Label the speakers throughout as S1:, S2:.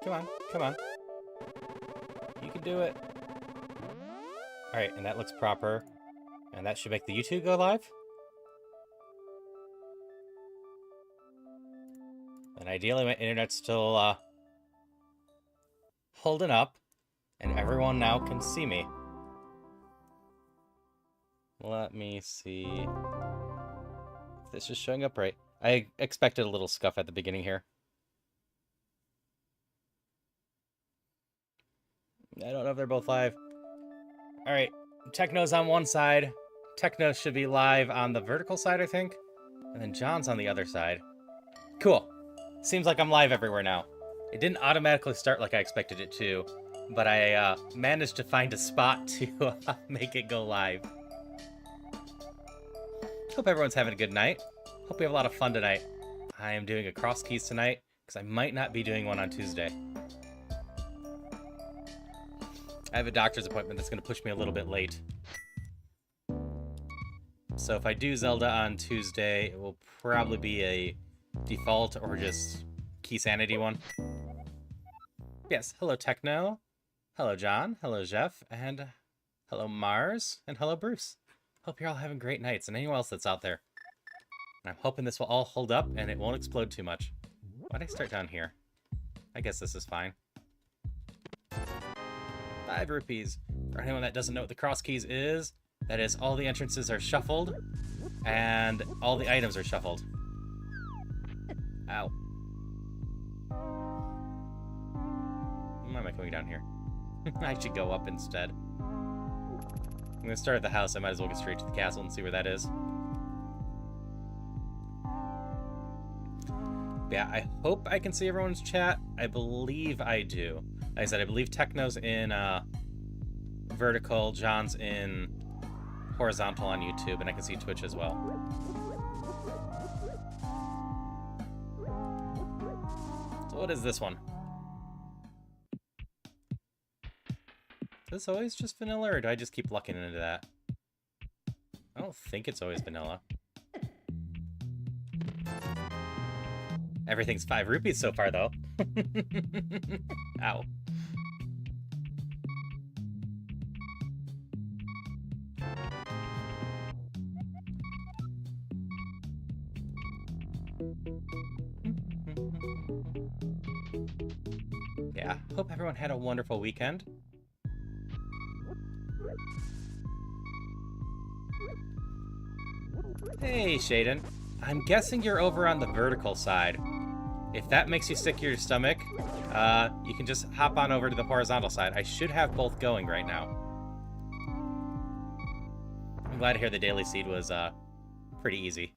S1: Come on, come on. You can do it. Alright, and that looks proper. And that should make the YouTube go live. And ideally my internet's still holding up. And everyone now can see me. Let me see if this is showing up right. I expected a little scuff at the beginning here. I don't know if they're both live. Alright, Techno's on one side. Techno should be live on the vertical side, I think. And then John's on the other side. Cool. Seems like I'm live everywhere now. It didn't automatically start like I expected it to, but I managed to find a spot to make it go live. Hope everyone's having a good night. Hope we have a lot of fun tonight. I am doing a Crosskeys tonight, because I might not be doing one on Tuesday. I have a doctor's appointment that's going to push me a little bit late. So if I do Zelda on Tuesday, it will probably be a default or just Key Sanity one. Yes, hello Techno, hello John, hello Jeff, and hello Mars, and hello Bruce. Hope you're all having great nights, and anyone else that's out there. And I'm hoping this will all hold up and it won't explode too much. Why'd I start down here? I guess this is fine. 5 rupees. For anyone that doesn't know what the Crosskeys is, that is all the entrances are shuffled, and all the items are shuffled. Ow. Why am I coming down here? I should go up instead. I'm gonna start at the house. I might as well get straight to the castle and see where that is. Yeah, I hope I can see everyone's chat. I believe I do. Like I said, I believe Techno's in vertical, John's in horizontal on YouTube, and I can see Twitch as well. So what is this one? Is this always just vanilla, or do I just keep lucking into that? I don't think it's always vanilla. Everything's 5 rupees so far, though. Ow. Yeah, hope everyone had a wonderful weekend. Hey, Shaden. I'm guessing you're over on the vertical side. If that makes you sick to your stomach, you can just hop on over to the horizontal side. I should have both going right now. I'm glad to hear the daily seed was pretty easy.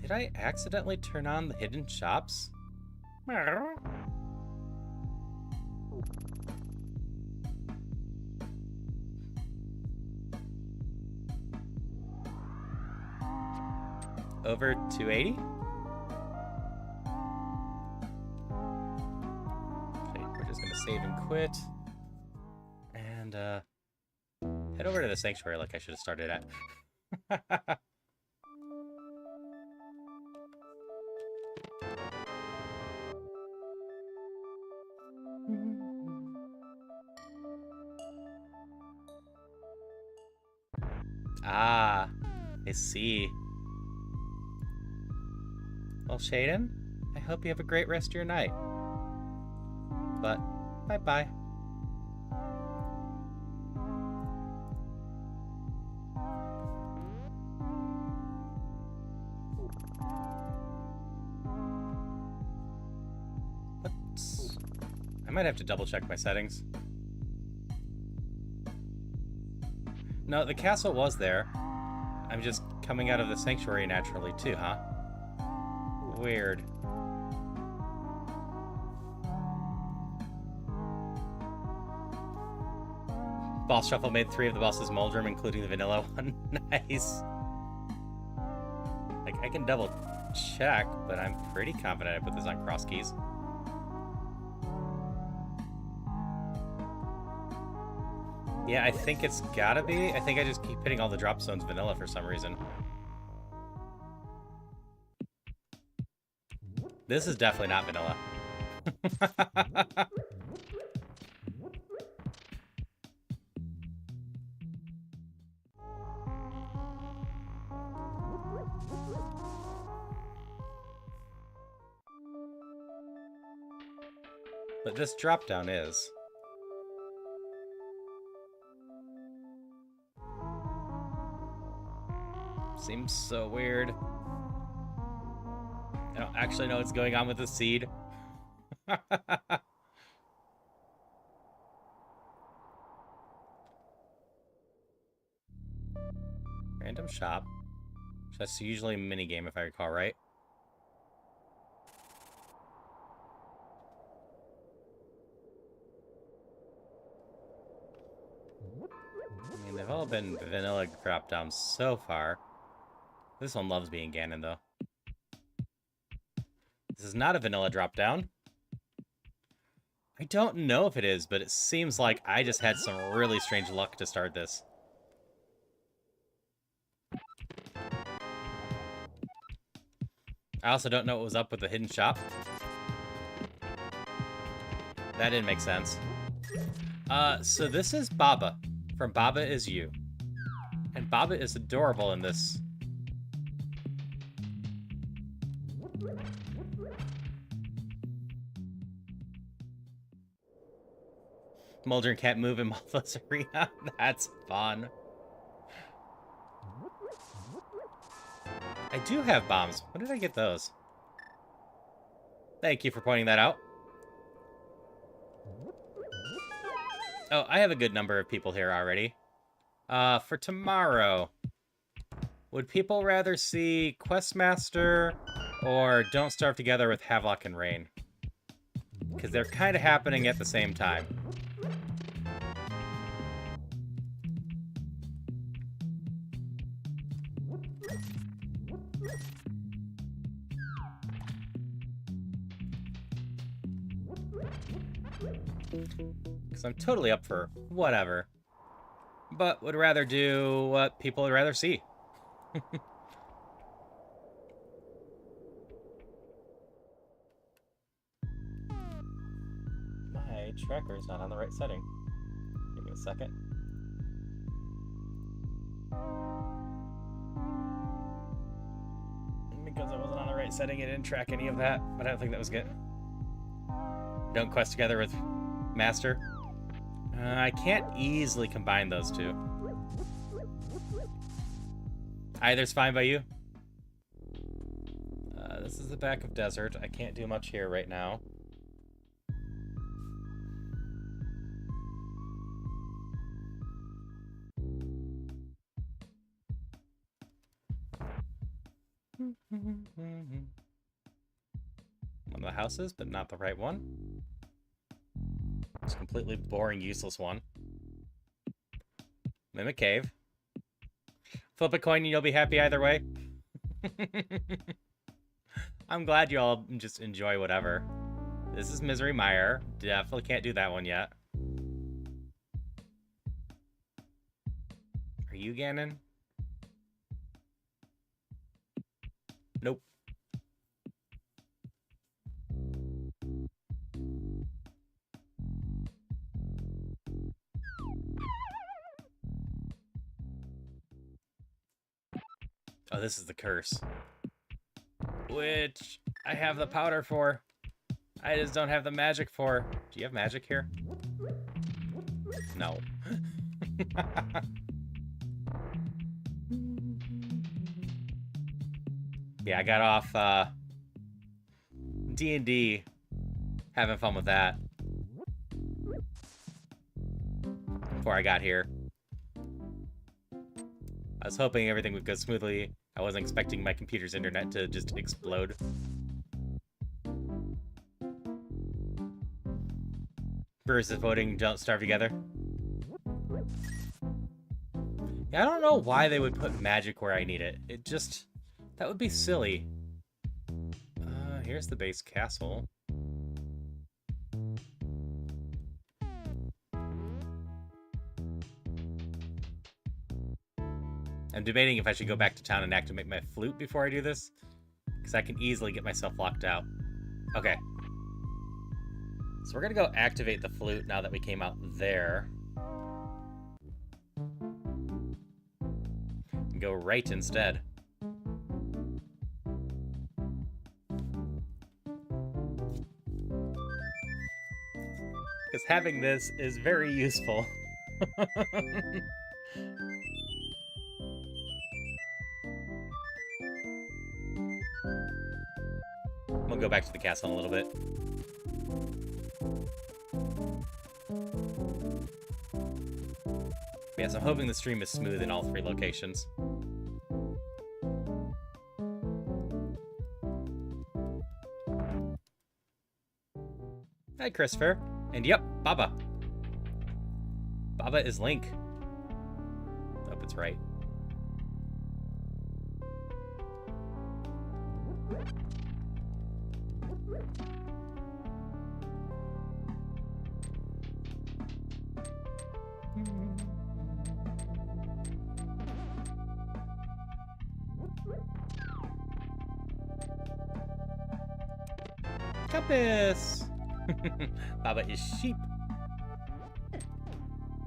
S1: Did I accidentally turn on the hidden shops? Over 280? Okay, we're just gonna save and quit. And head over to the sanctuary like I should have started at. Ah, I see. Well, Shaden, I hope you have a great rest of your night. But, bye-bye. Whoops. I might have to double-check my settings. No, the castle was there. I'm just coming out of the sanctuary naturally, too, huh? Weird. Boss Shuffle made 3 of the bosses Moldrum, including the vanilla one. Nice. Like, I can double check, but I'm pretty confident I put this on Crosskeys. Yeah, I think it's gotta be. I think I just keep hitting all the drop zones vanilla for some reason. This is definitely not vanilla. But this drop down is. Seems so weird. I don't actually know what's going on with the seed. Random shop. That's usually a minigame if I recall right. I mean, they've all been vanilla drop downs so far. This one loves being Ganon, though. This is not a vanilla drop down. I don't know if it is, but it seems like I just had some really strange luck to start this. I also don't know what was up with the hidden shop. That didn't make sense. So this is Baba, from Baba Is You. And Baba is adorable in this. Muldrin can't move in Malva's arena. That's fun. I do have bombs. When did I get those? Thank you for pointing that out. Oh, I have a good number of people here already. For tomorrow, would people rather see Questmaster or Don't Starve Together with Havelock and Rain? Because they're kind of happening at the same time. Because I'm totally up for whatever. But would rather do what people would rather see. My tracker is not on the right setting. Give me a second. Because I wasn't on the right setting, it didn't track any of that, but I don't think that was good. Don't quest together with Master. I can't easily combine those two. Either's fine by you. This is the back of desert. I can't do much here right now. One of the houses, but not the right one. It's a completely boring, useless one. Mimic Cave. Flip a coin and you'll be happy either way. I'm glad you all just enjoy whatever. This is Misery Mire. Definitely can't do that one yet. Are you Ganon? Nope. Oh, this is the curse. Which I have the powder for. I just don't have the magic for. Do you have magic here? No. Yeah, I got off D&D. Having fun with that. Before I got here. I was hoping everything would go smoothly. I wasn't expecting my computer's internet to just explode. Bruce is voting Don't Starve Together. Yeah, I don't know why they would put magic where I need it. It just... that would be silly. Here's the base castle. I'm debating if I should go back to town and activate my flute before I do this, because I can easily get myself locked out. Okay. So we're gonna go activate the flute now that we came out there. And go right instead. Because having this is very useful. We'll go back to the castle in a little bit. Yes, I'm hoping the stream is smooth in all 3 locations. Hi, Christopher. And yep, Baba. Baba is Link. Hope it's right. Compass! Baba is sheep.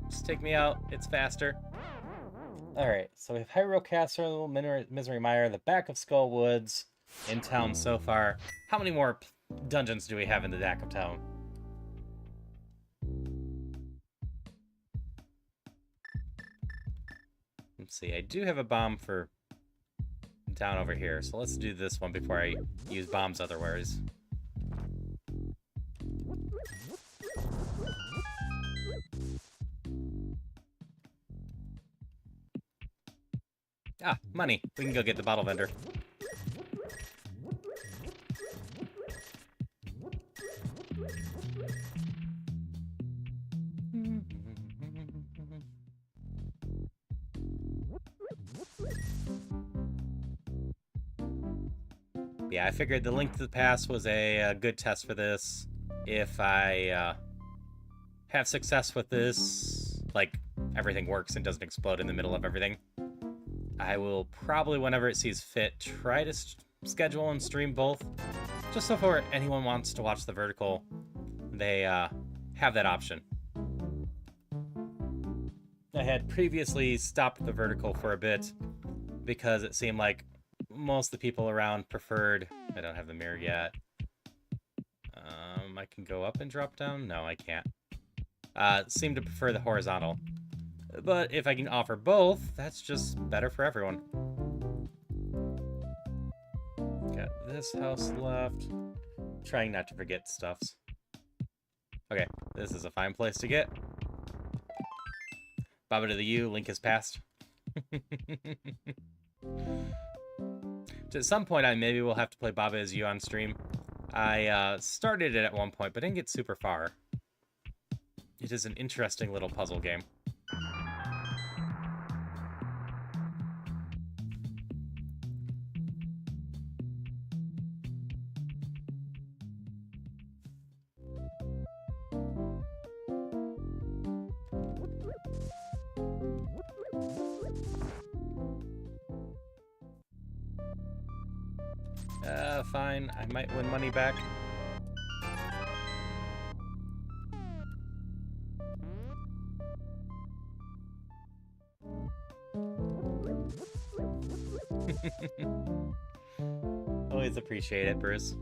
S1: Just take me out. It's faster. Alright, so we have Hyrule Castle, Misery Mire, the back of Skull Woods in town so far. How many more dungeons do we have in the back of town? Let's see, I do have a bomb for down over here, so let's do this one before I use bombs otherwise. Ah, money. We can go get the bottle vendor. Yeah, I figured the Link to the Past was a good test for this. If I have success with this, like everything works and doesn't explode in the middle of everything, I will probably, whenever it sees fit, try to schedule and stream both. Just so for anyone wants to watch the vertical, they have that option. I had previously stopped the vertical for a bit because it seemed like most of the people around preferred... I don't have the mirror yet. I can go up and drop down? No, I can't. Seem to prefer the horizontal. But if I can offer both, that's just better for everyone. Got this house left. Trying not to forget stuffs. Okay, this is a fine place to get. Baba to the U, Link has passed. At some point, maybe we'll have to play Baba as you on stream. I started it at one point, but didn't get super far. It is an interesting little puzzle game. Fine. I might win money back. Always appreciate it, Bruce.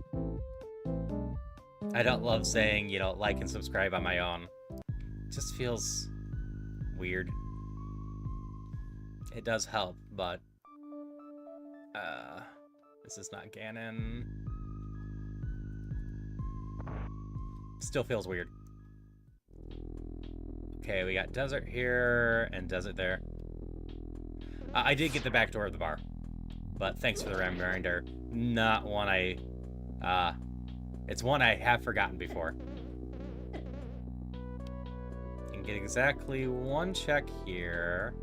S1: I don't love saying, you know, like and subscribe on my own. It just feels weird. It does help, but... this is not Ganon. Still feels weird. Okay, we got desert here and desert there. I did get the back door of the bar, but thanks for the reminder. Not one I... it's one I have forgotten before. Can get exactly one check here.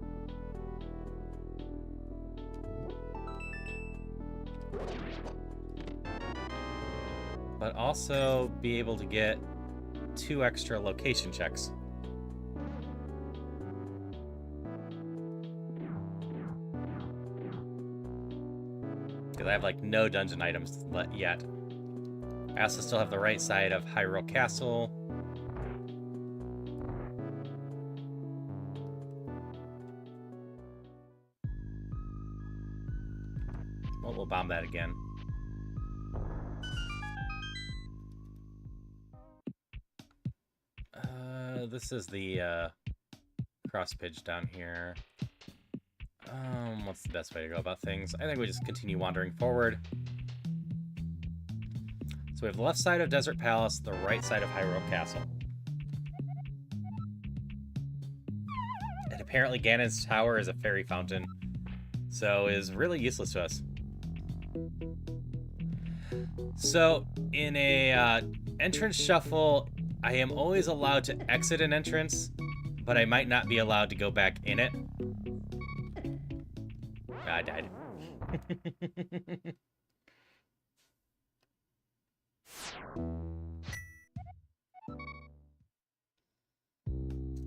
S1: But also be able to get 2 extra location checks. Because I have, like, no dungeon items yet. I also still have the right side of Hyrule Castle. Well, we'll bomb that again. This is the cross pitch down here. What's the best way to go about things? I think we just continue wandering forward. So we have the left side of Desert Palace, the right side of Hyrule Castle. And apparently Ganon's Tower is a fairy fountain, so is really useless to us. So in a entrance shuffle, I am always allowed to exit an entrance, but I might not be allowed to go back in it. I died.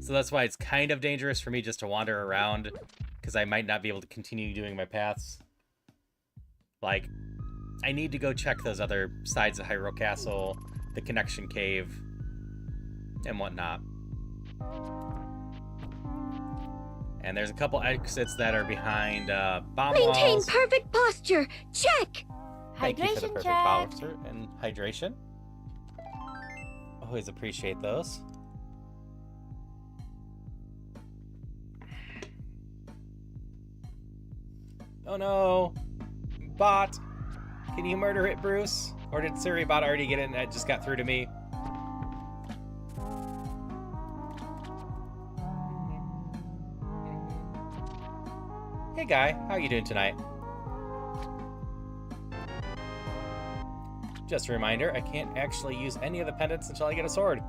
S1: So that's why it's kind of dangerous for me just to wander around, because I might not be able to continue doing my paths. Like, I need to go check those other sides of Hyrule Castle, the connection cave, and whatnot. And there's a couple exits that are behind bomb walls.
S2: Maintain perfect posture. Check.
S1: Thank you for the
S3: Hydration
S1: perfect
S3: check.
S1: posture and hydration. Always appreciate those. Oh no! Bot! Can you murder it, Bruce? Or did Siri Bot already get it and it just got through to me? Hey guy, how you doing tonight? Just a reminder, I can't actually use any of the pendants until I get a sword.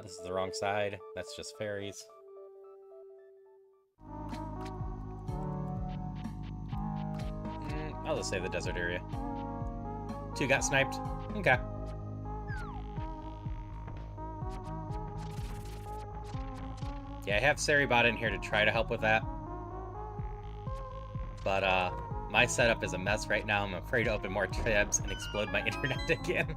S1: This is the wrong side. That's just fairies. I'll just save the desert area. 2 got sniped. Okay. Yeah, I have Saribot in here to try to help with that. But, my setup is a mess right now. I'm afraid to open more tabs and explode my internet again.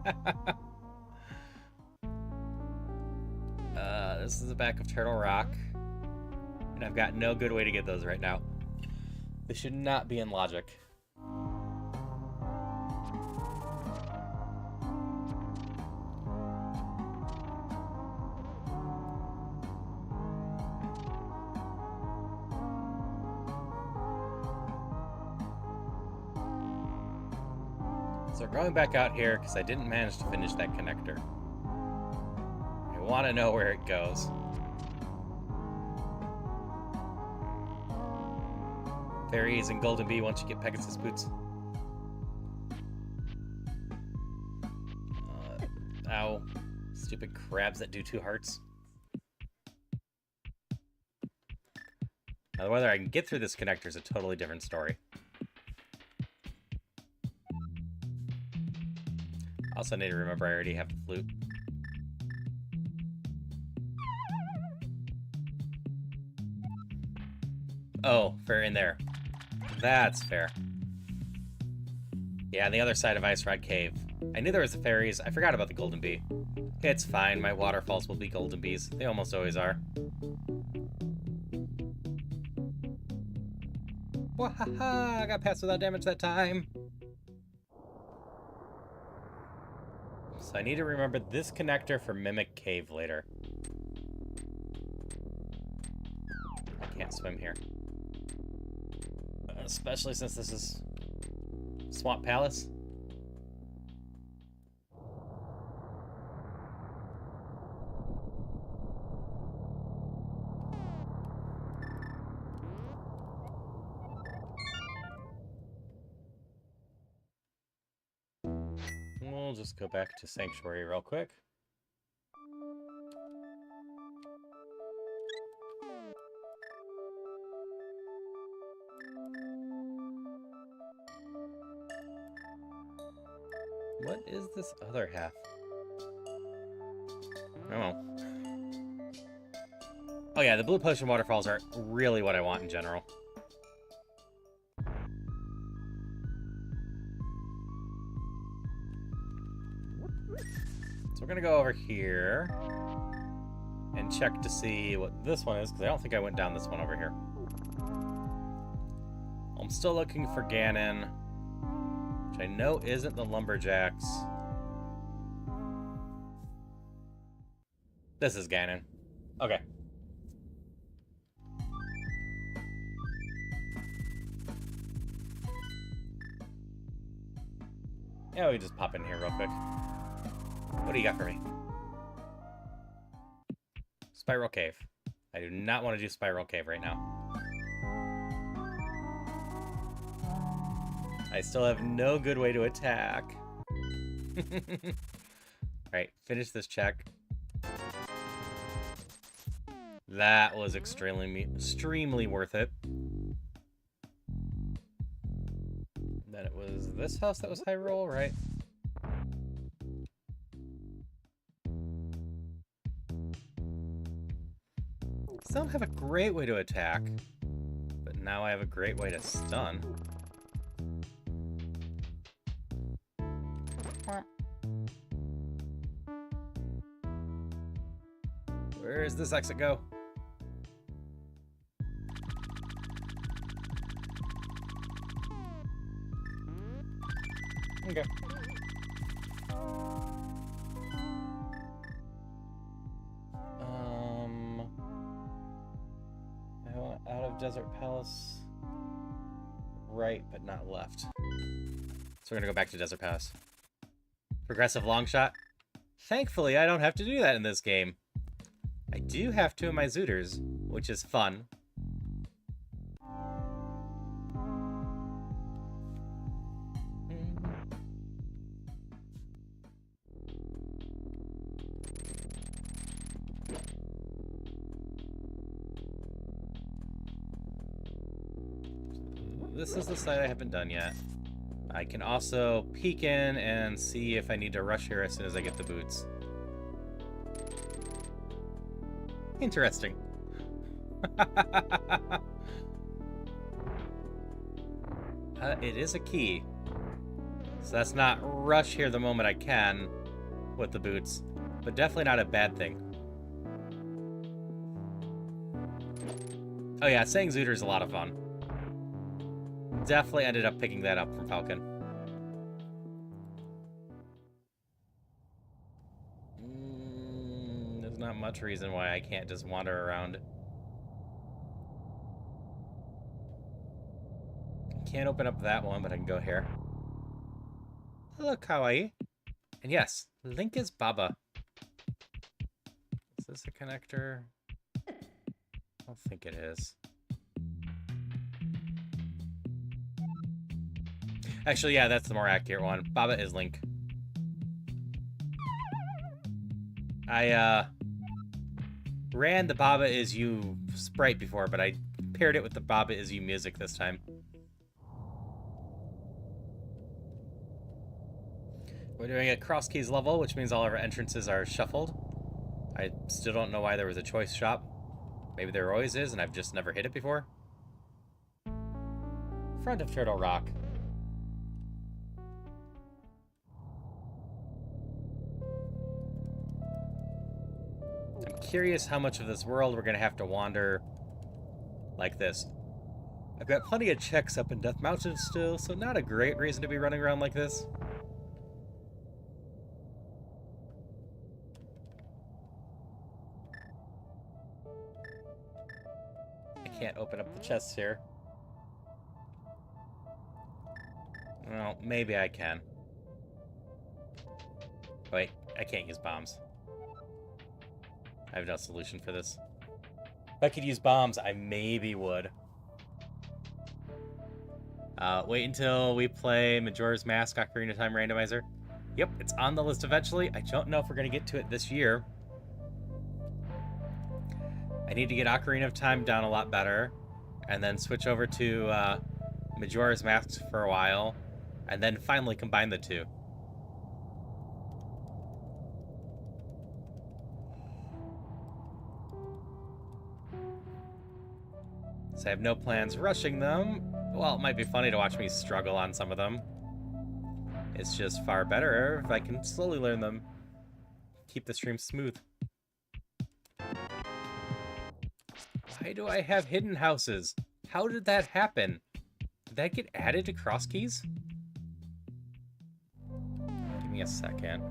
S1: This is the back of Turtle Rock. And I've got no good way to get those right now. This should not be in logic. So we're going back out here because I didn't manage to finish that connector. I want to know where it goes. Fairies and Golden Bee once you get Pegasus boots. Ow. Stupid crabs that do 2 hearts. Now whether I can get through this connector is a totally different story. Also need to remember I already have the flute. Oh, fair in there. That's fair. Yeah, on the other side of Ice Rod Cave. I knew there was the fairies. I forgot about the Golden Bee. It's fine. My waterfalls will be Golden Bees. They almost always are. Wahaha! I got past without damage that time. So I need to remember this connector for Mimic Cave later. I can't swim here. Especially since this is Swamp Palace. We'll just go back to Sanctuary real quick. What is this other half? Oh. Oh yeah, the Blue Potion waterfalls are really what I want in general. So we're gonna go over here and check to see what this one is, because I don't think I went down this one over here. I'm still looking for Ganon, which I know isn't the Lumberjacks. This is Ganon. Okay. Yeah, we just pop in here real quick. What do you got for me? Spiral Cave. I do not want to do Spiral Cave right now. I still have no good way to attack. Alright, finish this check. That was extremely worth it. Then it was this house that was high roll, right? Still don't have a great way to attack, but now I have a great way to stun. Where does this exit go? Okay. I want out of Desert Palace. Right, but not left. So we're gonna go back to Desert Palace. Progressive long shot. Thankfully, I don't have to do that in this game. I do have two of my Zooters, which is fun. This is the side I haven't done yet. I can also peek in and see if I need to rush here as soon as I get the boots. Interesting. It is a key. So that's not rush here the moment I can with the boots, but definitely not a bad thing. Oh yeah, saying Zooter is a lot of fun. Definitely ended up picking that up from Falcon. There's not much reason why I can't just wander around. Can't open up that one, but I can go here. Hello, Kawaii. And yes, Link is Baba. Is this a connector? I don't think it is. Actually, yeah, that's the more accurate one. Baba is Link. I, ran the Baba Is You sprite before, but I paired it with the Baba Is You music this time. We're doing a Crosskeys level, which means all of our entrances are shuffled. I still don't know why there was a choice shop. Maybe there always is, and I've just never hit it before. Front of Turtle Rock. I'm curious how much of this world we're going to have to wander like this. I've got plenty of checks up in Death Mountain still, so not a great reason to be running around like this. I can't open up the chests here. Well, maybe I can. Wait, I can't use bombs. I have no solution for this. If I could use bombs, I maybe would. Wait until we play Majora's Mask Ocarina of Time Randomizer. Yep, it's on the list eventually. I don't know if we're going to get to it this year. I need to get Ocarina of Time down a lot better, and then switch over to Majora's Mask for a while, and then finally combine the two. So I have no plans rushing them. Well, it might be funny to watch me struggle on some of them. It's just far better if I can slowly learn them. Keep the stream smooth. Why do I have hidden houses? How did that happen? Did that get added to Crosskeys? Give me a second.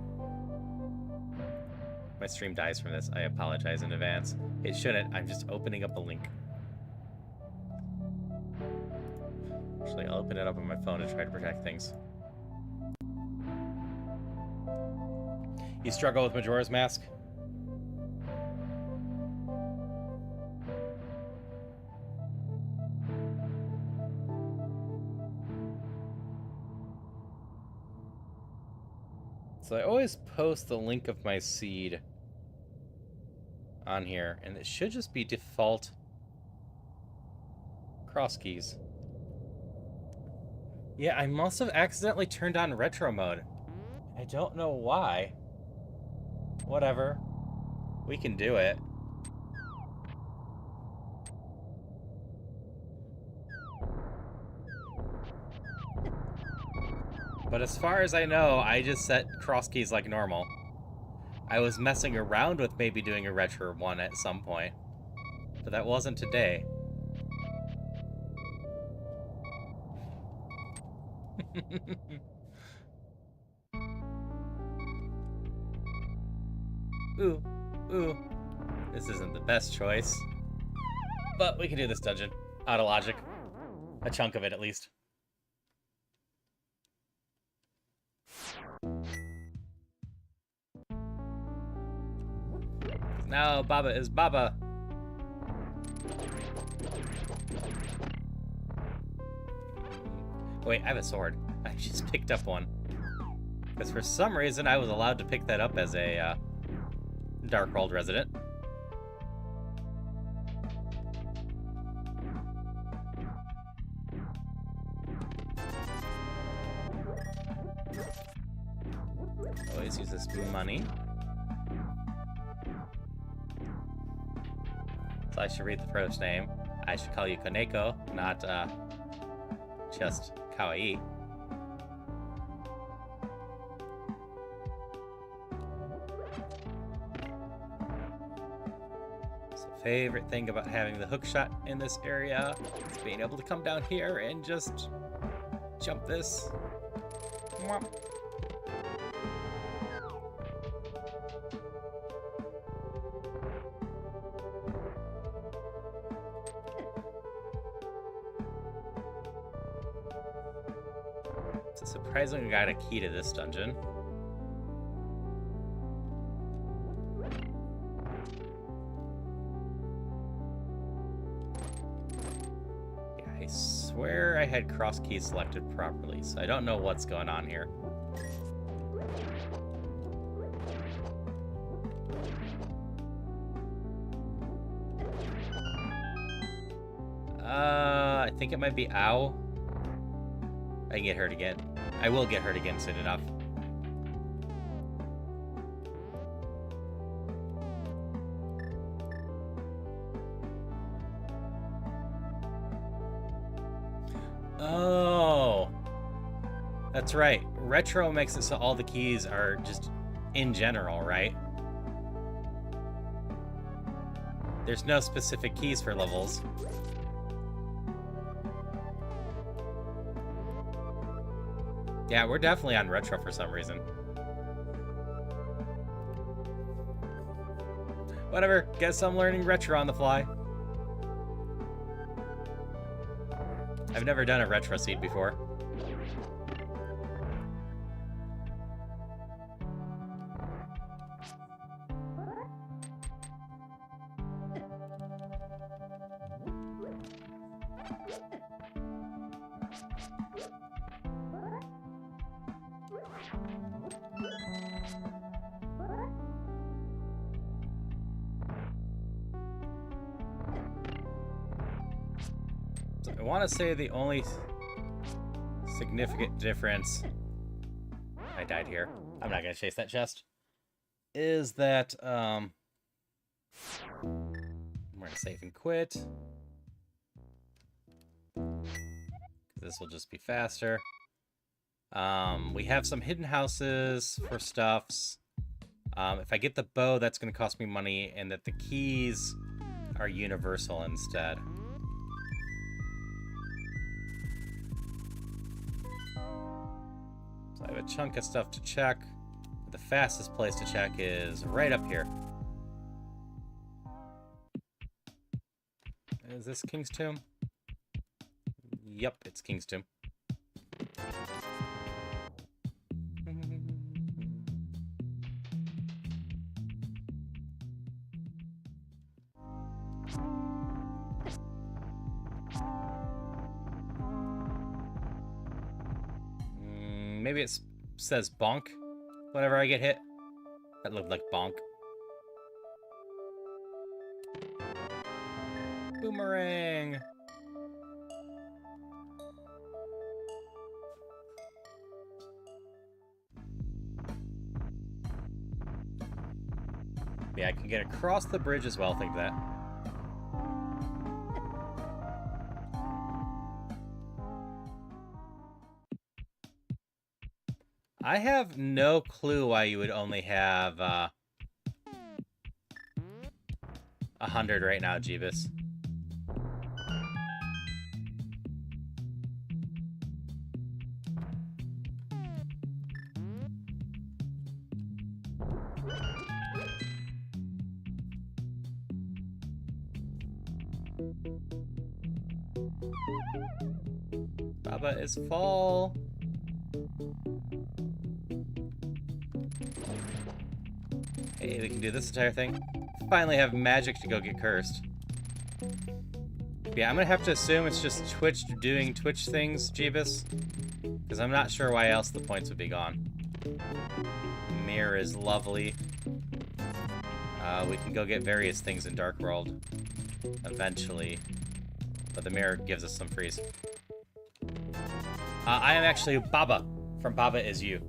S1: My stream dies from this. I apologize in advance. It shouldn't. I'm just opening up a link. Actually, I'll open it up on my phone and try to protect things. You struggle with Majora's Mask? So I always post the link of my seed on here, and it should just be default Crosskeys. Yeah, I must have accidentally turned on retro mode. I don't know why. Whatever. We can do it. But as far as I know, I just set Crosskeys like normal. I was messing around with maybe doing a retro one at some point, but that wasn't today. Ooh, ooh. This isn't the best choice. But we can do this dungeon. Out of logic. A chunk of it, at least. Now Baba is Baba. Wait, I have a sword. I just picked up one. Because for some reason I was allowed to pick that up as a Dark World resident. Always use this money. So I should read the first name. I should call you Koneko, not just Kawaii. So favorite thing about having the hook shot in this area is being able to come down here and just jump this. Mwah. Surprisingly, got a key to this dungeon. Yeah, I swear I had Crosskeys selected properly, so I don't know what's going on here. I think it might be Ow. I can get hurt again. I will get hurt again soon enough. Oh, that's right. Retro makes it so all the keys are just in general, right? There's no specific keys for levels. Yeah, we're definitely on retro for some reason. Whatever, guess I'm learning retro on the fly. I've never done a retro seed before. I want to say the only significant difference... I died here. I'm not going to chase that chest. Is that, I'm going to save and quit. This will just be faster. We have some hidden houses for stuffs. If I get the bow, that's going to cost me money, and that the keys are universal instead. So I have a chunk of stuff to check. The fastest place to check is right up here. Is this King's Tomb? Yep, it's King's Tomb. Maybe it says bonk whenever I get hit. That looked like bonk. Boomerang! Yeah, I can get across the bridge as well, think of that. I have no clue why you would only have 100 right now, Jeebus. Baba is fall. Hey, we can do this entire thing. Finally have magic to go get cursed. Yeah, I'm gonna have to assume it's just Twitch doing Twitch things, Jeebus. Because I'm not sure why else the points would be gone. Mirror is lovely. We can go get various things in Dark World. Eventually. But the mirror gives us some freeze. I am actually Baba, from Baba Is You.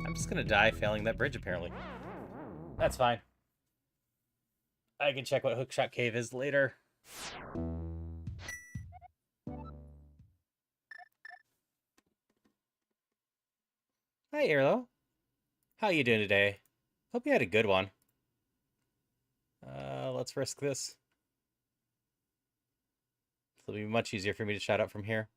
S1: I'm just gonna die failing that bridge, apparently. That's fine. I can check what Hookshot Cave is later. Hi, Irlo. How you doing today? Hope you had a good one. Let's risk this. It'll be much easier for me to shout out from here.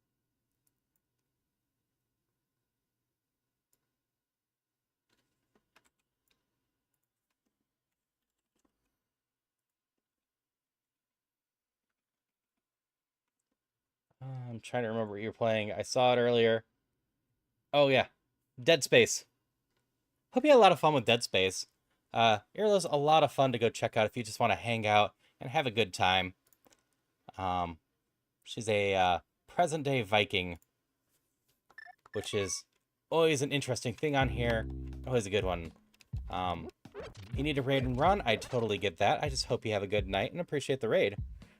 S1: I'm trying to remember what you're playing. I saw it earlier. Oh, yeah. Dead Space. Hope you had a lot of fun with Dead Space. Irlo's a lot of fun to go check out if you just want to hang out and have a good time. She's a present-day Viking, which is always an interesting thing on here. Always a good one. You need a raid and run? I totally get that. I just hope you have a good night and appreciate the raid.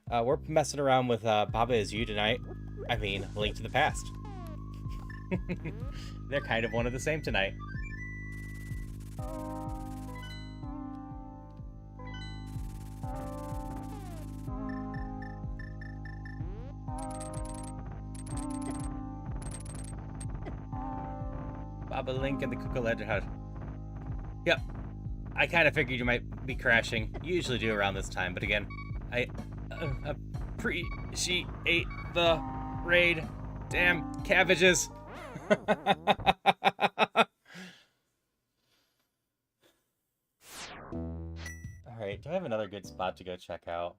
S1: We're messing around with Baba Is You tonight. I mean, Link to the Past. They're kind of one of the same tonight. Baba, Link, and the Cuckoo Legend Hut. Yep. I kind of figured you might be crashing. You usually do around this time, but again, I appreciate the raid. Damn cabbages. Alright, do I have another good spot to go check out?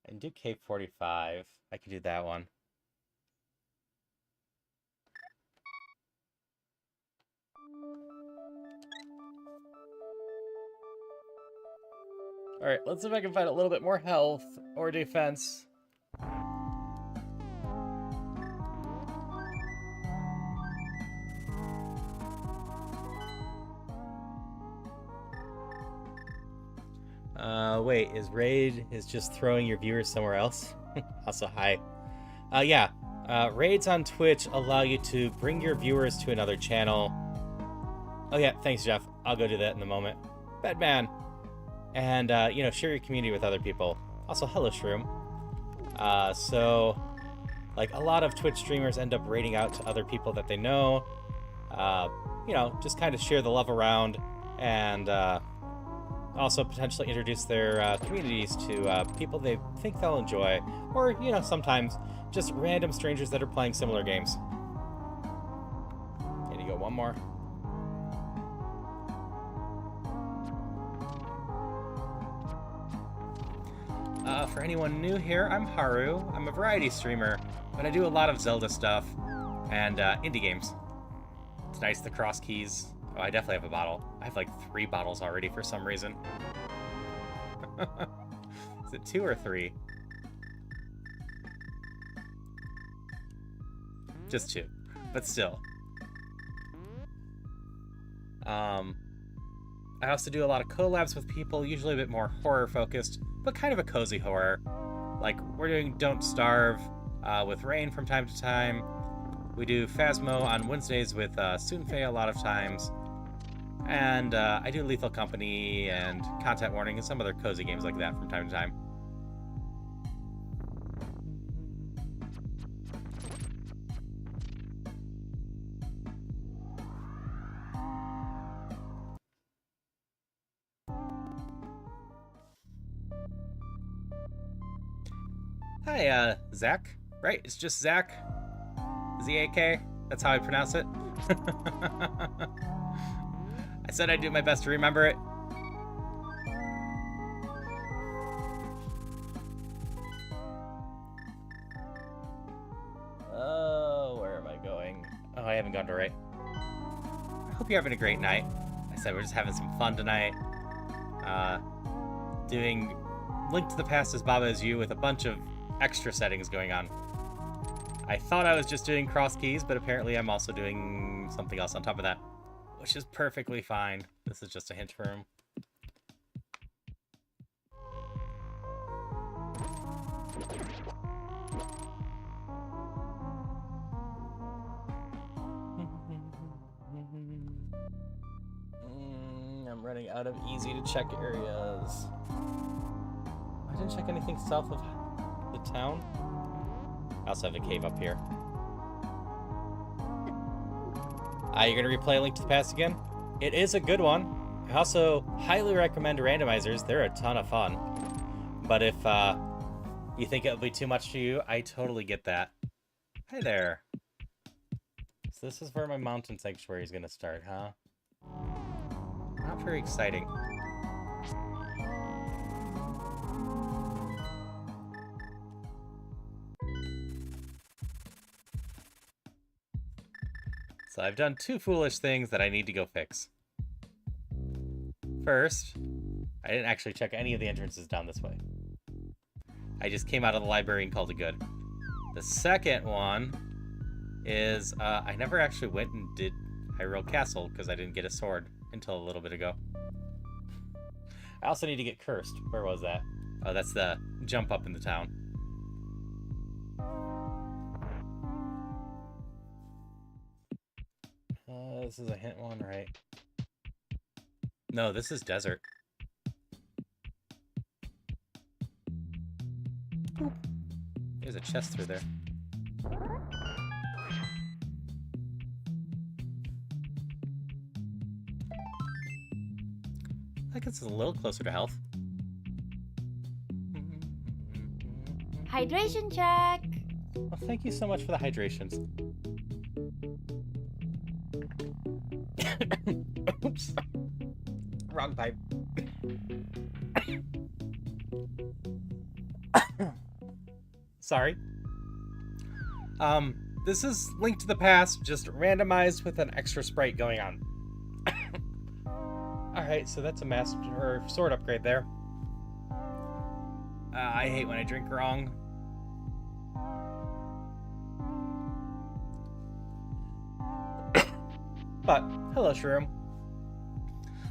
S1: I can do Cape 45. I can do that one. Alright, let's see if I can find a little bit more health or defense. Wait, is raid just throwing your viewers somewhere else? Also, hi. Yeah, raids on Twitch allow you to bring your viewers to another channel. Oh yeah, thanks, Jeff. I'll go do that in a moment. Batman. And, you know, share your community with other people. Also, hello, Shroom. So, like, a lot of Twitch streamers end up raiding out to other people that they know. You know, just kind of share the love around, and also potentially introduce their communities to people they think they'll enjoy, or, you know, sometimes just random strangers that are playing similar games. Here you go, one more. For anyone new here, I'm Haru. I'm a variety streamer, but I do a lot of Zelda stuff and indie games. Tonight's the Crosskeys. Oh, I definitely have a bottle. I have like 3 bottles already for some reason. Is it 2 or 3? Just 2, but still. I also do a lot of collabs with people, usually a bit more horror focused, but kind of a cozy horror. Like, we're doing Don't Starve with Rain from time to time. We do Phasmo on Wednesdays with Soonfei a lot of times. And I do Lethal Company and Content Warning and some other cozy games like that from time to time. Hi, Zach. Right? It's just Zach. Z-A-K. That's how I pronounce it. I said I'd do my best to remember it. Oh, where am I going? Oh, I haven't gone to right. I hope you're having a great night. I said we're just having some fun tonight. Doing Link to the Past as Baba Is You with a bunch of extra settings going on. I thought I was just doing Crosskeys, but apparently I'm also doing something else on top of that, which is perfectly fine. This is just a hint room. I'm running out of easy to check areas. I didn't check anything south of the town. I also have a cave up here. You're gonna replay Link to the Past again? It is a good one. I also highly recommend randomizers. They're a ton of fun. But if you think it'll be too much for you, I totally get that. Hi there. So this is where my mountain sanctuary is gonna start, huh? Not very exciting. So I've done 2 foolish things that I need to go fix. First, I didn't actually check any of the entrances down this way. I just came out of the library and called it good. The second one is I never actually went and did Hyrule Castle because I didn't get a sword until a little bit ago. I also need to get cursed. Where was that? Oh, that's the jump up in the town. This is a hint one, right? No, this is desert. Boop. There's a chest through there. I guess it's a little closer to health.
S3: Hydration check!
S1: Well, thank you so much for the hydrations. Oops. Wrong pipe. Sorry. This is Link to the Past, just randomized with an extra sprite going on. Alright, so that's a master or sword upgrade there. I hate when I drink wrong. But, hello, Shroom.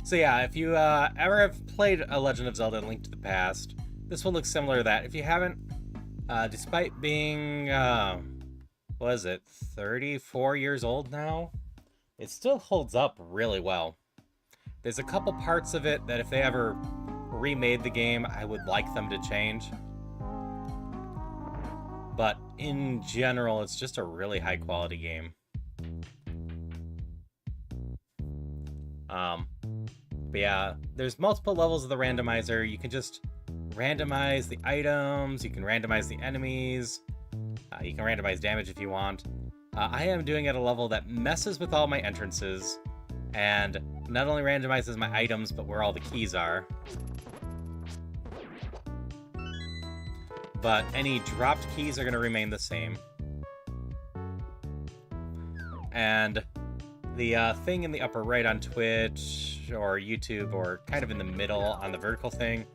S1: So yeah, if you ever have played A Legend of Zelda Link to the Past, this will look similar to that. If you haven't, despite being, what is it, 34 years old now? It still holds up really well. There's a couple parts of it that if they ever remade the game, I would like them to change. But in general, it's just a really high quality game. But yeah, there's multiple levels of the randomizer. You can just randomize the items, you can randomize the enemies, you can randomize damage if you want. I am doing at a level that messes with all my entrances, and not only randomizes my items, but where all the keys are. But any dropped keys are going to remain the same. And the thing in the upper right on Twitch or YouTube, or kind of in the middle on the vertical thing,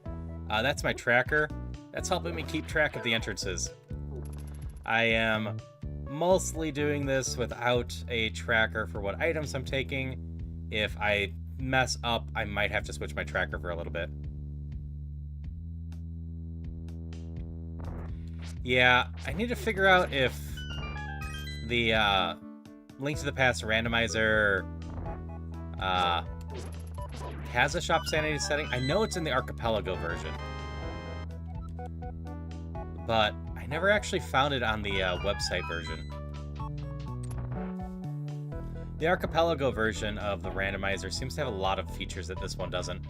S1: that's my tracker. That's helping me keep track of the entrances. I am mostly doing this without a tracker for what items I'm taking. If I mess up, I might have to switch my tracker for a little bit. Yeah, I need to figure out if the Link to the Past randomizer has a shop sanity setting. I know it's in the Archipelago version, but I never actually found it on the website version. The Archipelago version of the randomizer seems to have a lot of features that this one doesn't.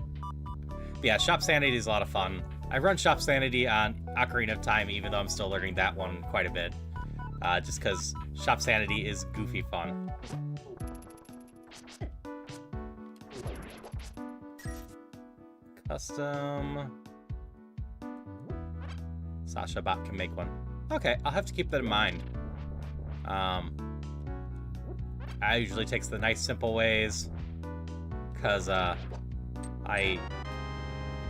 S1: But yeah, shop sanity is a lot of fun. I run shop sanity on Ocarina of Time, even though I'm still learning that one quite a bit. Just because shop sanity is goofy fun. Custom. Sasha Bot can make one. Okay, I'll have to keep that in mind. I usually take the nice simple ways, because I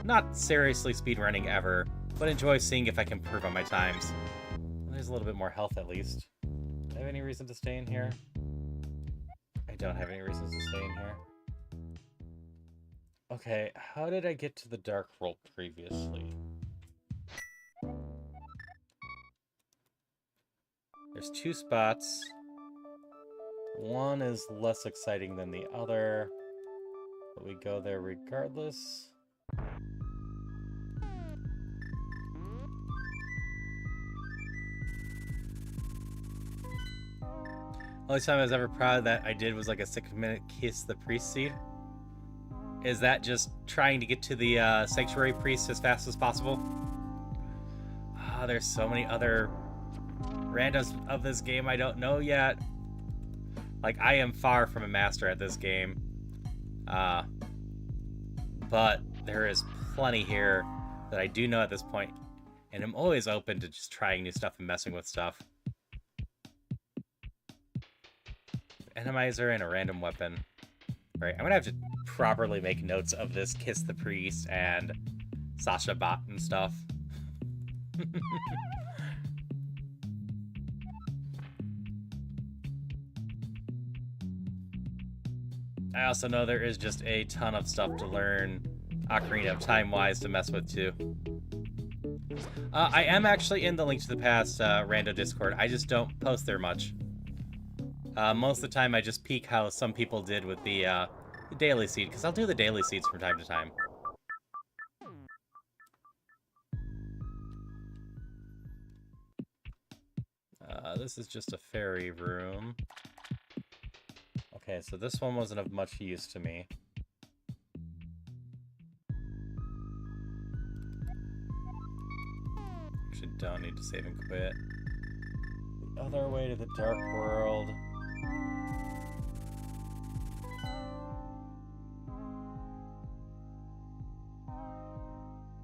S1: not seriously speedrunning ever, but enjoy seeing if I can improve on my times. There's a little bit more health at least. Do I have any reason to stay in here? I don't have any reasons to stay in here. Okay, how did I get to the Dark World previously? There's two spots. One is less exciting than the other, but we go there regardless. Only time I was ever proud that I did was like a 6-minute Kiss the Priest seed. Is that just trying to get to the Sanctuary Priest as fast as possible? Ah, there's so many other randos of this game I don't know yet. Like, I am far from a master at this game. But there is plenty here that I do know at this point, and I'm always open to just trying new stuff and messing with stuff. Enemizer and a random weapon. Right, I'm gonna have to properly make notes of this Kiss the Priest and Sasha Bot and stuff. I also know there is just a ton of stuff to learn Ocarina of Time-wise to mess with, too. I am actually in the Link to the Past Rando Discord. I just don't post there much. Most of the time, I just peek how some people did with the daily seed, because I'll do the daily seeds from time to time. This is just a fairy room. Okay, so this one wasn't of much use to me. Actually, don't need to save and quit. The other way to the Dark World.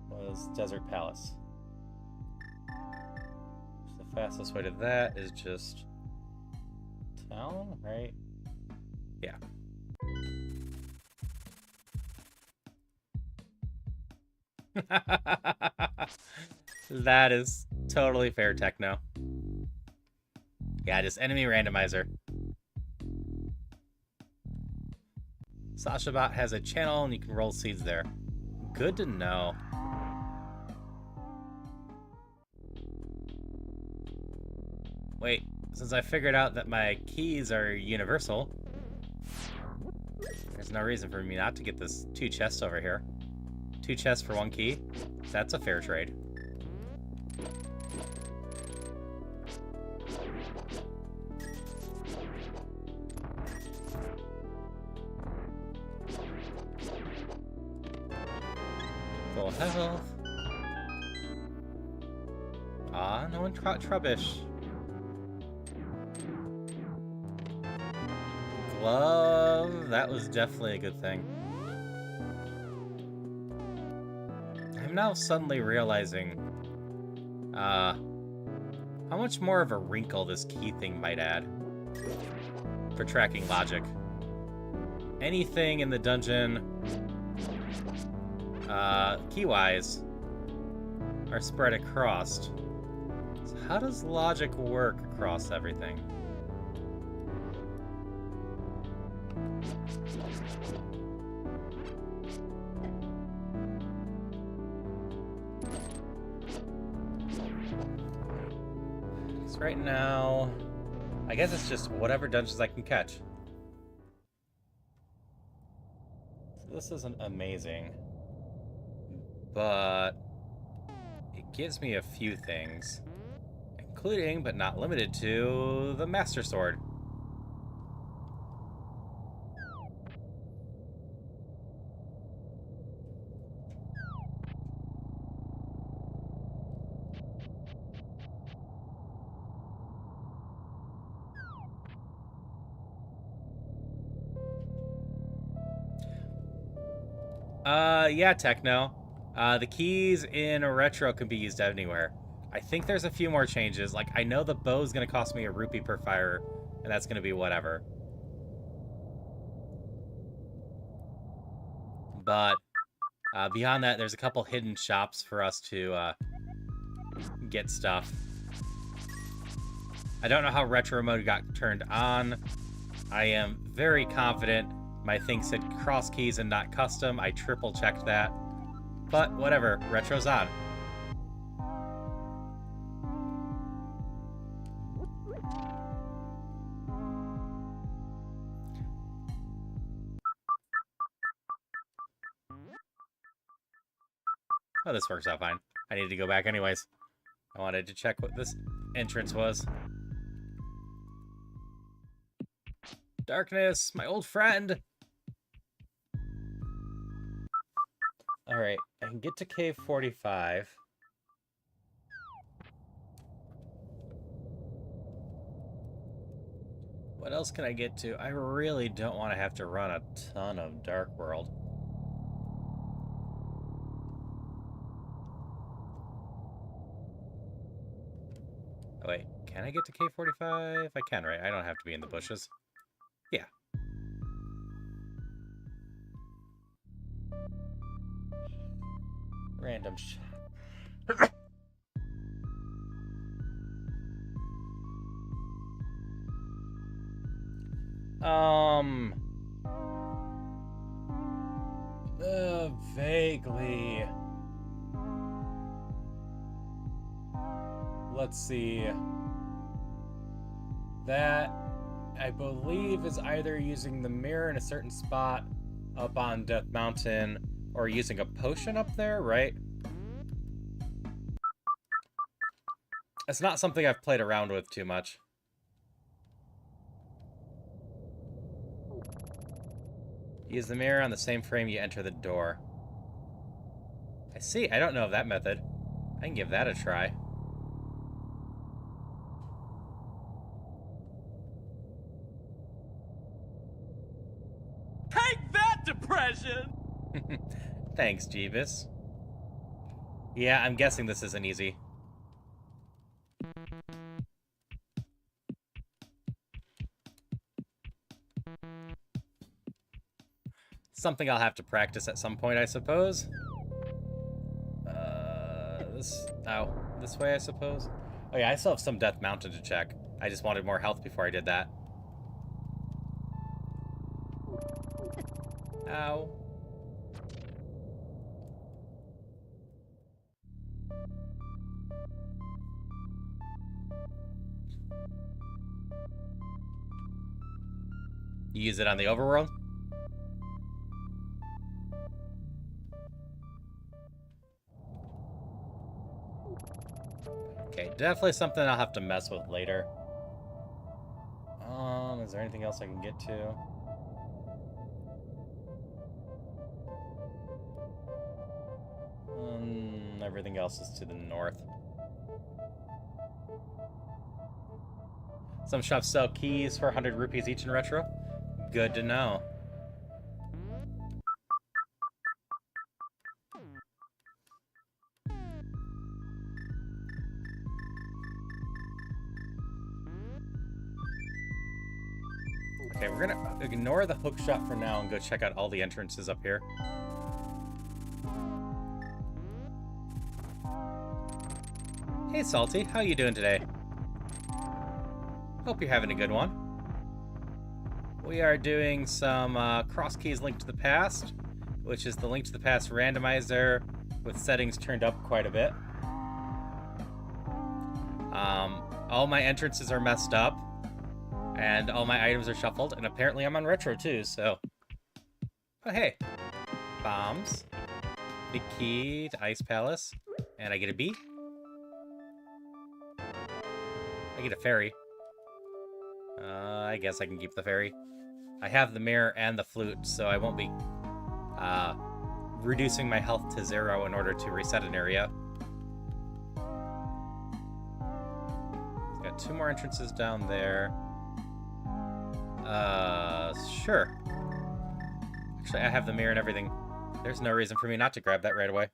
S1: Was Desert Palace. So the fastest way to that is just town, right? Yeah. That is totally fair, Techno. Yeah, just enemy randomizer. Sasha Bot has a channel and you can roll seeds there. Good to know. Wait, since I figured out that my keys are universal, there's no reason for me not to get this 2 chests over here. 2 chests for 1 key? That's a fair trade. health. Ah, no one caught Trubbish. Glove. That was definitely a good thing. I'm now suddenly realizing how much more of a wrinkle this key thing might add for tracking logic. Anything in the dungeon, key-wise, are spread across. So how does logic work across everything? So right now, I guess it's just whatever dungeons I can catch. So this isn't amazing, but it gives me a few things, including, but not limited to, the Master Sword. Yeah, Techno. The keys in Retro can be used anywhere. I think there's a few more changes. Like, I know the bow's gonna cost me a rupee per fire, and that's gonna be whatever. But, beyond that, there's a couple hidden shops for us to, get stuff. I don't know how Retro Mode got turned on. I am very confident my thing said Crosskeys and not custom. I triple checked that. But whatever, Retro's on. Oh, this works out fine. I need to go back anyways. I wanted to check what this entrance was. Darkness, my old friend! Alright, I can get to Cave 45. What else can I get to? I really don't want to have to run a ton of Dark World. Oh wait, can I get to Cave 45? I can, right? I don't have to be in the bushes. Yeah. Random vaguely. Let's see. That, I believe, is either using the mirror in a certain spot up on Death Mountain or using a potion up there, right? It's not something I've played around with too much. Use the mirror on the same frame you enter the door. I see. I don't know of that method. I can give that a try.
S3: Take that, depression!
S1: Thanks, Jeebus. Yeah, I'm guessing this isn't easy. Something I'll have to practice at some point, I suppose. This way, I suppose. Oh yeah, I still have some Death Mountain to check. I just wanted more health before I did that. Ow. You use it on the overworld? Okay, definitely something I'll have to mess with later. Is there anything else I can get to? everything else is to the north. Some shops sell keys for 100 rupees each in retro. Good to know. Okay, we're gonna ignore the hook shot for now and go check out all the entrances up here. Hey Salty, how you doing today? Hope you're having a good one. We are doing some Crosskeys Link to the Past, which is the Link to the Past randomizer with settings turned up quite a bit. All my entrances are messed up, and all my items are shuffled, and apparently I'm on retro too, so... Oh hey, bombs, big key to Ice Palace, and I get a bee. I get a fairy. I guess I can keep the fairy. I have the mirror and the flute, so I won't be reducing my health to 0 in order to reset an area. Got 2 more entrances down there. Sure. Actually, I have the mirror and everything. There's no reason for me not to grab that right away.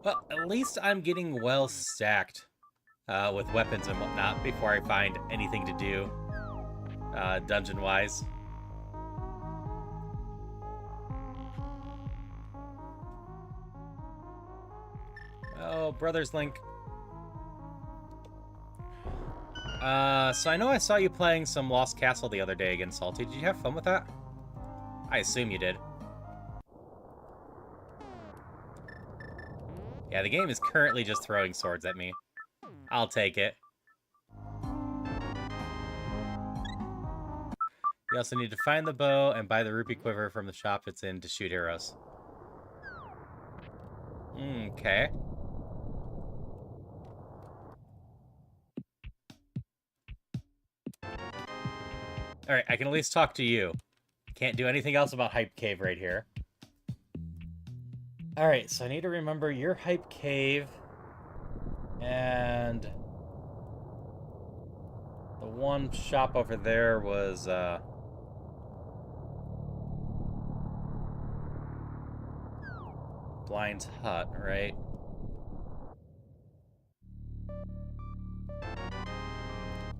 S1: Well, at least I'm getting well stacked with weapons and whatnot before I find anything to do dungeon-wise. Oh, Brothers Link. So I know I saw you playing some Lost Castle the other day again, Salty. Did you have fun with that? I assume you did. Yeah, the game is currently just throwing swords at me. I'll take it. You also need to find the bow and buy the rupee quiver from the shop it's in to shoot arrows. Okay. Alright, I can at least talk to you. Can't do anything else about Hype Cave right here. Alright, so I need to remember your Hype Cave and the one shop over there was Blind's Hut, right?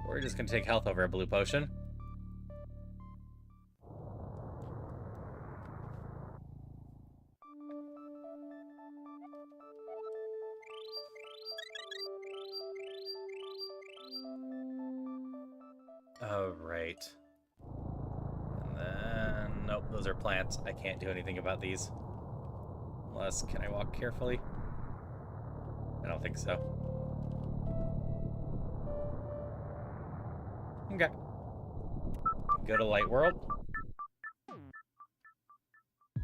S1: We're just gonna take health over a blue potion. Oh, right. And then... Nope, those are plants. I can't do anything about these. Unless, can I walk carefully? I don't think so. Okay. Go to Light World.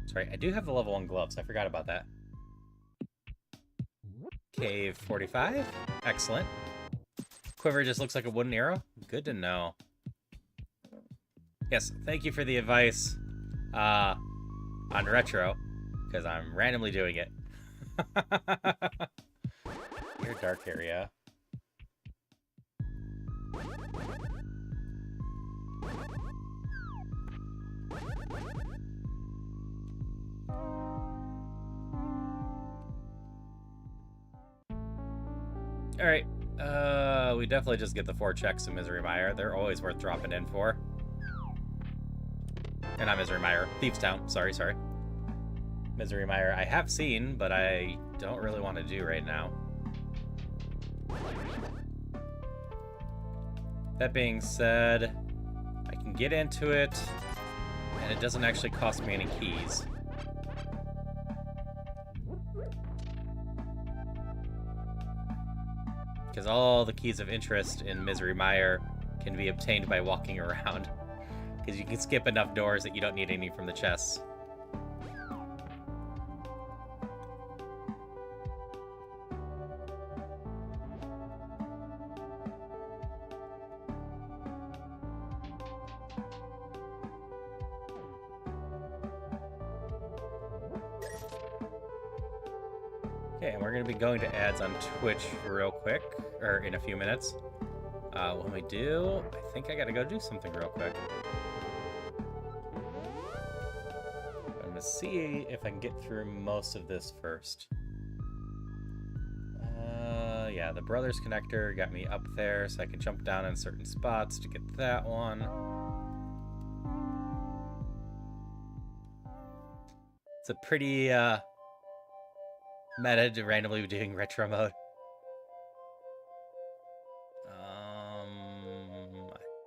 S1: Sorry, I do have the level 1 gloves. I forgot about that. Cave 45. Excellent. Quiver just looks like a wooden arrow. Good to know. Yes, thank you for the advice on retro, because I'm randomly doing it. Your dark area. Alright, we definitely just get the 4 checks in Misery Mire. They're always worth dropping in for. Or not Misery Mire, Thieves Town. Sorry. Misery Mire I have seen, but I don't really want to do right now. That being said, I can get into it, and it doesn't actually cost me any keys. Because all the keys of interest in Misery Mire can be obtained by walking around. Because you can skip enough doors that you don't need any from the chests. Okay, and we're going to be going to ads on Twitch real quick, or in a few minutes. When we do, I think I gotta go do something real quick. I'm gonna see if I can get through most of this first. Yeah, the Brothers Connector got me up there, so I can jump down in certain spots to get that one. It's a pretty, meta to randomly be doing retro mode.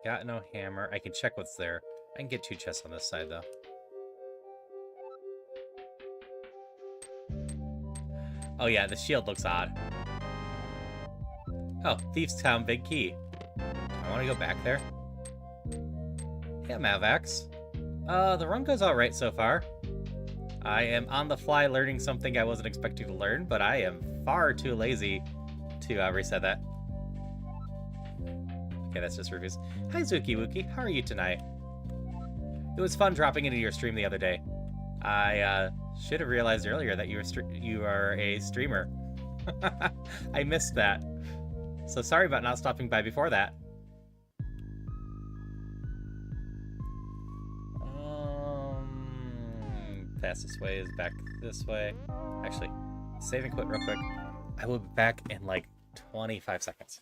S1: I got no hammer. I can check what's there. I can get 2 chests on this side, though. Oh yeah, the shield looks odd. Oh, Thieves Town, Big Key. I want to go back there. Yeah, Mavax. The run goes alright so far. I am on the fly learning something I wasn't expecting to learn, but I am far too lazy to reset that. Okay, that's just reviews. Hi, Zuki Wookie. How are you tonight? It was fun dropping into your stream the other day. I should have realized earlier that you are a streamer. I missed that. So sorry about not stopping by before that. Fastest way is back this way. Actually, save and quit real quick. I will be back in like 25 seconds.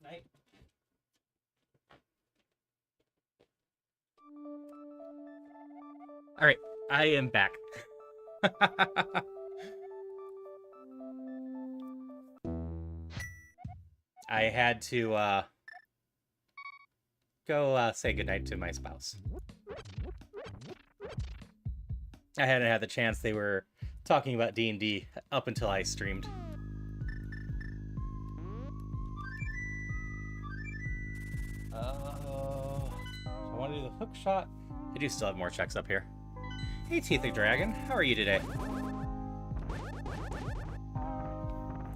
S1: Night. All right, I am back. I had to go say goodnight to my spouse. I hadn't had the chance. They were talking about D&D up until I streamed. I want to do the hook shot. I do still have more checks up here. Hey, Teethy Dragon, how are you today?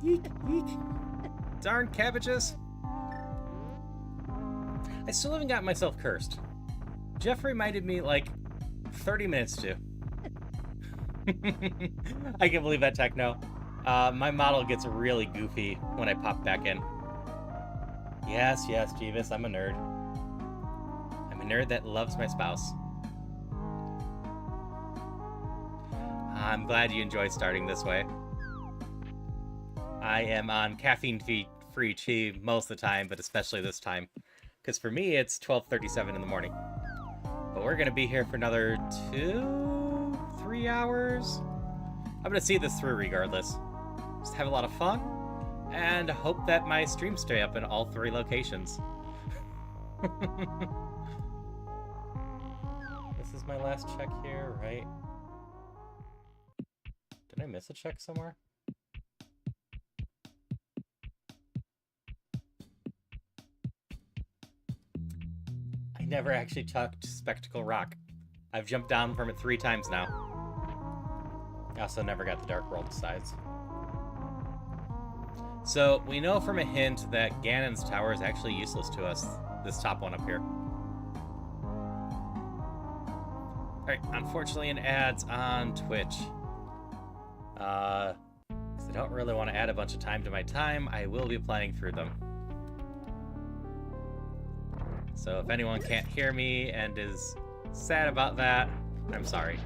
S1: Yeek, yeek. Darn cabbages. I still haven't got myself cursed. Jeff reminded me like 30 minutes to. I can't believe that, Techno. My model gets really goofy when I pop back in. Yes, Jeeves, I'm a nerd. I'm a nerd that loves my spouse. I'm glad you enjoy starting this way. I am on caffeine-free tea most of the time, but especially this time. Because for me, it's 12:37 in the morning. But we're going to be here for another 2-3 hours. I'm going to see this through regardless. Just have a lot of fun, and hope that my streams stay up in all 3 locations. This is my last check here, right? Did I miss a check somewhere? I never actually touched Spectacle Rock. I've jumped down from it 3 times now. I also never got the Dark World sides. So, we know from a hint that Ganon's tower is actually useless to us. This top one up here. Alright, unfortunately an ads on Twitch. Because I don't really want to add a bunch of time to my time, I will be playing through them. So if anyone can't hear me and is sad about that, I'm sorry.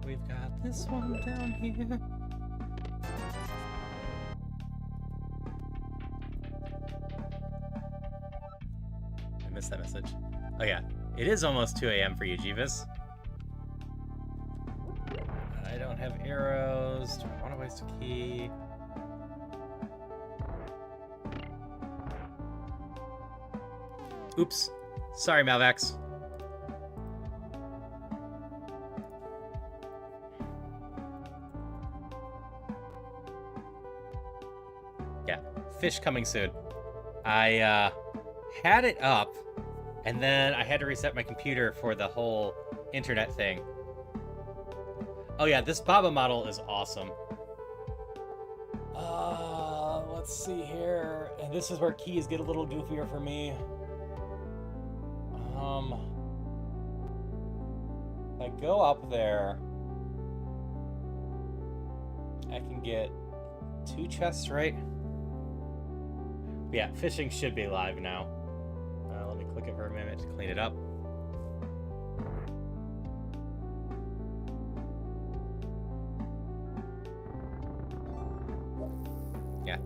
S1: We've got this one down here. I missed that message. Oh yeah, it is almost 2 a.m. for you, Jeeves. I don't have arrows. Do I want to waste a key? Oops. Sorry, Malvax. Yeah, fish coming soon. I had it up, and then I had to reset my computer for the whole internet thing. Oh yeah, this Baba model is awesome. Let's see here. And this is where keys get a little goofier for me. If I go up there, I can get 2 chests, right? Yeah, fishing should be live now. Let me click it for a minute to clean it up. Yeah.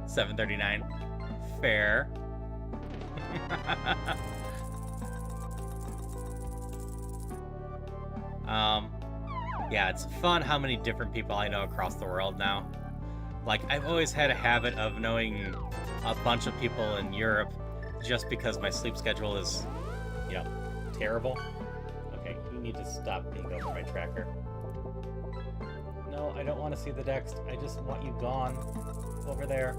S1: $7.39. Fair. Yeah, it's fun how many different people I know across the world now. Like, I've always had a habit of knowing a bunch of people in Europe just because my sleep schedule is, you know, terrible. Okay, you need to stop being over my tracker. No, I don't want to see the text. I just want you gone. Over there.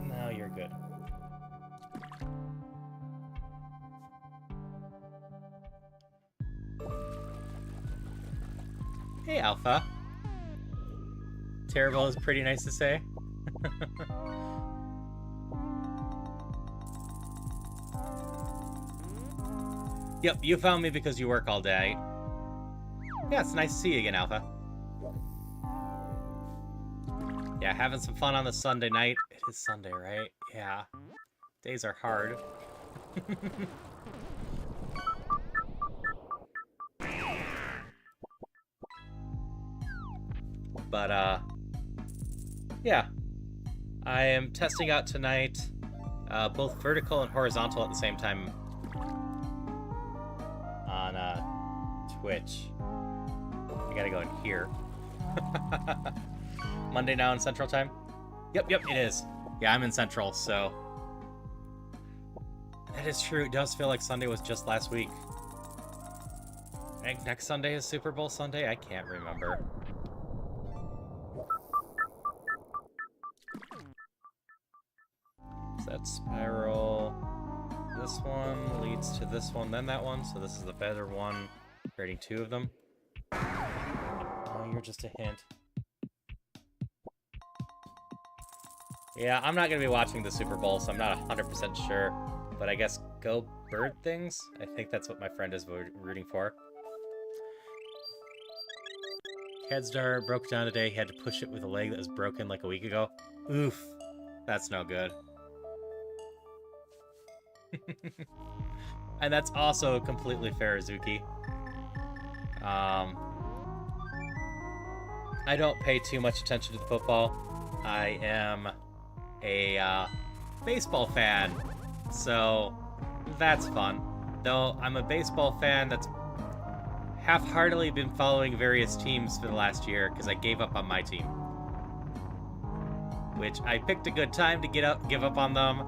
S1: No, you're good. Hey, Alpha. Terrible is pretty nice to say. Yep, you found me because you work all day. Yeah, it's nice to see you again, Alpha. Yeah, having some fun on the Sunday night. It is Sunday, right? Yeah. Days are hard. But, yeah. I am testing out tonight both vertical and horizontal at the same time on Twitch. I gotta go in here. Monday now in Central Time? Yep, it is. Yeah, I'm in Central, so... That is true. It does feel like Sunday was just last week. I think next Sunday is Super Bowl Sunday? I can't remember. So that's spiral. This one leads to this one, then that one. So this is the better one. Creating 2 of them. Oh, you're just a hint. Yeah, I'm not going to be watching the Super Bowl, so I'm not 100% sure. But I guess go bird things? I think that's what my friend is rooting for. Headstar broke down today. He had to push it with a leg that was broken like a week ago. Oof. That's no good. And that's also completely fair, Zuki. I don't pay too much attention to the football. I am a baseball fan, so that's fun. Though I'm a baseball fan that's half-heartedly been following various teams for the last year because I gave up on my team. Which I picked a good time to give up on them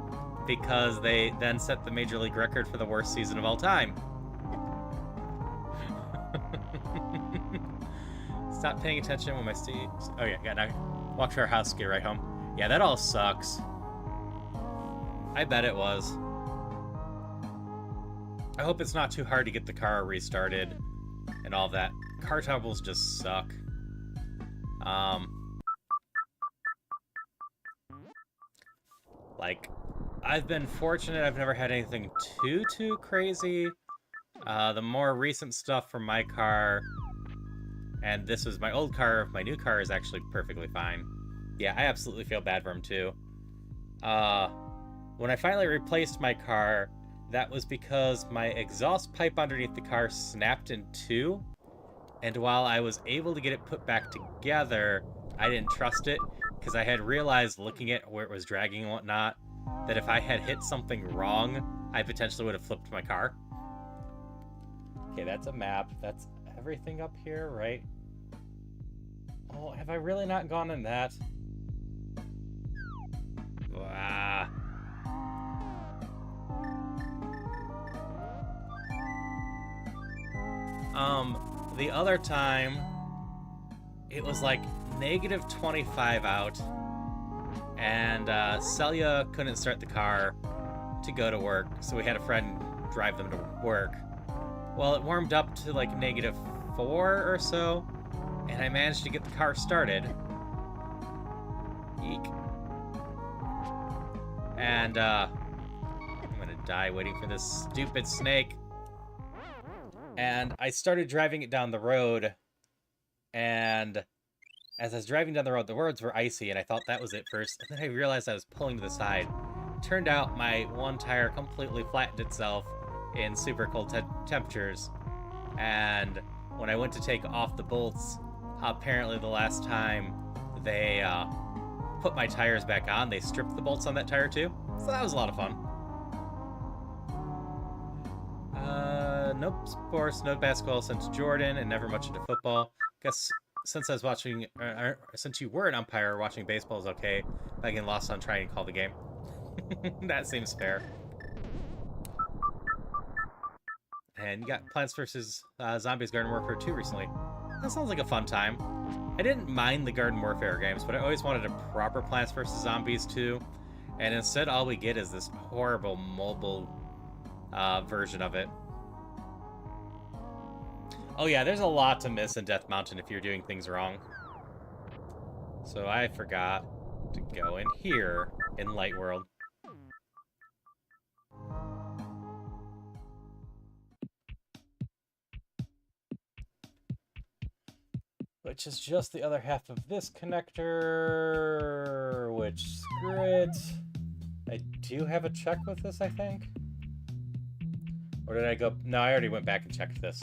S1: because they then set the Major League record for the worst season of all time. Stop paying attention when my Oh yeah, gotta walk to our house, get right home. Yeah, that all sucks. I bet it was. I hope it's not too hard to get the car restarted and all that. Car troubles just suck. Like, I've been fortunate. I've never had anything too crazy. The more recent stuff from my car, and this was my old car. My new car is actually perfectly fine. Yeah, I absolutely feel bad for him too. When I finally replaced my car, that was because my exhaust pipe underneath the car snapped in 2. And while I was able to get it put back together, I didn't trust it because I had realized looking at where it was dragging and whatnot, that if I had hit something wrong, I potentially would have flipped my car. Okay, that's a map. That's everything up here, right? Oh, have I really not gone in that? The other time, it was like negative 25 out, and Celia couldn't start the car to go to work, so we had a friend drive them to work. Well, it warmed up to like negative 4 or so, and I managed to get the car started. Eek. And I'm gonna die waiting for this stupid snake. And I started driving it down the road, and as I was driving down the roads were icy, and I thought that was it first, and then I realized I was pulling to the side. Turned out my one tire completely flattened itself in super cold temperatures, and when I went to take off the bolts, apparently the last time they put my tires back on, they stripped the bolts on that tire too, so that was a lot of fun. Nope sports, no basketball since Jordan, and never much into football. Guess since I was watching, since you were an umpire, watching baseball is okay, but I get lost on trying to call the game. That seems fair. And you got Plants vs. Zombies Garden Warfare 2 recently. That sounds like a fun time. I didn't mind the Garden Warfare games, but I always wanted a proper Plants vs. Zombies 2, and instead all we get is this horrible mobile version of it. Oh yeah, there's a lot to miss in Death Mountain if you're doing things wrong. So I forgot to go in here in Light World. Which is just the other half of this connector, which is great. I do have a check with this, I think. Or did I go? No, I already went back and checked this.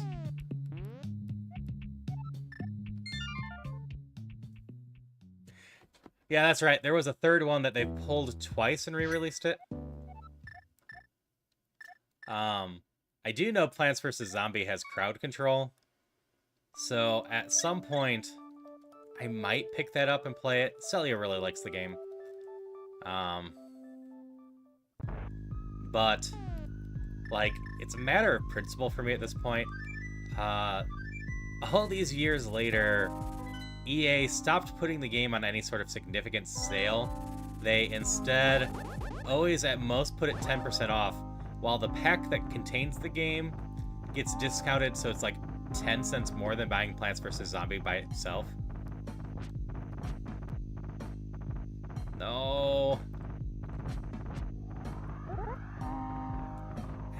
S1: Yeah, that's right. There was a third one that they pulled twice and re-released it. I do know Plants vs. Zombie has crowd control. So at some point, I might pick that up and play it. Celia really likes the game. But, like, it's a matter of principle for me at this point. All these years later, EA stopped putting the game on any sort of significant sale. They instead always at most put it 10% off, while the pack that contains the game gets discounted, so it's like 10 cents more than buying Plants vs. Zombie by itself. No.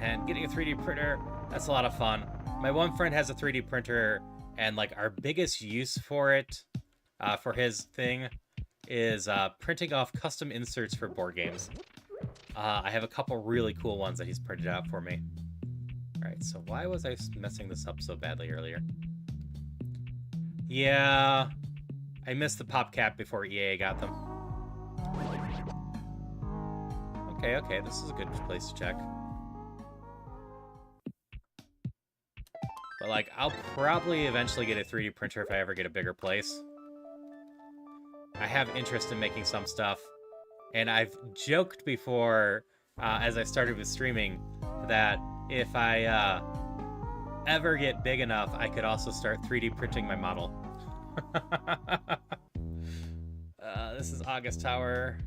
S1: And getting a 3D printer, that's a lot of fun. My one friend has a 3D printer, and like our biggest use for it, for his thing, is printing off custom inserts for board games. I have a couple really cool ones that he's printed out for me. Alright, so why was I messing this up so badly earlier? Yeah, I missed the pop cap before EA got them. Okay, this is a good place to check. But like, I'll probably eventually get a 3D printer if I ever get a bigger place. I have interest in making some stuff, and I've joked before, as I started with streaming, that if I ever get big enough, I could also start 3D printing my model. This is August Tower.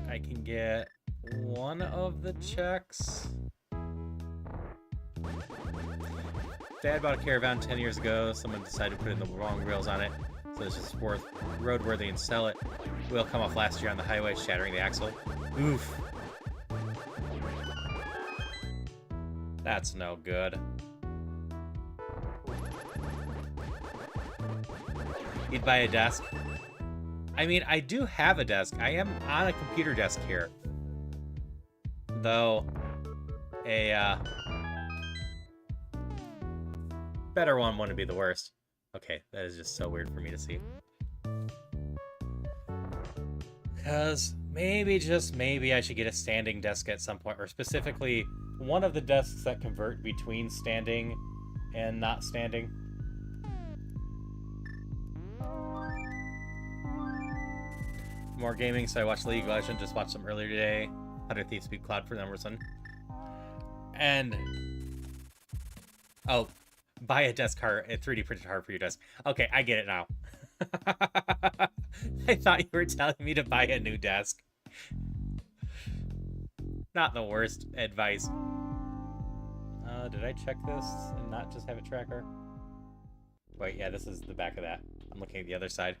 S1: I can get one of the checks. Dad bought a Caravan 10 years ago. Someone decided to put in the wrong wheels on it, so it's just roadworthy and sell it. Wheel come off last year on the highway, shattering the axle. Oof. That's no good. You'd buy a desk? I mean, I do have a desk. I am on a computer desk here. Though, a better one wouldn't be the worst. Okay, that is just so weird for me to see. Because maybe, just maybe, I should get a standing desk at some point, or specifically one of the desks that convert between standing and not standing. More gaming, so I watched League of Legends, just watched some earlier today. 100 Thieves beat Cloud for numbers one. And, oh, Buy a desk heart, a 3D printed heart for your desk. Okay, I get it now. I thought you were telling me to buy a new desk. Not the worst advice. Did I check this and not just have a tracker? Wait, yeah, this is the back of that. I'm looking at the other side.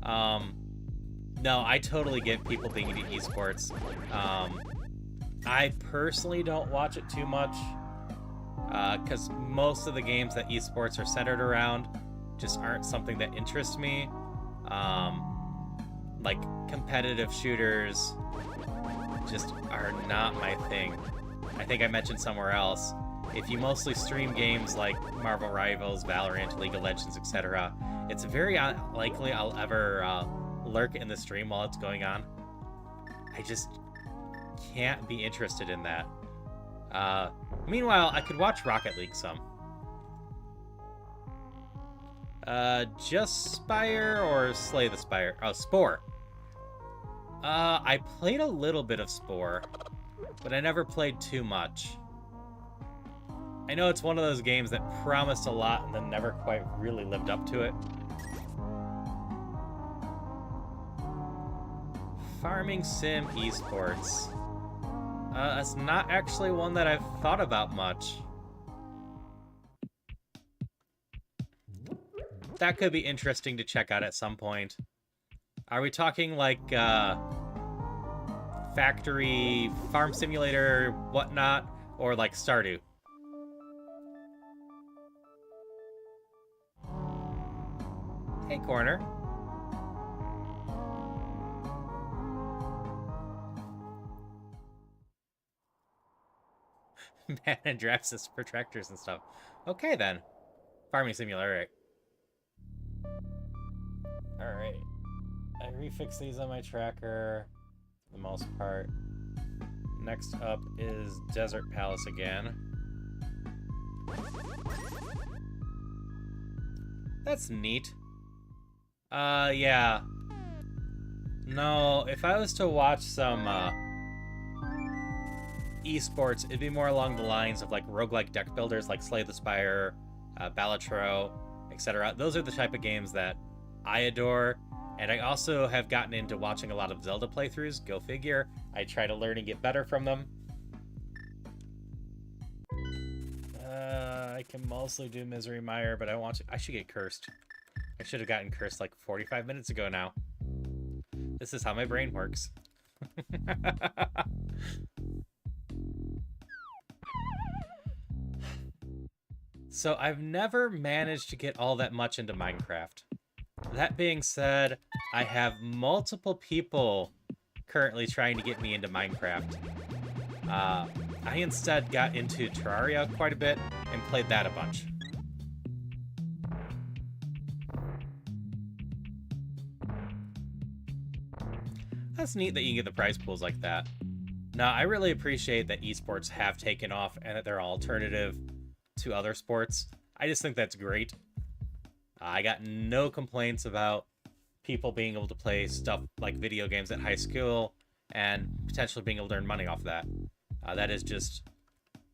S1: No, I totally get people being into esports. I personally don't watch it too much, because most of the games that esports are centered around just aren't something that interests me. Like competitive shooters just are not my thing. I think I mentioned somewhere else, if you mostly stream games like Marvel Rivals, Valorant, League of Legends, etc., it's very unlikely I'll ever lurk in the stream while it's going on. I just can't be interested in that. Meanwhile, I could watch Rocket League some. Just Spire or Slay the Spire? Oh, Spore. I played a little bit of Spore, but I never played too much. I know it's one of those games that promised a lot and then never quite really lived up to it. Farming Sim Esports. That's not actually one that I've thought about much. That could be interesting to check out at some point. Are we talking like factory, farm simulator, whatnot, or like Stardew? Hey, Corner. Man and drafts as protractors and stuff. Okay, then. Farming simulator, alright. I refixed these on my tracker, for the most part. Next up is Desert Palace again. That's neat. Yeah. No, if I was to watch some, esports, it'd be more along the lines of like roguelike deck builders like Slay the Spire, Balatro, etc. Those are the type of games that I adore, and I also have gotten into watching a lot of Zelda playthroughs. Go figure. I try to learn and get better from them. I can mostly do Misery Mire, but I should get cursed. I should have gotten cursed like 45 minutes ago now. This is how my brain works. So I've never managed to get all that much into Minecraft. That being said, I have multiple people currently trying to get me into Minecraft. I instead got into Terraria quite a bit and played that a bunch. That's neat that you can get the prize pools like that. Now, I really appreciate that esports have taken off and that they're an alternative to other sports. I just think that's great. I got no complaints about people being able to play stuff like video games at high school and potentially being able to earn money off that. That is just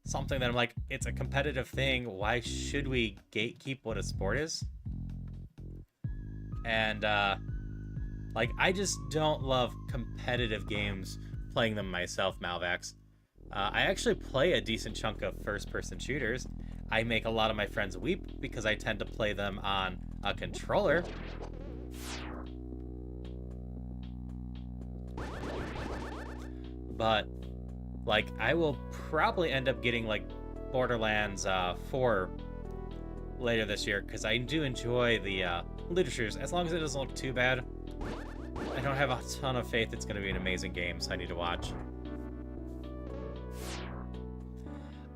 S1: something that I'm like, it's a competitive thing. Why should we gatekeep what a sport is? And, like, I just don't love competitive games playing them myself, Malvax. I actually play a decent chunk of first-person shooters. I make a lot of my friends weep because I tend to play them on a controller. But, like, I will probably end up getting, like, Borderlands 4 later this year because I do enjoy the literatures, as long as it doesn't look too bad. I don't have a ton of faith it's going to be an amazing game, so I need to watch.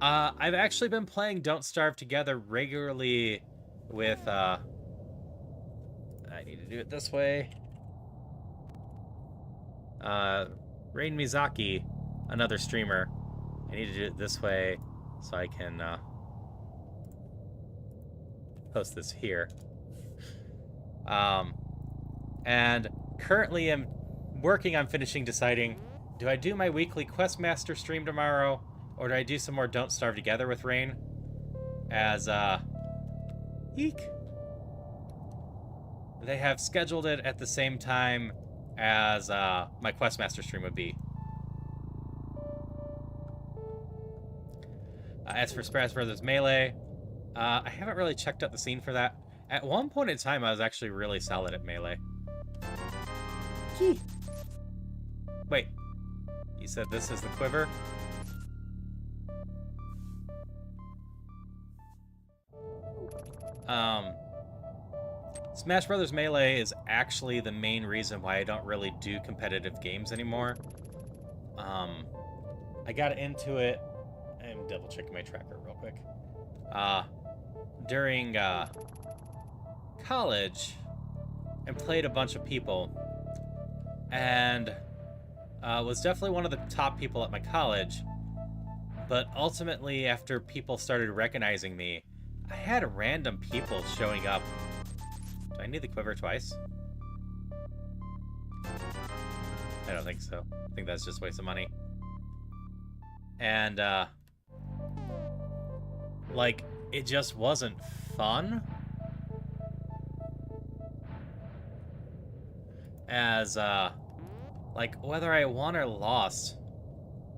S1: I've actually been playing Don't Starve Together regularly with, I need to do it this way. Rain Mizaki, another streamer. I need to do it this way so I can, post this here. And currently I'm working on deciding, do I do my weekly Questmaster stream tomorrow, or do I do some more Don't Starve Together with Rain? as, eek. They have scheduled it at the same time as, my Questmaster stream would be. As for Smash Brothers Melee, I haven't really checked out the scene for that. At one point in time, I was actually really solid at Melee. Wait, you said this is the quiver? Smash Brothers Melee is actually the main reason why I don't really do competitive games anymore. I got into it. I'm double checking my tracker real quick. During college, and played a bunch of people, and was definitely one of the top people at my college. But ultimately, after people started recognizing me, I had random people showing up. Do I need the quiver twice? I don't think so. I think that's just a waste of money. And, like, it just wasn't fun. As, like, whether I won or lost,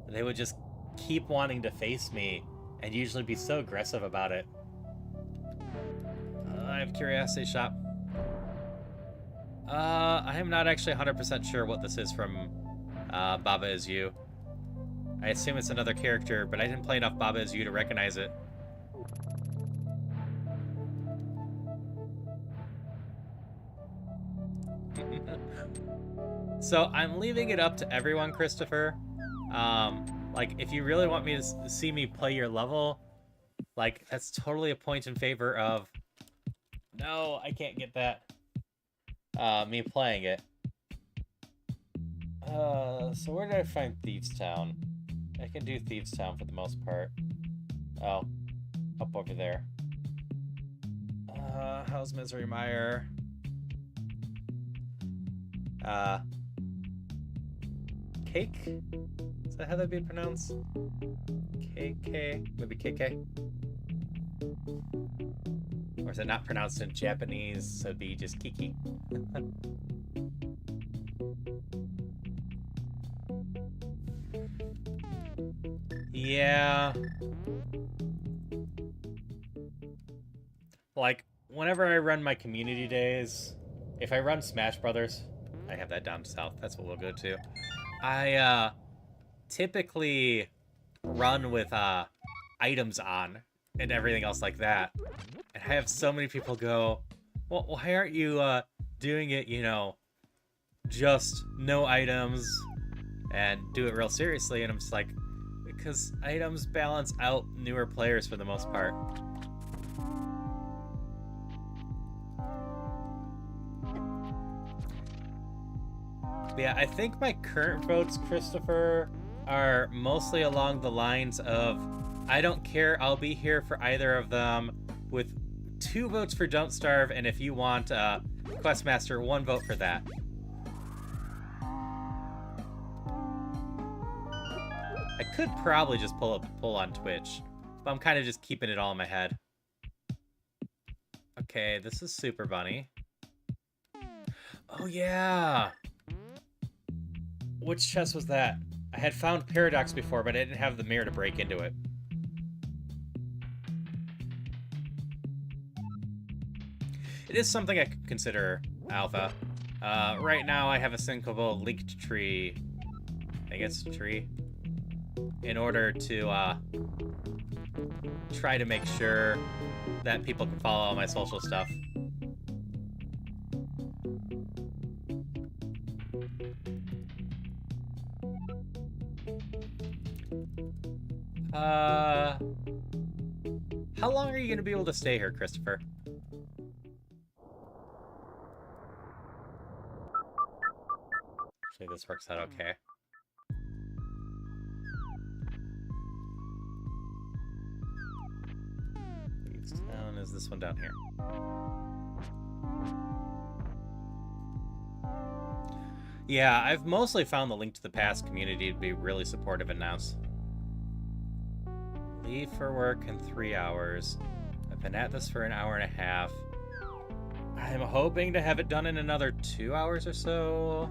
S1: they would just keep wanting to face me and usually be so aggressive about it. I have Curiosity Shop. I am not actually 100% sure what this is from Baba Is You. I assume it's another character, but I didn't play enough Baba Is You to recognize it. So I'm leaving it up to everyone, Christopher. Like, if you really want me to see me play your level, like, that's totally a point in favor of... No, I can't get that. Me playing it. So where did I find Thieves Town? I can do Thieves Town for the most part. Oh, up over there. How's Misery Mire? Cake? Is that how that'd be pronounced? KK? Maybe KK? Or is it not pronounced in Japanese, so it'd be just Kiki? Yeah. Like, whenever I run my community days, if I run Smash Brothers, I have that down south, that's what we'll go to. I, typically run with, items on and everything else like that. And I have so many people go, well, why aren't you, doing it, you know, just no items and do it real seriously? And I'm just like, because items balance out newer players for the most part. Yeah, I think my current votes, Christopher, are mostly along the lines of, I don't care, I'll be here for either of them, with 2 votes for Don't Starve, and if you want Questmaster, 1 vote for that. I could probably just pull up a poll on Twitch, but I'm kind of just keeping it all in my head. Okay, this is Super Bunny. Oh yeah! Which chest was that? I had found Paradox before, but I didn't have the mirror to break into it. It is something I could consider alpha. Right now I have a syncable linked tree. I think it's a tree. In order to try to make sure that people can follow all my social stuff. How long are you going to be able to stay here, Christopher? Actually, this works out okay. Leads down is this one down here. Yeah, I've mostly found the Link to the Past community to be really supportive and nice. Leave for work in 3 hours. Been at this for an hour and a half. I'm hoping to have it done in another 2 hours or so.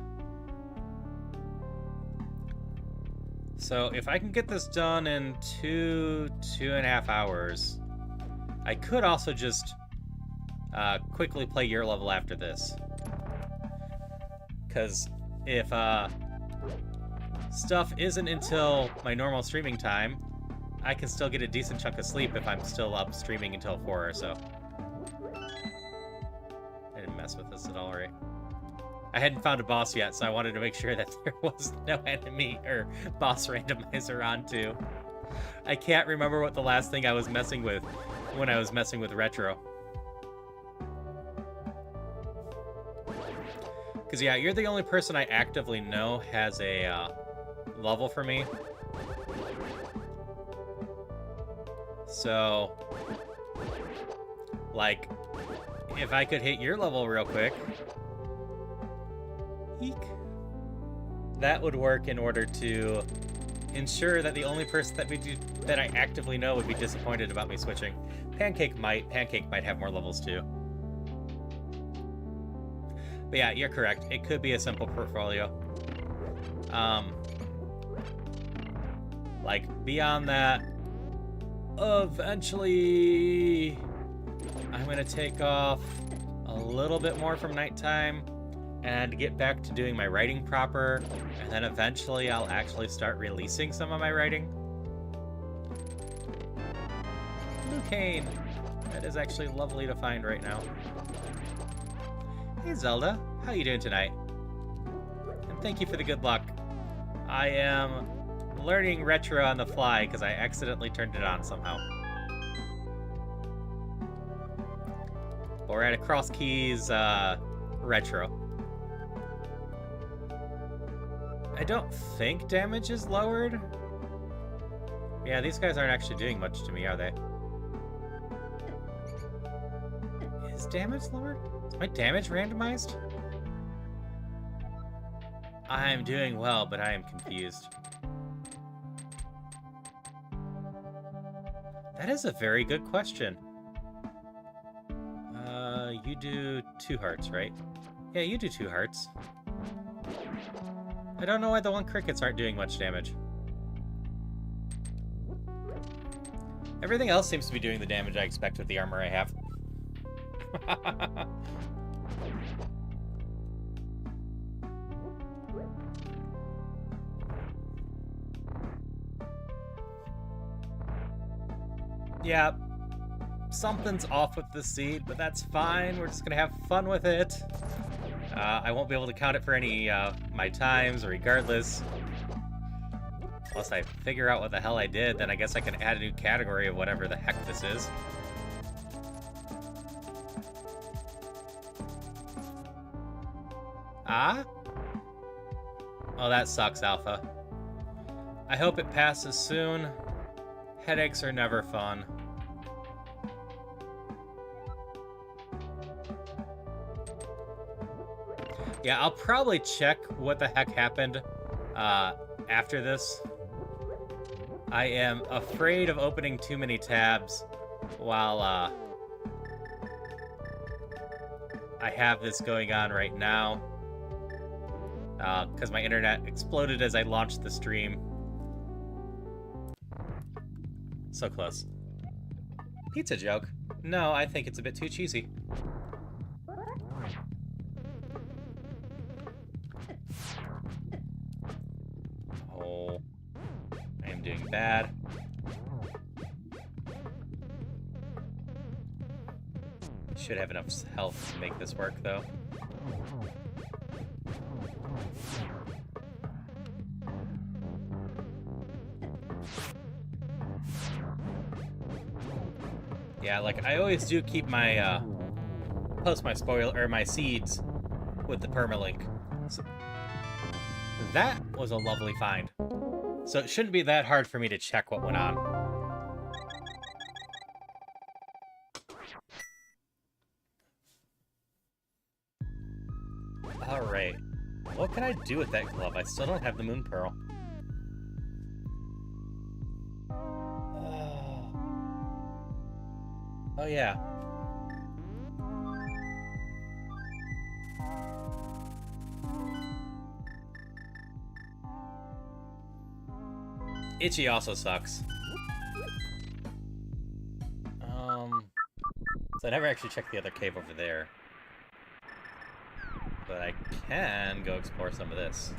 S1: So if I can get this done in 2.5 hours, I could also just quickly play your level after this. Because if stuff isn't until my normal streaming time, I can still get a decent chunk of sleep if I'm still up streaming until 4 or so. I didn't mess with this at all, right? I hadn't found a boss yet, so I wanted to make sure that there was no enemy or boss randomizer on too. I can't remember what the last thing I was messing with when I was messing with Retro. Because yeah, you're the only person I actively know has a level for me. So, like, if I could hit your level real quick, eek, that would work in order to ensure that the only person that I actively know would be disappointed about me switching. Pancake might have more levels too. But yeah, you're correct. It could be a simple portfolio. Like, beyond that, eventually I'm gonna take off a little bit more from nighttime and get back to doing my writing proper, and then eventually I'll actually start releasing some of my writing. Blue cane. That is actually lovely to find right now. Hey Zelda, how you doing tonight? And thank you for the good luck. I am learning Retro on the fly because I accidentally turned it on somehow. We're at a Crosskeys Retro. I don't think damage is lowered. Yeah, these guys aren't actually doing much to me, are they? Is damage lowered? Is my damage randomized? I'm doing well, but I am confused. That is a very good question. You do 2 hearts, right? Yeah, you do 2 hearts. I don't know why the 1 crickets aren't doing much damage. Everything else seems to be doing the damage I expect with the armor I have. Yeah, something's off with the seed, but that's fine. We're just gonna have fun with it. I won't be able to count it for any my times, regardless. Unless I figure out what the hell I did, then I guess I can add a new category of whatever the heck this is. Ah? Oh, that sucks, Alpha. I hope it passes soon. Headaches are never fun. Yeah, I'll probably check what the heck happened after this. I am afraid of opening too many tabs while I have this going on right now. Because my internet exploded as I launched the stream. So close. Pizza joke? No, I think it's a bit too cheesy. Oh, I am doing bad. Should have enough health to make this work, though. Yeah, like, I always do keep my, post my spoiler, or my seeds with the permalink. So, that was a lovely find. So it shouldn't be that hard for me to check what went on. Alright. What can I do with that glove? I still don't have the Moon Pearl. Oh, yeah. Itchy also sucks. So I never actually checked the other cave over there. But I can go explore some of this.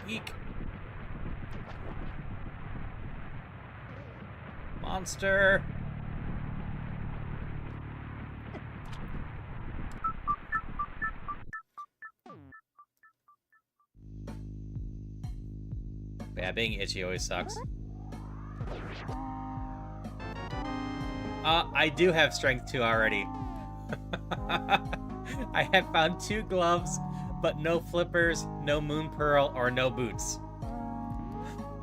S1: Eek! Monster! Yeah, being itchy always sucks. I do have strength 2 already. I have found 2 gloves, but no flippers, no moon pearl, or no boots.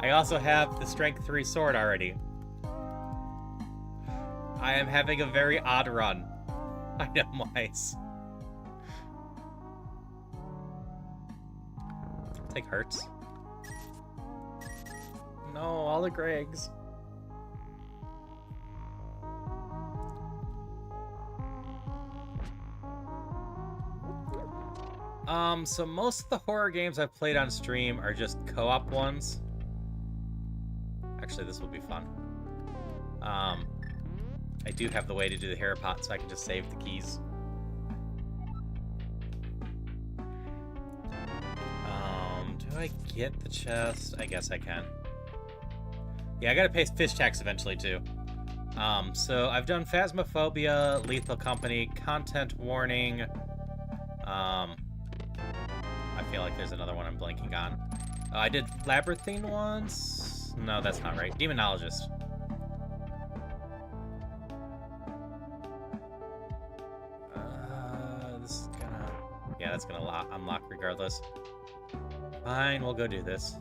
S1: I also have the strength 3 sword already. I am having a very odd run, item-wise. Take hearts. No, all the Gregs. So most of the horror games I've played on stream are just co-op ones. Actually, this will be fun. I do have the way to do the hair pot, so I can just save the keys. Do I get the chest? I guess I can. Yeah, I gotta pay fish tax eventually, too. So I've done Phasmophobia, Lethal Company, Content Warning. I feel like there's another one I'm blanking on. I did Labyrinthine once. No, that's not right. Demonologist. This is gonna... Yeah, that's gonna unlock regardless. Fine, we'll go do this.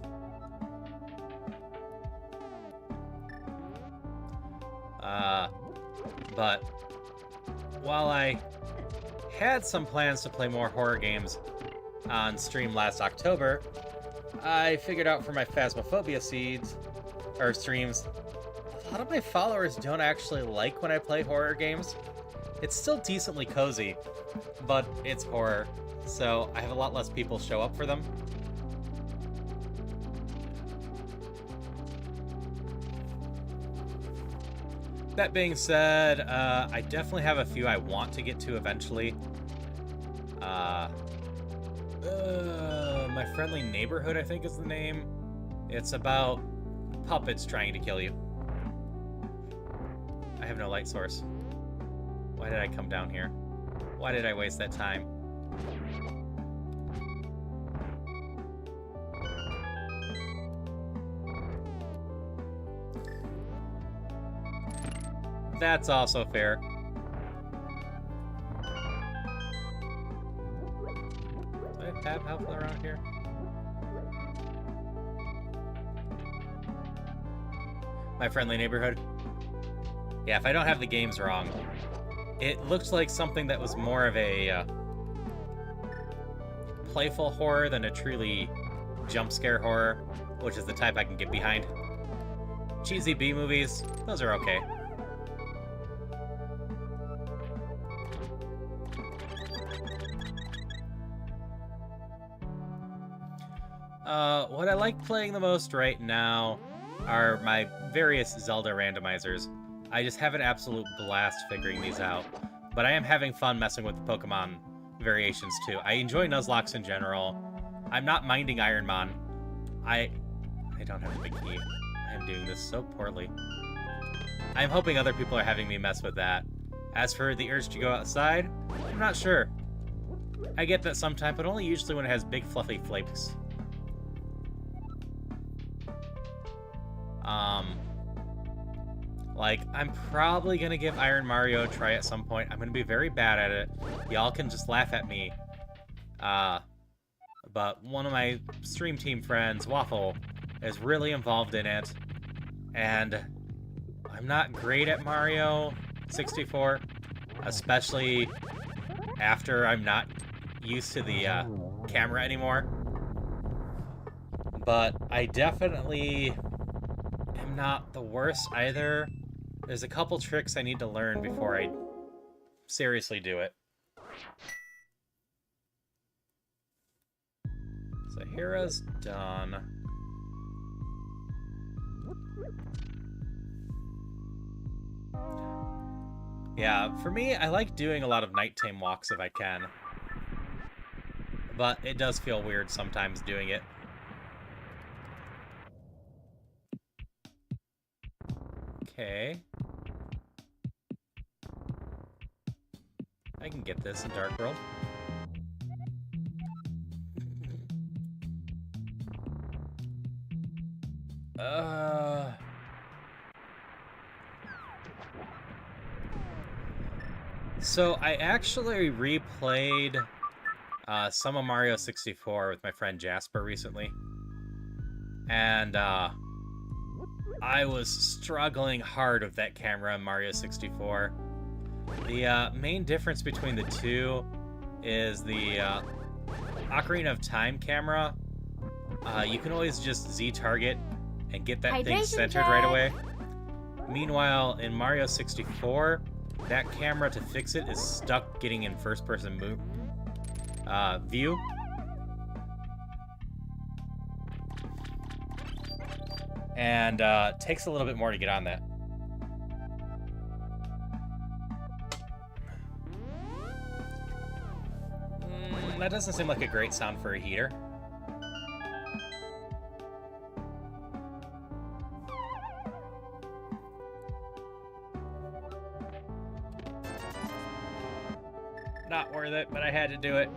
S1: But while I had some plans to play more horror games on stream last October, I figured out for my Phasmophobia streams, a lot of my followers don't actually like when I play horror games. It's still decently cozy, but it's horror, so I have a lot less people show up for them. That being said, I definitely have a few I want to get to eventually. My Friendly Neighborhood, I think is the name. It's about puppets trying to kill you. I have no light source. Why did I come down here? Why did I waste that time? That's also fair. Do I have tab health around here? My Friendly Neighborhood. Yeah, if I don't have the games wrong, it looks like something that was more of a playful horror than a truly jump scare horror, which is the type I can get behind. Cheesy B movies, those are okay. What I like playing the most right now are my various Zelda randomizers. I just have an absolute blast figuring these out, but I am having fun messing with the Pokemon variations too. I enjoy Nuzlocke in general. I'm not minding Ironmon. I don't have a big key. I am doing this so poorly. I'm hoping other people are having me mess with that. As for the urge to go outside, I'm not sure. I get that sometimes, but only usually when it has big fluffy flakes. Like, I'm probably gonna give Iron Mario a try at some point. I'm gonna be very bad at it. Y'all can just laugh at me. But one of my stream team friends, Waffle, is really involved in it. And I'm not great at Mario 64, especially after I'm not used to the camera anymore. But I definitely am not the worst either. There's a couple tricks I need to learn before I seriously do it. So Hera's done. Yeah, for me, I like doing a lot of nighttime walks if I can. But it does feel weird sometimes doing it. Okay. I can get this in Dark World. So I actually replayed some of Mario 64 with my friend Jasper recently. And I was struggling hard with that camera in Mario 64. The main difference between the two is the Ocarina of Time camera. You can always just Z-target and get that thing centered right away. Meanwhile, in Mario 64, that camera to fix it is stuck getting in first-person view. And takes a little bit more to get on that. That doesn't seem like a great sound for a heater. Not worth it, but I had to do it.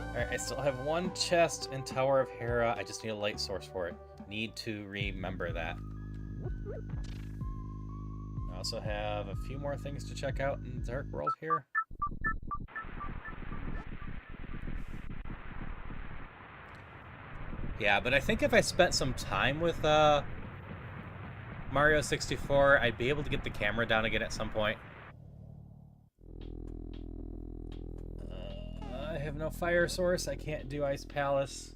S1: Alright, I still have one chest in Tower of Hera. I just need a light source for it. Need to remember that. I also have a few more things to check out in the Dark World here. Yeah, but I think if I spent some time with Mario 64, I'd be able to get the camera down again at some point. I have no fire source. I can't do Ice Palace.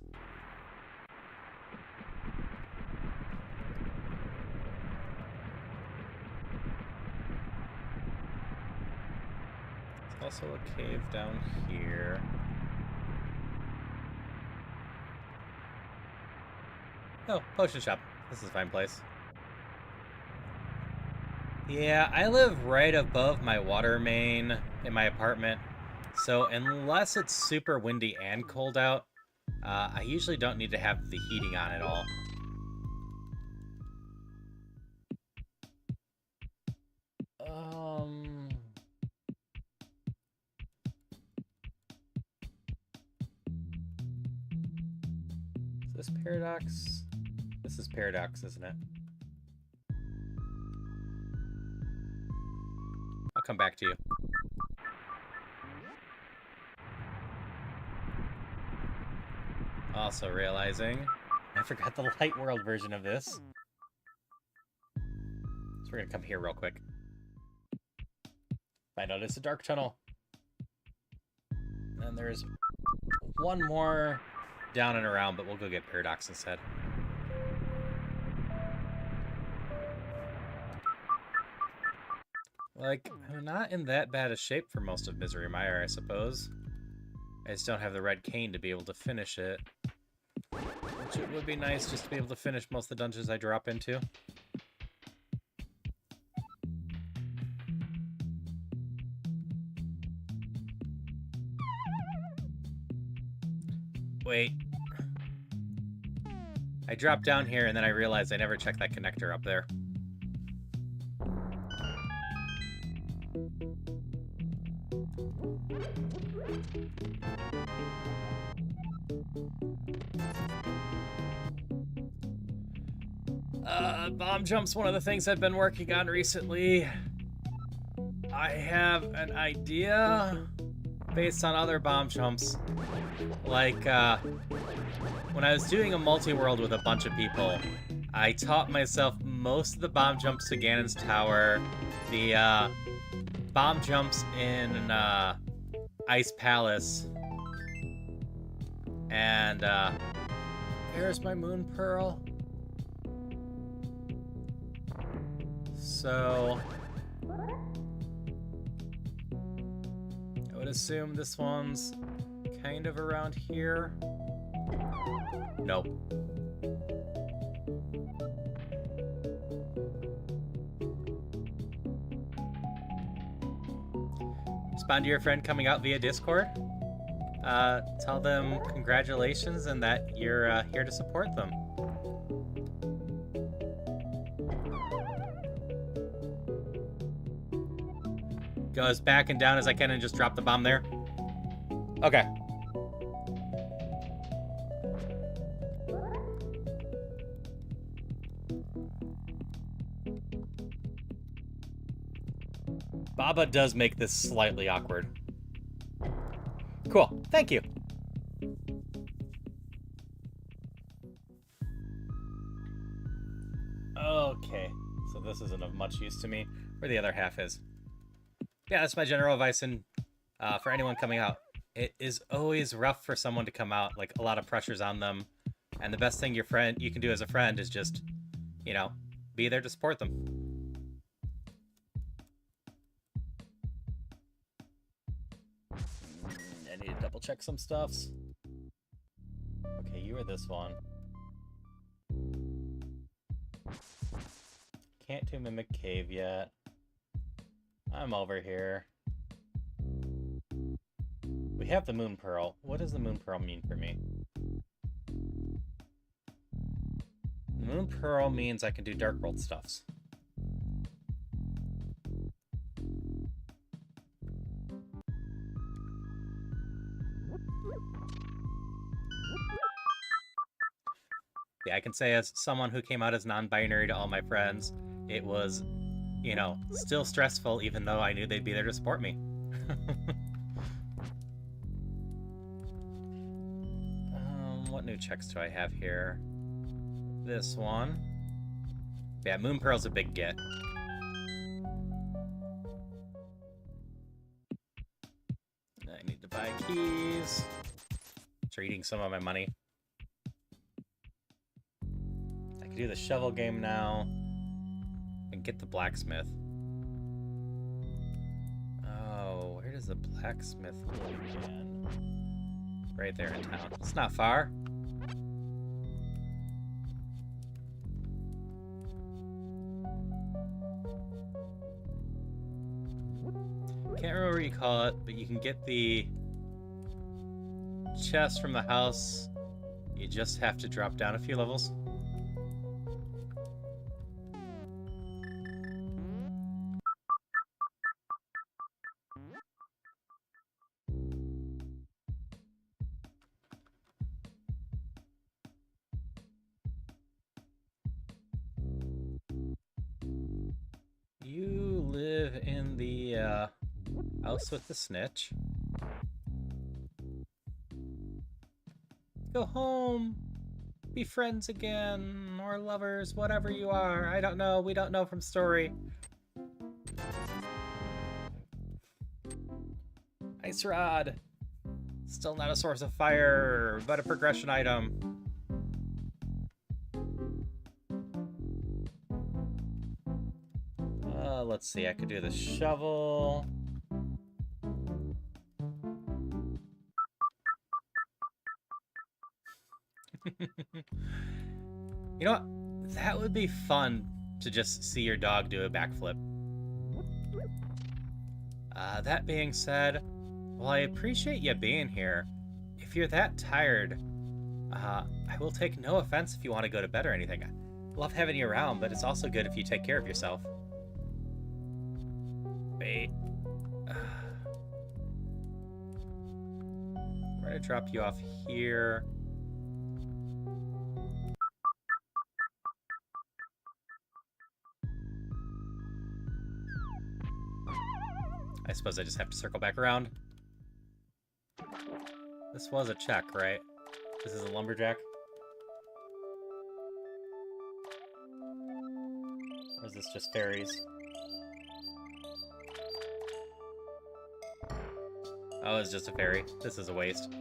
S1: There's also a cave down here. Oh, potion shop. This is a fine place. Yeah, I live right above my water main in my apartment. So unless it's super windy and cold out, I usually don't need to have the heating on at all. Is this Paradox? This is Paradox, isn't it? I'll come back to you. Also realizing I forgot the Light World version of this. So we're gonna come here real quick. I noticed a dark tunnel. And there's one more down and around, but we'll go get Paradox instead. Like, I'm not in that bad a shape for most of Misery Mire, I suppose. I just don't have the red cane to be able to finish it. Which it would be nice just to be able to finish most of the dungeons I drop into. Wait. I dropped down here and then I realized I never checked that connector up there. Bomb jump's one of the things I've been working on recently. I have an idea based on other bomb jumps. Like, when I was doing a multi-world with a bunch of people, I taught myself most of the bomb jumps to Ganon's Tower, the bomb jumps in Ice Palace, and here's my Moon Pearl. So I would assume this one's kind of around here. Nope. Respond to your friend coming out via Discord. Tell them congratulations and that you're here to support them. Go as back and down as I can and just drop the bomb there. Okay. Baba does make this slightly awkward. Cool. Thank you. Okay. So this isn't of much use to me. Where the other half is. Yeah, that's my general advice, and for anyone coming out, it is always rough for someone to come out. Like, a lot of pressure's on them, and the best thing you can do as a friend is just, you know, be there to support them. I need to double check some stuffs. Okay, you are this one. Can't do Mimic Cave yet. I'm over here. We have the Moon Pearl. What does the Moon Pearl mean for me? The Moon Pearl means I can do Dark World stuffs. Yeah, I can say as someone who came out as non-binary to all my friends, it was, you know, still stressful even though I knew they'd be there to support me. What new checks do I have here? This one. Yeah, Moon Pearl's a big get. I need to buy keys. Trading some of my money. I can do the shovel game now. And get the blacksmith. Oh, where does the blacksmith live again? Right there in town. It's not far. Can't remember what you call it, but you can get the chest from the house. You just have to drop down a few levels. You live in the house with the snitch. Go home. Be friends again, or lovers, whatever you are. I don't know. We don't know from story. Ice rod. Still not a source of fire, but a progression item. Let's see. I could do the shovel. You know what? That would be fun to just see your dog do a backflip. That being said, well, I appreciate you being here. If you're that tired, I will take no offense if you want to go to bed or anything. I love having you around, but it's also good if you take care of yourself. Wait. I'm going to drop you off here. I suppose I just have to circle back around. This was a check, right? This is a lumberjack? Or is this just fairies? Oh, it's just a fairy. This is a waste.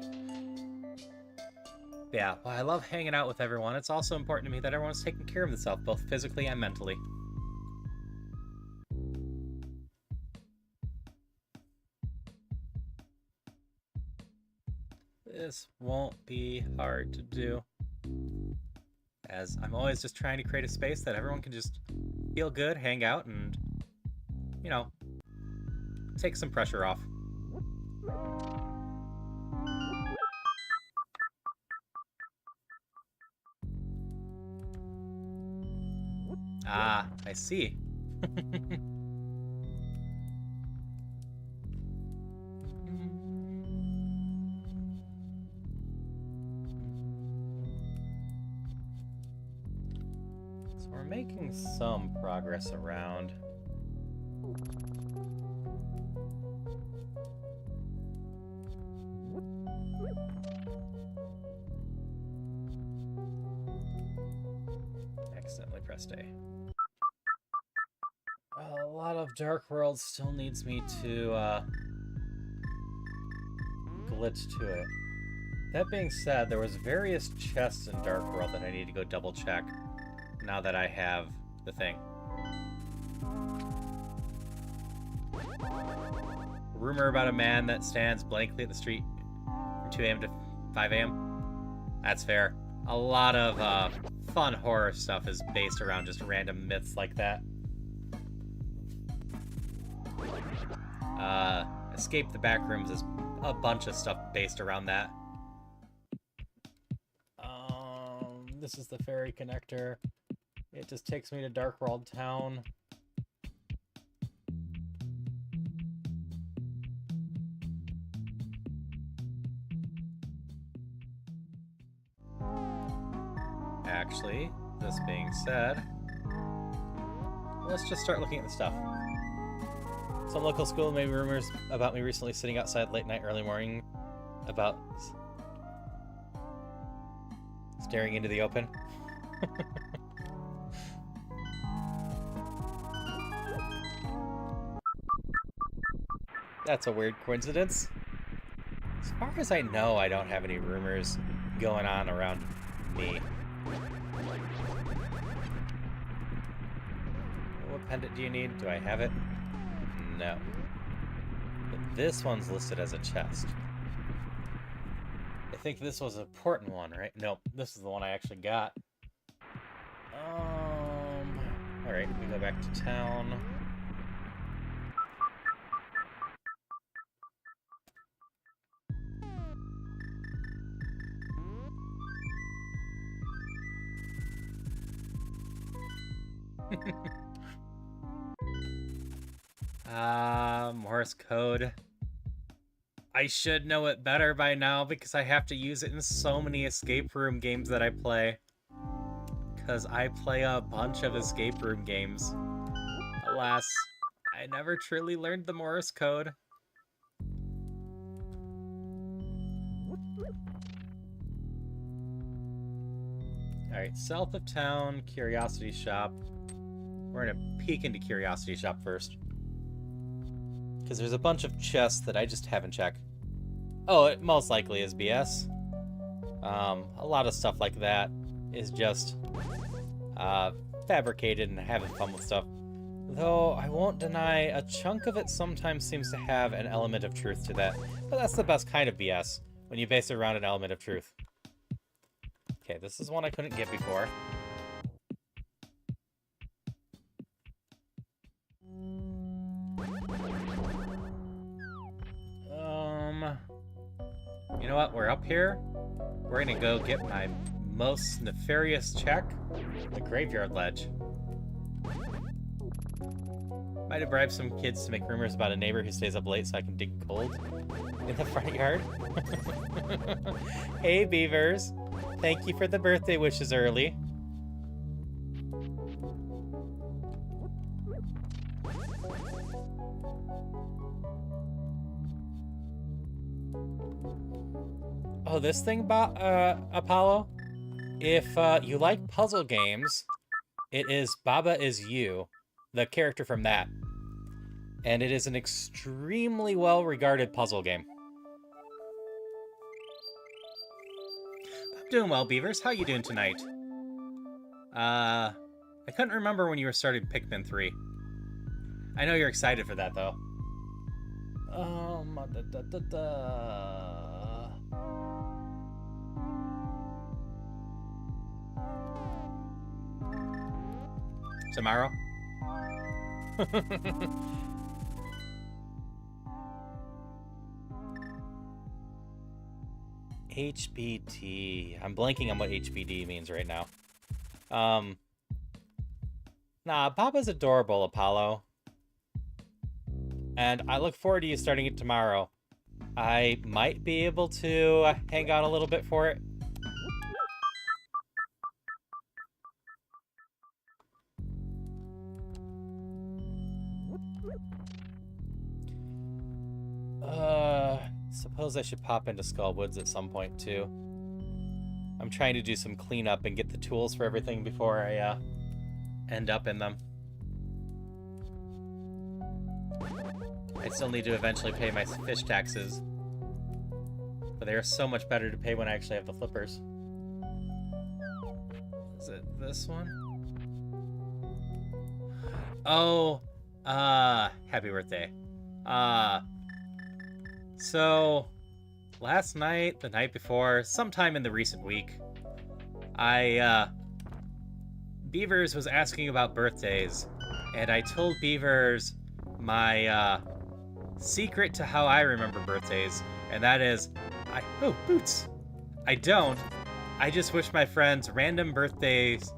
S1: Yeah, well, I love hanging out with everyone. It's also important to me that everyone's taking care of themselves, both physically and mentally. this won't be hard to do, as I'm always just trying to create a space that everyone can just feel good, hang out, and, you know, take some pressure off. Ah, I see. So we're making some progress around. Accidentally pressed A. A lot of Dark World still needs me to glitch to it. That being said, there was various chests in Dark World that I need to go double check now that I have the thing. Rumor about a man that stands blankly at the street from 2 a.m. to 5 a.m. That's fair. A lot of fun horror stuff is based around just random myths like that. Escape the Backrooms is a bunch of stuff based around that. This is the ferry connector. It just takes me to Dark World Town. Actually, this being said, let's just start looking at the stuff. Some local school made rumors about me recently sitting outside late night, early morning, about staring into the open. That's a weird coincidence. As far as I know, I don't have any rumors going on around me. What pendant do you need? Do I have it? No. But this one's listed as a chest. I think this was an important one, right? Nope, this is the one I actually got. Alright, we go back to town. Morse code. I should know it better by now because I have to use it in so many escape room games that I play. Because I play a bunch of escape room games. Alas, I never truly learned the Morse code. Alright, south of town, Curiosity Shop. We're gonna peek into Curiosity Shop first. Because there's a bunch of chests that I just haven't checked. Oh, it most likely is BS. A lot of stuff like that is just fabricated and having fun with stuff. Though I won't deny a chunk of it sometimes seems to have an element of truth to that. But that's the best kind of BS, when you base it around an element of truth. Okay, this is one I couldn't get before. You know what? We're up here. We're gonna go get my most nefarious check, the graveyard ledge. Might have bribed some kids to make rumors about a neighbor who stays up late so I can dig gold in the front yard. Hey, beavers. Thank you for the birthday wishes early. Oh, this thing, Apollo? If you like puzzle games, it is Baba Is You, the character from that. And it is an extremely well-regarded puzzle game. I'm doing well, Beavers. How you doing tonight? I couldn't remember when you were starting Pikmin 3. I know you're excited for that, though. Tomorrow? HBD. I'm blanking on what HBD means right now. Nah, Papa's adorable, Apollo. And I look forward to you starting it tomorrow. I might be able to hang out a little bit for it. Suppose I should pop into Skull Woods at some point too. I'm trying to do some cleanup and get the tools for everything before I end up in them. I still need to eventually pay my fish taxes, but they are so much better to pay when I actually have the flippers. Is it this one? Oh, happy birthday. So, last night, the night before, sometime in the recent week, Beavers was asking about birthdays, and I told Beavers my, secret to how I remember birthdays, and that is, oh, boots! I don't. I just wish my friends random birthdays,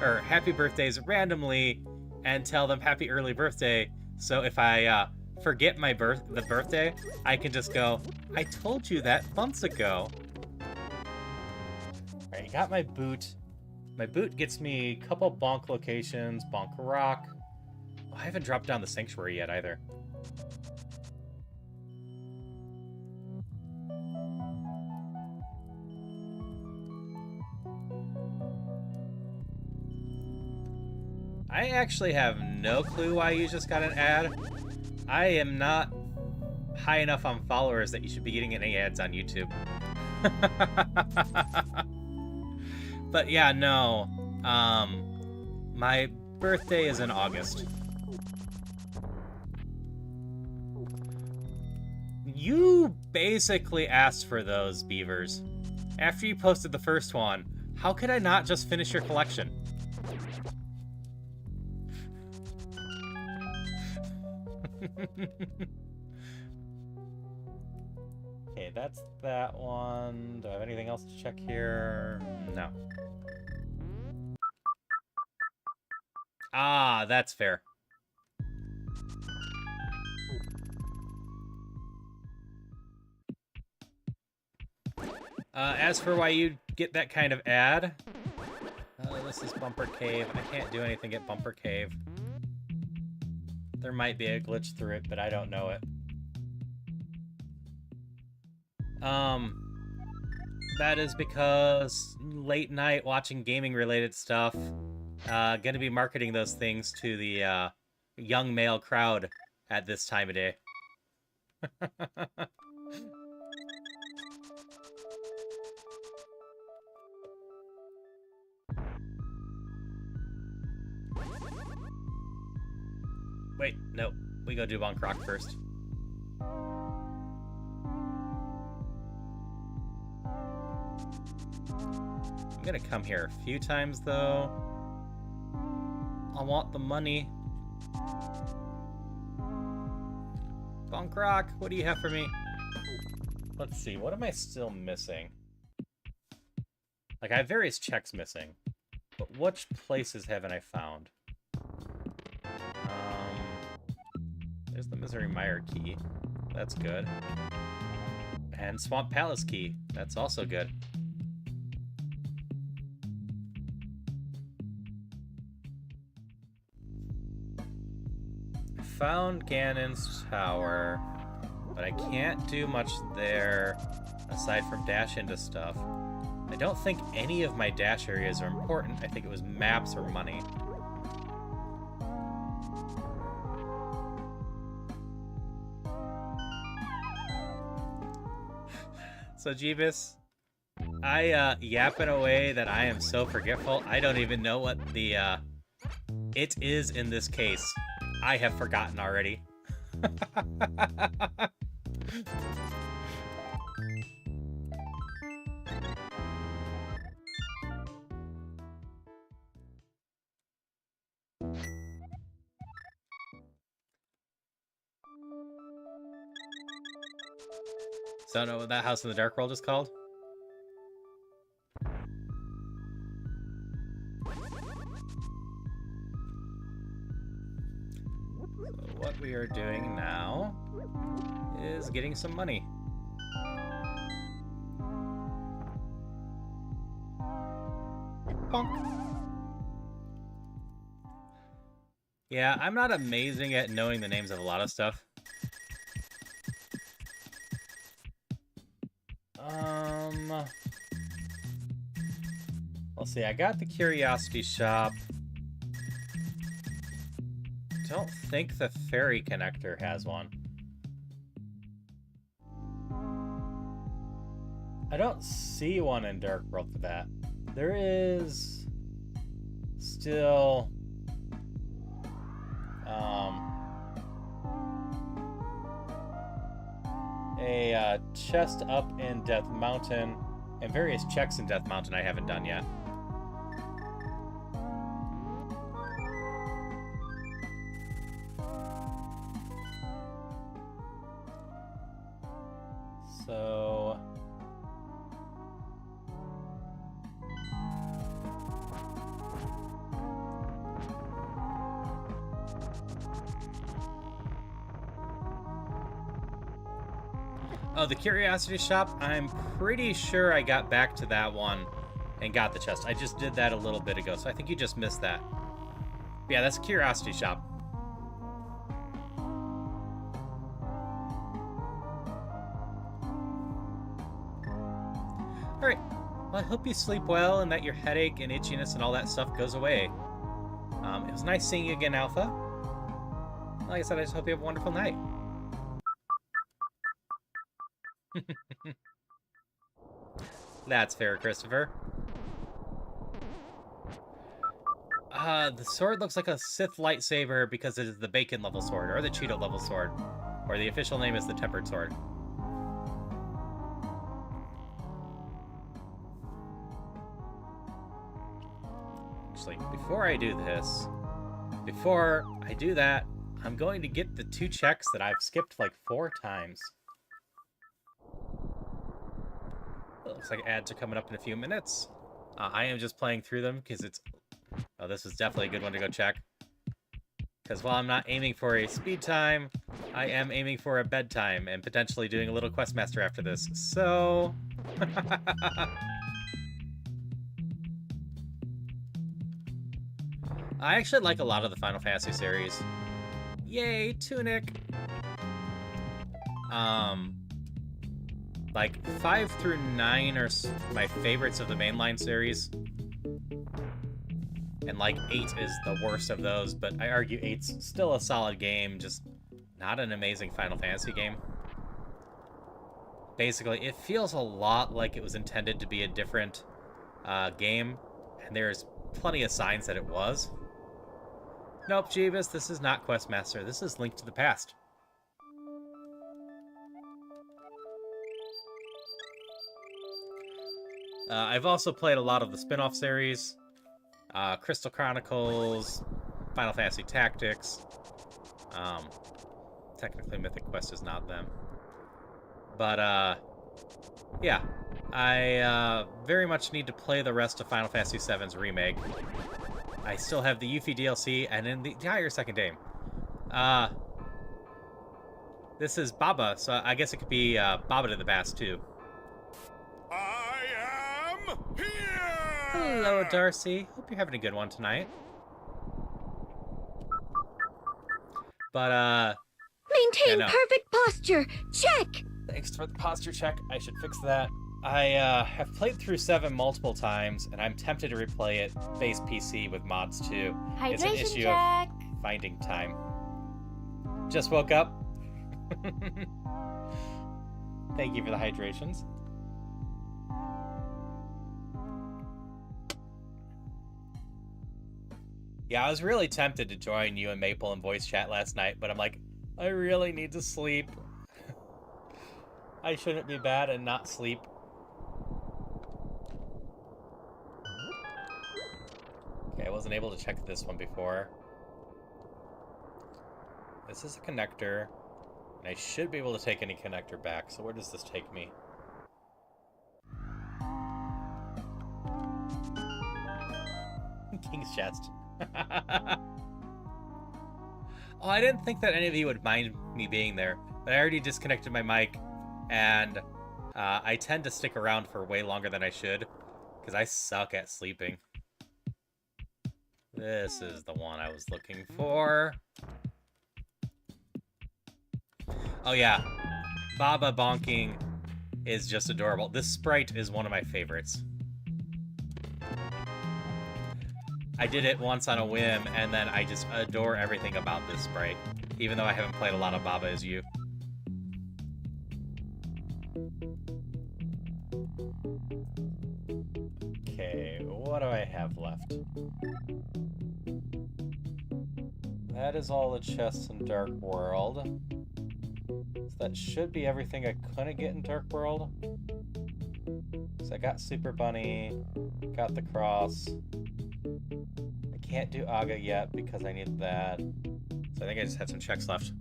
S1: or happy birthdays randomly, and tell them happy early birthday, so if I, forget the birthday, I can just go, I told you that months ago. Alright, you got my boot. My boot gets me a couple bonk locations, bonk rock. Oh, I haven't dropped down the sanctuary yet either. I actually have no clue why you just got an ad. I am not high enough on followers that you should be getting any ads on YouTube. But yeah, no. My birthday is in August. You basically asked for those, Beavers. After you posted the first one, how could I not just finish your collection? Okay, that's that one. Do I have anything else to check here? No. Ah, that's fair. As for why you get that kind of ad, this is Bumper Cave. I can't do anything at Bumper Cave. There might be a glitch through it, but I don't know it. That is because late night watching gaming related stuff, gonna be marketing those things to the, young male crowd at this time of day. Wait, no. We go do Bonk Rock first. I'm gonna come here a few times, though. I want the money. Bonk Rock, what do you have for me? Let's see, what am I still missing? Like, I have various checks missing. But which places haven't I found? There's the Misery Mire key. That's good. And Swamp Palace key. That's also good. I found Ganon's tower, but I can't do much there aside from dash into stuff. I don't think any of my dash areas are important. I think it was maps or money. So, Jeebus, I yap in a way that I am so forgetful, I don't even know what the it is in this case. I have forgotten already. So I don't know what that house in the dark world is called. So what we are doing now is getting some money. Bonk. Yeah, I'm not amazing at knowing the names of a lot of stuff. Let's see, I got the Curiosity Shop. Don't think the Ferry Connector has one. I don't see one in Dark World for that. There is still a chest up in Death Mountain and various checks in Death Mountain I haven't done yet. So oh, the Curiosity Shop, I'm pretty sure I got back to that one and got the chest. I just did that a little bit ago, so I think you just missed that. But yeah, that's Curiosity Shop. Alright, well, I hope you sleep well and that your headache and itchiness and all that stuff goes away. It was nice seeing you again, Alpha. Like I said, I just hope you have a wonderful night. That's fair, Christopher. The sword looks like a Sith lightsaber because it is the bacon level sword, or the Cheeto level sword, or the official name is the tempered sword. Actually, before I do that, I'm going to get the 2 checks that I've skipped like 4 times. Looks like ads are coming up in a few minutes. I am just playing through them because it's... Oh, this is definitely a good one to go check. Because while I'm not aiming for a speed time, I am aiming for a bedtime and potentially doing a little Questmaster after this. So... I actually like a lot of the Final Fantasy series. Yay, Tunic! Like, 5 through 9 are my favorites of the mainline series. And, like, 8 is the worst of those, but I argue 8's still a solid game, just not an amazing Final Fantasy game. Basically, it feels a lot like it was intended to be a different game, and there's plenty of signs that it was. Nope, Jeebus, this is not Questmaster. This is Link to the Past. I've also played a lot of the spin-off series, Crystal Chronicles, Final Fantasy Tactics. Technically Mythic Quest is not them. But, yeah. I very much need to play the rest of Final Fantasy VII's Remake. I still have the Yuffie DLC and in the entire second game. This is Baba, so I guess it could be Baba to the Bass, too.
S3: Here!
S1: Hello, Darcy. Hope you're having a good one tonight. But,
S2: Maintain
S1: yeah, no.
S2: perfect posture. Check.
S1: Thanks for the posture check. I should fix that. I have played through 7 multiple times, and I'm tempted to replay it base PC with mods too. It's an issue of finding time. Just woke up. Thank you for the hydrations. Yeah, I was really tempted to join you and Maple in voice chat last night, but I'm like, I really need to sleep. I shouldn't be bad and not sleep. Okay, I wasn't able to check this one before. This is a connector. And I should be able to take any connector back, so where does this take me? King's Chest. Oh, I didn't think that any of you would mind me being there, but I already disconnected my mic, and I tend to stick around for way longer than I should, because I suck at sleeping. This is the one I was looking for. Oh yeah, Baba bonking is just adorable. This sprite is one of my favorites. I did it once on a whim, and then I just adore everything about this sprite, even though I haven't played a lot of Baba Is You. Okay, what do I have left? That is all the chests in Dark World. So that should be everything I couldn't get in Dark World. So I got Super Bunny, got the cross. I can't do Aga yet because I need that. So I think I just had some checks left.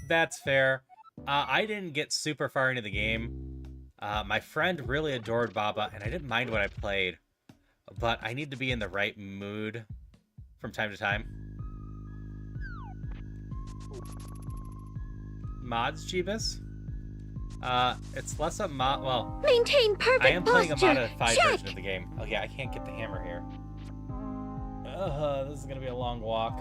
S1: That's fair. I didn't get super far into the game. My friend really adored Baba, and I didn't mind what I played. But I need to be in the right mood from time to time. Mods, Jeebus? It's less a mod. Well,
S2: Maintain perfect
S1: I am playing a
S2: posture.
S1: modified
S2: Check.
S1: version of the game. Oh yeah, I can't get the hammer here. This is gonna be a long walk.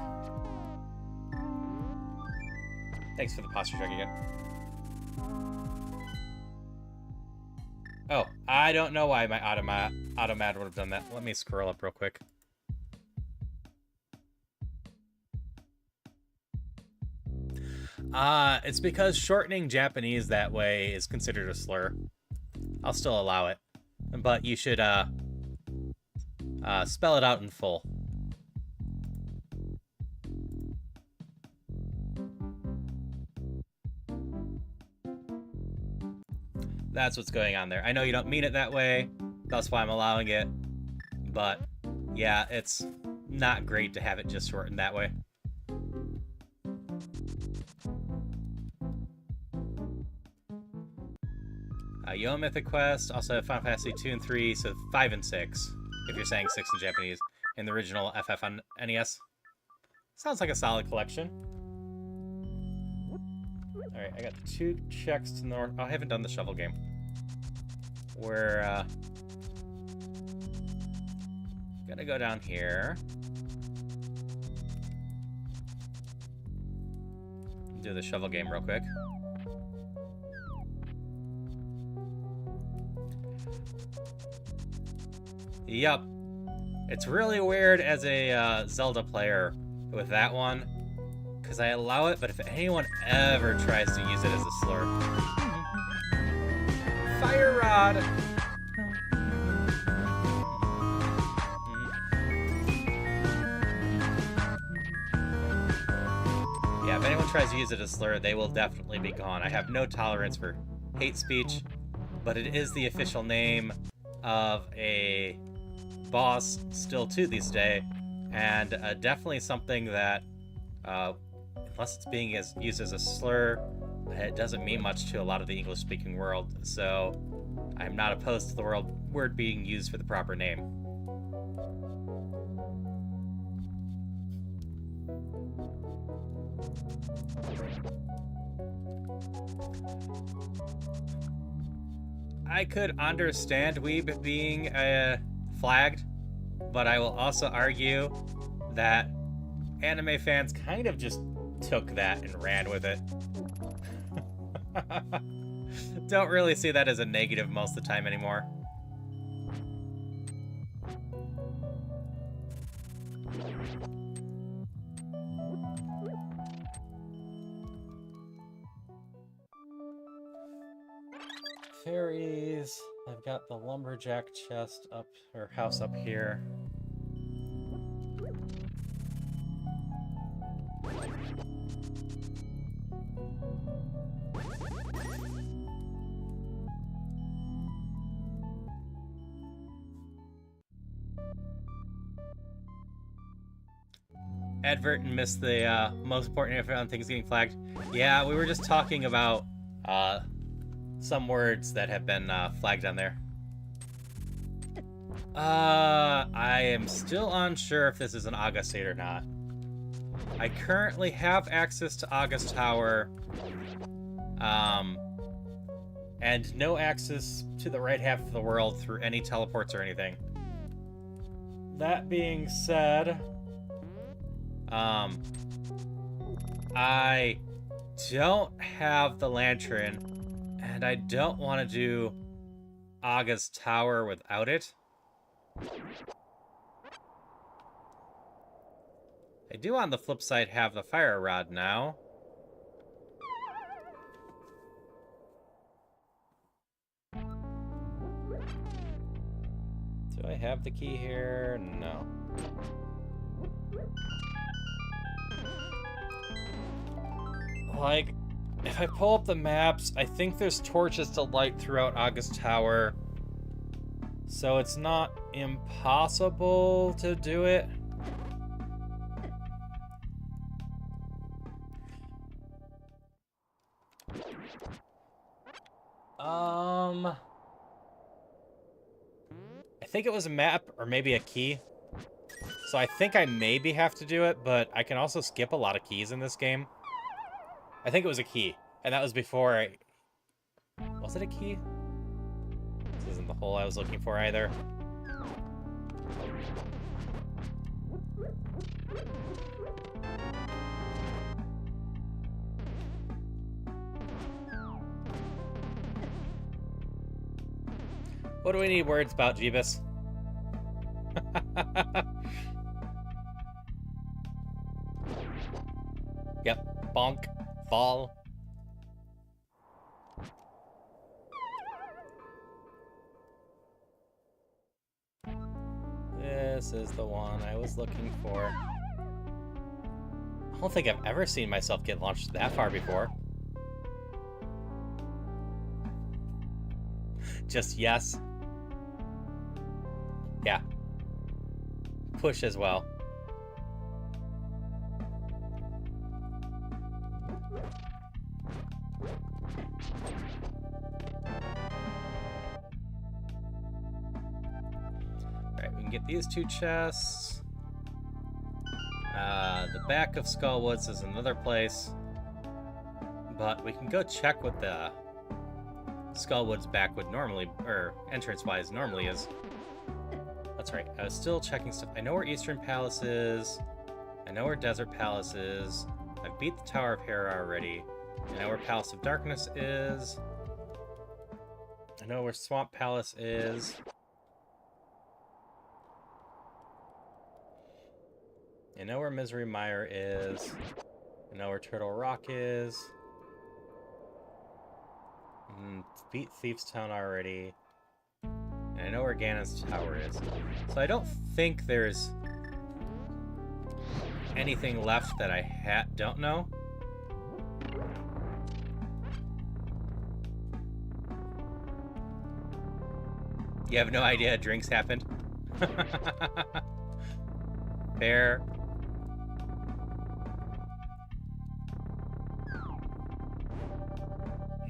S1: Thanks for the posture check again. Oh, I don't know why my automad would have done that. Let me scroll up real quick. It's because shortening Japanese that way is considered a slur. I'll still allow it, but you should spell it out in full. That's what's going on there. I know you don't mean it that way, that's why I'm allowing it, but yeah, it's not great to have it just shortened that way. Yo Mythic Quest, also have Final Fantasy 2 and 3, so 5 and 6, if you're saying 6 in Japanese, in the original FF on NES. Sounds like a solid collection. Alright, I got 2 checks to the north. Oh, I haven't done the shovel game. We're gonna go down here. Do the shovel game real quick. Yup. It's really weird as a Zelda player with that one, because I allow it, but if anyone ever tries to use it as a slur... Fire Rod! Yeah, if anyone tries to use it as a slur, they will definitely be gone. I have no tolerance for hate speech, but it is the official name of a boss still to this day, and definitely something that, unless it's being used as a slur, it doesn't mean much to a lot of the English-speaking world, so I'm not opposed to the word being used for the proper name. I could understand Weeb being flagged, but I will also argue that anime fans kind of just took that and ran with it. Don't really see that as a negative most of the time anymore. Fairies. I've got the lumberjack chest up, or house up here. advert and missed the most important info on things getting flagged. Yeah, we were just talking about some words that have been flagged on there. I am still unsure if this is an August state or not. I currently have access to August Tower, and no access to the right half of the world through any teleports or anything. That being said, I don't have the lantern, and I don't want to do August Tower without it. I do, on the flip side, have the fire rod now. Do I have the key here? No. Like, if I pull up the maps, I think there's torches to light throughout August Tower. So it's not impossible to do it. I think it was a map or maybe a key. So I think I maybe have to do it, but I can also skip a lot of keys in this game. I think it was a key, and that was before I... Was it a key? This isn't the hole I was looking for either. What do we need words about, Jeebus? Yep, bonk, fall. This is the one I was looking for. I don't think I've ever seen myself get launched that far before. Just yes. Yeah. Push as well. Alright, we can get these two chests. The back of Skullwoods is another place. But we can go check what the Skullwoods back would normally, or entrance-wise normally is. That's right, I was still checking stuff. I know where Eastern Palace is. I know where Desert Palace is. I've beat the Tower of Hera already. I know where Palace of Darkness is. I know where Swamp Palace is. I know where Misery Mire is. I know where Turtle Rock is. Beat Thieves Town already. And I know where Ganon's Tower is. So I don't think there's anything left that I don't know. You have no idea drinks happened? Fair.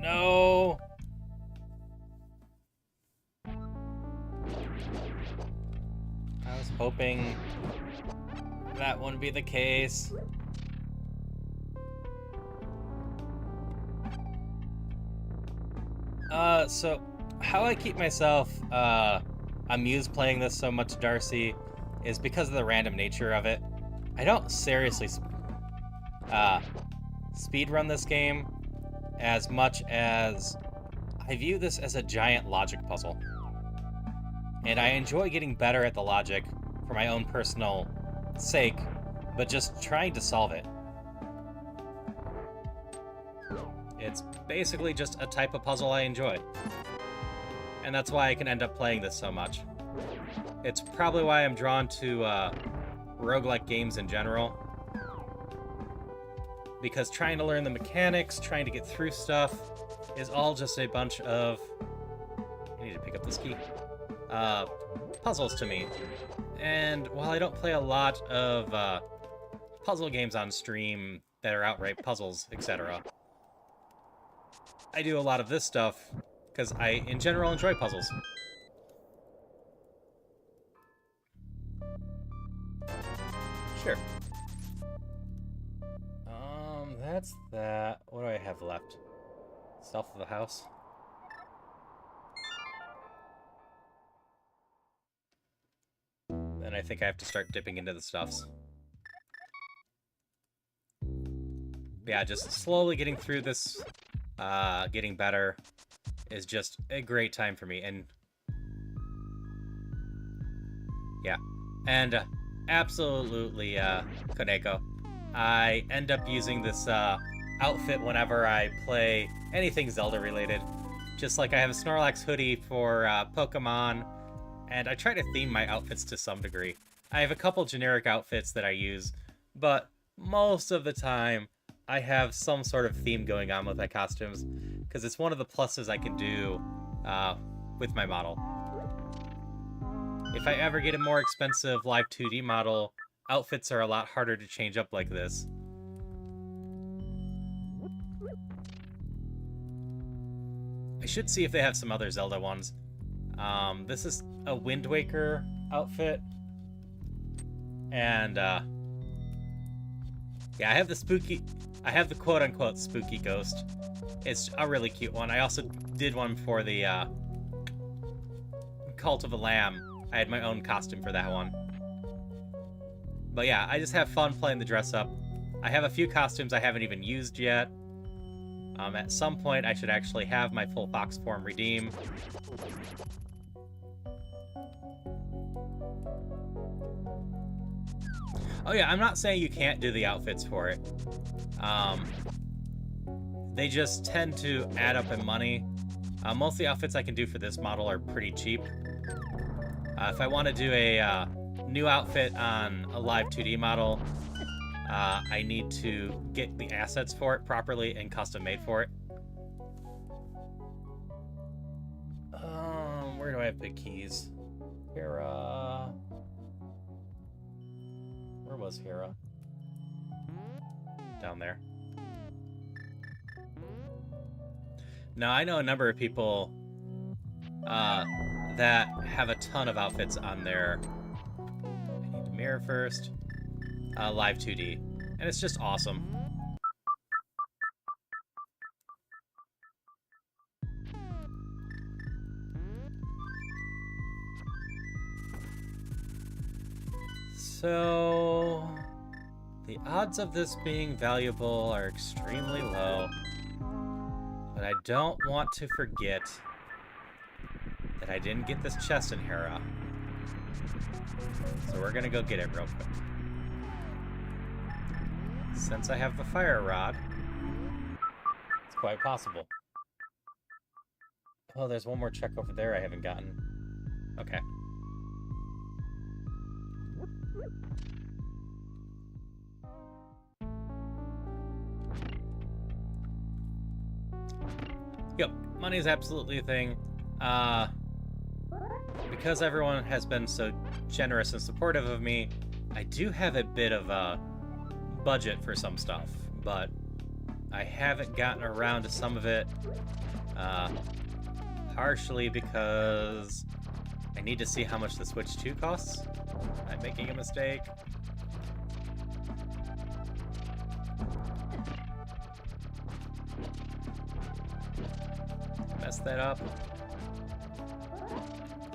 S1: No! I was hoping that wouldn't be the case. So how I keep myself amused playing this so much, Darcy, is because of the random nature of it. I don't seriously speedrun this game as much as I view this as a giant logic puzzle. And I enjoy getting better at the logic for my own personal sake, but just trying to solve it. It's basically just a type of puzzle I enjoy. And that's why I can end up playing this so much. It's probably why I'm drawn to roguelike games in general. Because trying to learn the mechanics, trying to get through stuff, is all just a bunch of... I need to pick up this key. Puzzles to me. And while I don't play a lot of puzzle games on stream that are outright puzzles, etc. I do a lot of this stuff because I, in general, enjoy puzzles. Sure. That's that. What do I have left? Stealth of the house. Then I think I have to start dipping into the stuffs. Yeah, just slowly getting through this, getting better is just a great time for me. And yeah, and absolutely, Koneko. I end up using this outfit whenever I play anything Zelda related. Just like I have a Snorlax hoodie for Pokemon, and I try to theme my outfits to some degree. I have a couple generic outfits that I use, but most of the time I have some sort of theme going on with my costumes, because it's one of the pluses I can do with my model. If I ever get a more expensive live 2D model, outfits are a lot harder to change up like this. I should see if they have some other Zelda ones. This is a Wind Waker outfit. And, yeah, I have the quote-unquote spooky ghost. It's a really cute one. I also did one for the, Cult of the Lamb. I had my own costume for that one. But yeah, I just have fun playing the dress up. I have a few costumes I haven't even used yet. At some point, I should actually have my full fox form redeem. Oh yeah, I'm not saying you can't do the outfits for it. They just tend to add up in money. Most of the outfits I can do for this model are pretty cheap. If I want to do a new outfit on a live 2D model, I need to get the assets for it properly and custom made for it. Where do I have big keys? Hera. Where was Hera? Down there. Now, I know a number of people that have a ton of outfits on their... I need to mirror first. Live 2D. And it's just awesome. So... the odds of this being valuable are extremely low. But I don't want to forget that I didn't get this chest in Hera. So we're gonna go get it real quick. Since I have the fire rod, it's quite possible. Oh, there's one more check over there I haven't gotten. Okay. Yep, money is absolutely a thing. Because everyone has been so generous and supportive of me, I do have a bit of a budget for some stuff, but I haven't gotten around to some of it, partially because I need to see how much the Switch 2 costs. I'm making a mistake. Mess that up.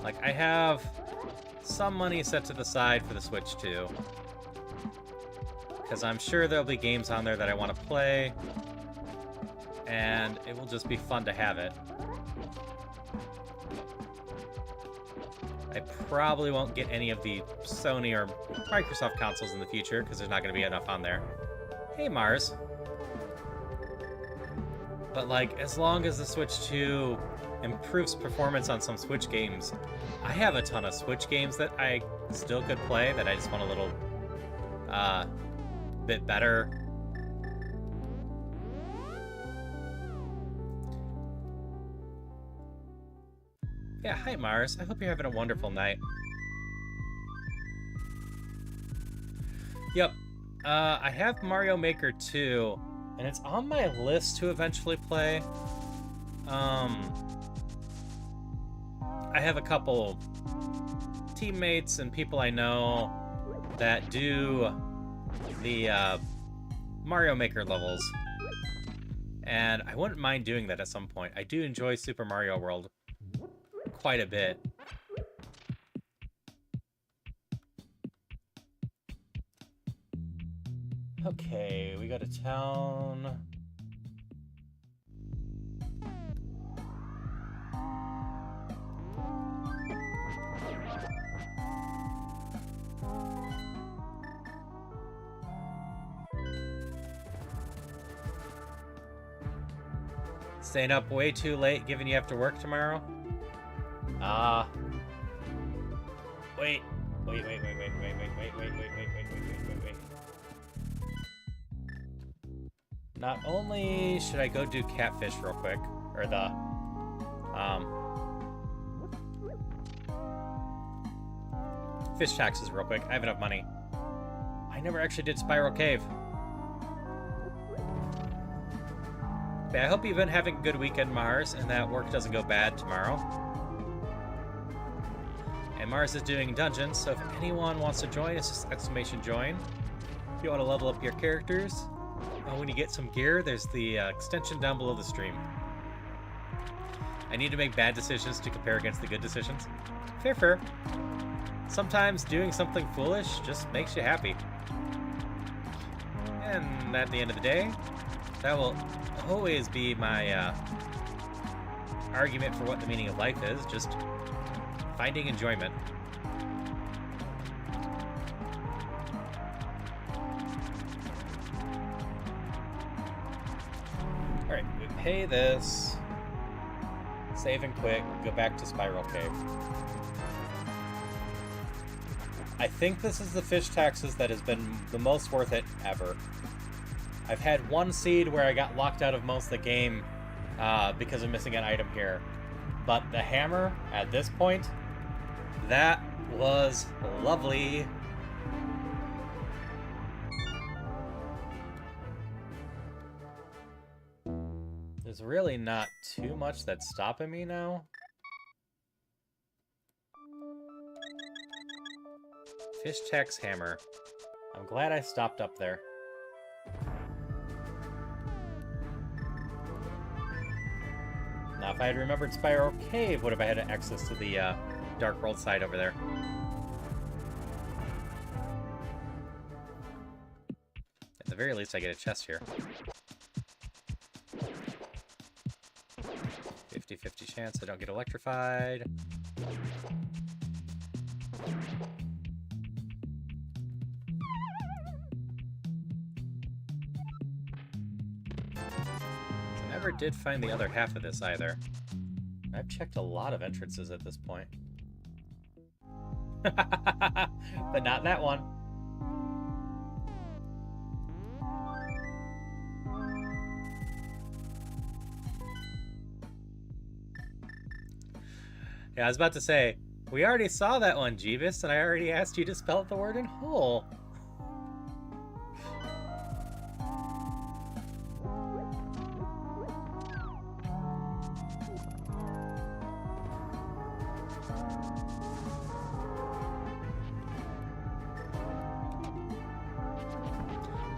S1: Like, I have some money set to the side for the Switch 2. Because I'm sure there'll be games on there that I want to play. And it will just be fun to have it. I probably won't get any of the Sony or Microsoft consoles in the future, because there's not going to be enough on there. Hey, Mars. But, like, as long as the Switch 2 improves performance on some Switch games, I have a ton of Switch games that I still could play that I just want a little bit better. Yeah, hi Mars. I hope you're having a wonderful night. Yep. I have Mario Maker 2, and it's on my list to eventually play. I have a couple teammates and people I know that do the Mario Maker levels, and I wouldn't mind doing that at some point. I do enjoy Super Mario World quite a bit. Okay, we go to town. Staying up way too late, given you have to work tomorrow? Wait. Not only should I go do catfish real quick, or the, fish taxes real quick. I have enough money. I never actually did Spiral Cave. But I hope you've been having a good weekend, Mars, and that work doesn't go bad tomorrow. And Mars is doing dungeons, so if anyone wants to join, it's just exclamation join. If you want to level up your characters, when you get some gear, there's the extension down below the stream. I need to make bad decisions to compare against the good decisions. Fair. Sometimes doing something foolish just makes you happy. And at the end of the day, that will always be my argument for what the meaning of life is, just finding enjoyment. Alright, we pay this, save and quit, go back to Spiral Cave. I think this is the fish taxes that has been the most worth it ever. I've had one seed where I got locked out of most of the game because of missing an item here. But the hammer, at this point, that was lovely. There's really not too much that's stopping me now. Fish tax hammer. I'm glad I stopped up there. Now, if I had remembered Spiral Cave, would have I had access to the Dark World side over there. At the very least, I get a chest here. 50-50 chance I don't get electrified. Never did find the other half of this either. I've checked a lot of entrances at this point. But not that one. Yeah, I was about to say, we already saw that one, Jeeves, and I already asked you to spell the word in whole.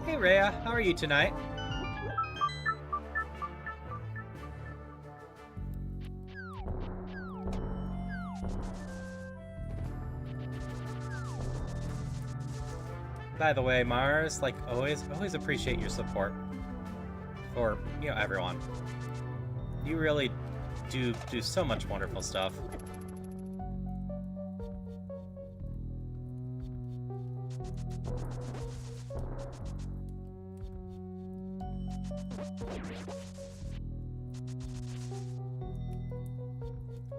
S1: Hey Rhea, how are you tonight? By the way, Mars, like always appreciate your support for, you know, everyone. You really do so much wonderful stuff.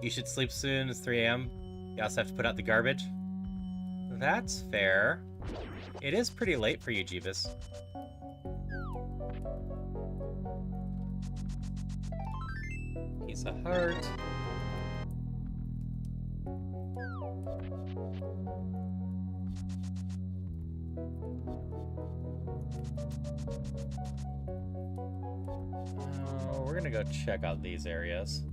S1: You should sleep soon. It's 3 a.m. You also have to put out the garbage. That's fair. It is pretty late for you, Jeeves. Piece of heart. We're gonna go check out these areas.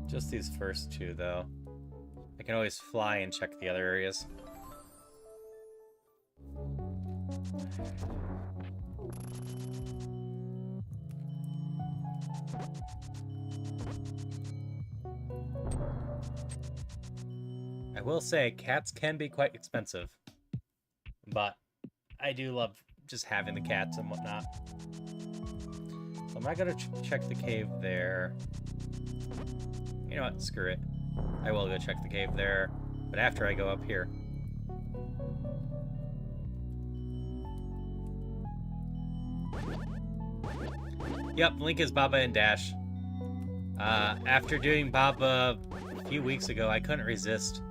S1: Just these first two, though. I can always fly and check the other areas. I will say, cats can be quite expensive. But I do love just having the cats and whatnot. So I'm not going to check the cave there. You know what? Screw it. I will go check the cave there, but after I go up here. Yep, Link is Baba and Dash. After doing Baba a few weeks ago, I couldn't resist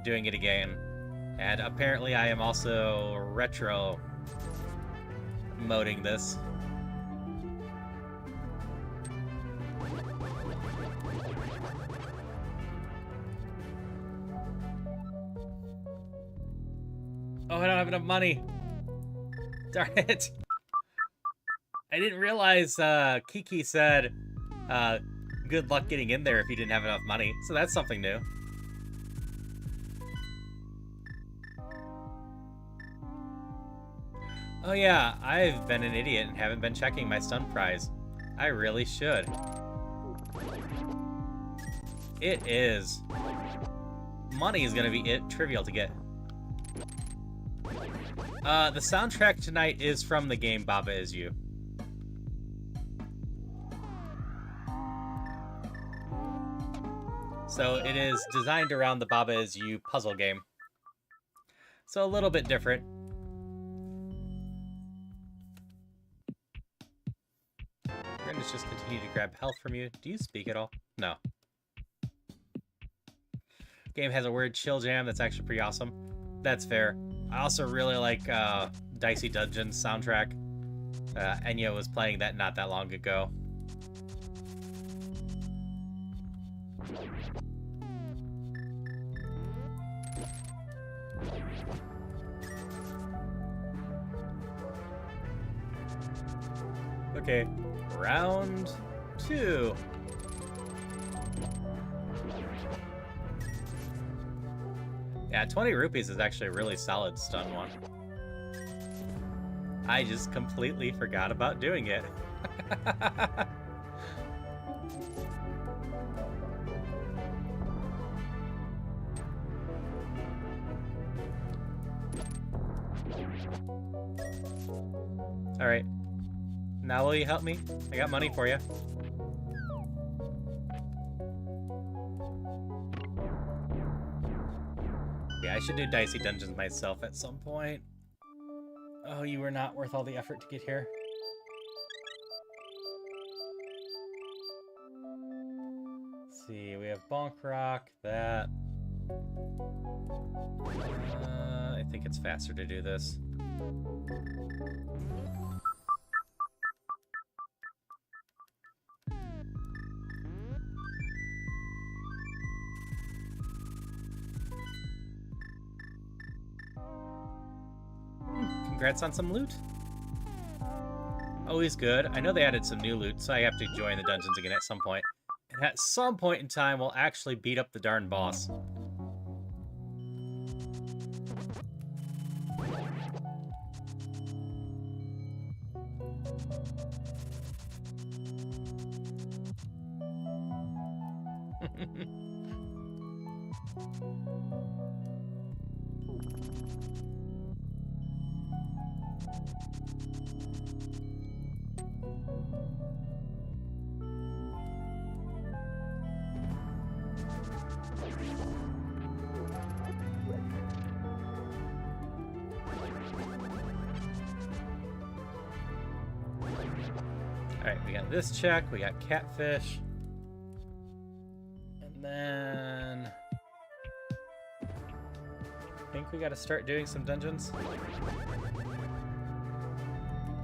S1: doing it again. And apparently I am also retro moding this. Oh, I don't have enough money. Darn it. I didn't realize Kiki said good luck getting in there if you didn't have enough money. So that's something new. Oh yeah, I've been an idiot and haven't been checking my stun prize. I really should. It is. Money is gonna be trivial to get. The soundtrack tonight is from the game Baba Is You. So it is designed around the Baba Is You puzzle game. So a little bit different. We're gonna just continue to grab health from you. Do you speak at all? No. Game has a weird chill jam that's actually pretty awesome. That's fair. I also really like Dicey Dungeons soundtrack. Enya was playing that not that long ago. Okay, round 2. Yeah, 20 rupees is actually a really solid stun one. I just completely forgot about doing it. Alright. Now will you help me? I got money for you. Yeah, I should do Dicey Dungeons myself at some point. Oh, you were not worth all the effort to get here. Let's see, we have Bonk Rock, that. I think it's faster to do this. Congrats on some loot. Always good. I know they added some new loot, so I have to join the dungeons again at some point. And at some point in time, we'll actually beat up the darn boss. Alright, we got this check, we got catfish. And then I think we gotta start doing some dungeons.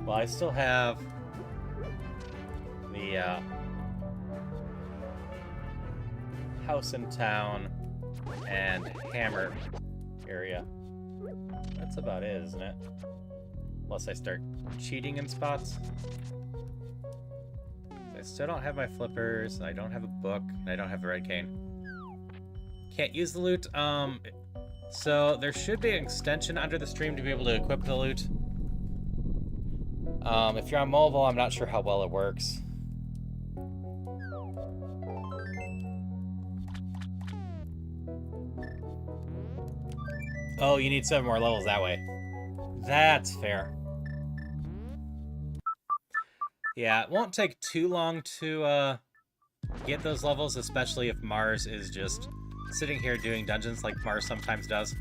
S1: Well, I still have the house in town and hammer area. That's about it, isn't it? Unless I start cheating in spots. I still don't have my flippers, I don't have a book, and I don't have the red cane. Can't use the loot. So there should be an extension under the stream to be able to equip the loot. If you're on mobile, I'm not sure how well it works. Oh, you need 7 more levels that way. That's fair. Yeah, it won't take too long to get those levels, especially if Mars is just sitting here doing dungeons like Mars sometimes does.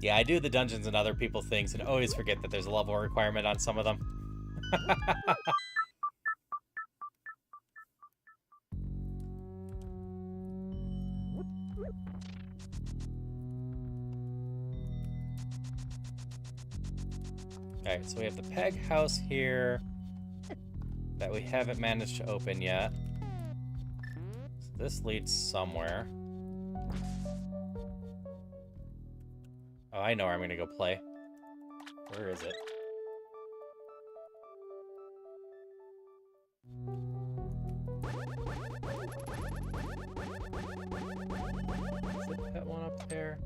S1: Yeah, I do the dungeons and other people things and always forget that there's a level requirement on some of them. Alright, so we have the peg house here that we haven't managed to open yet. So this leads somewhere. Oh, I know where I'm gonna go play. Where is it? Is the pet one up there?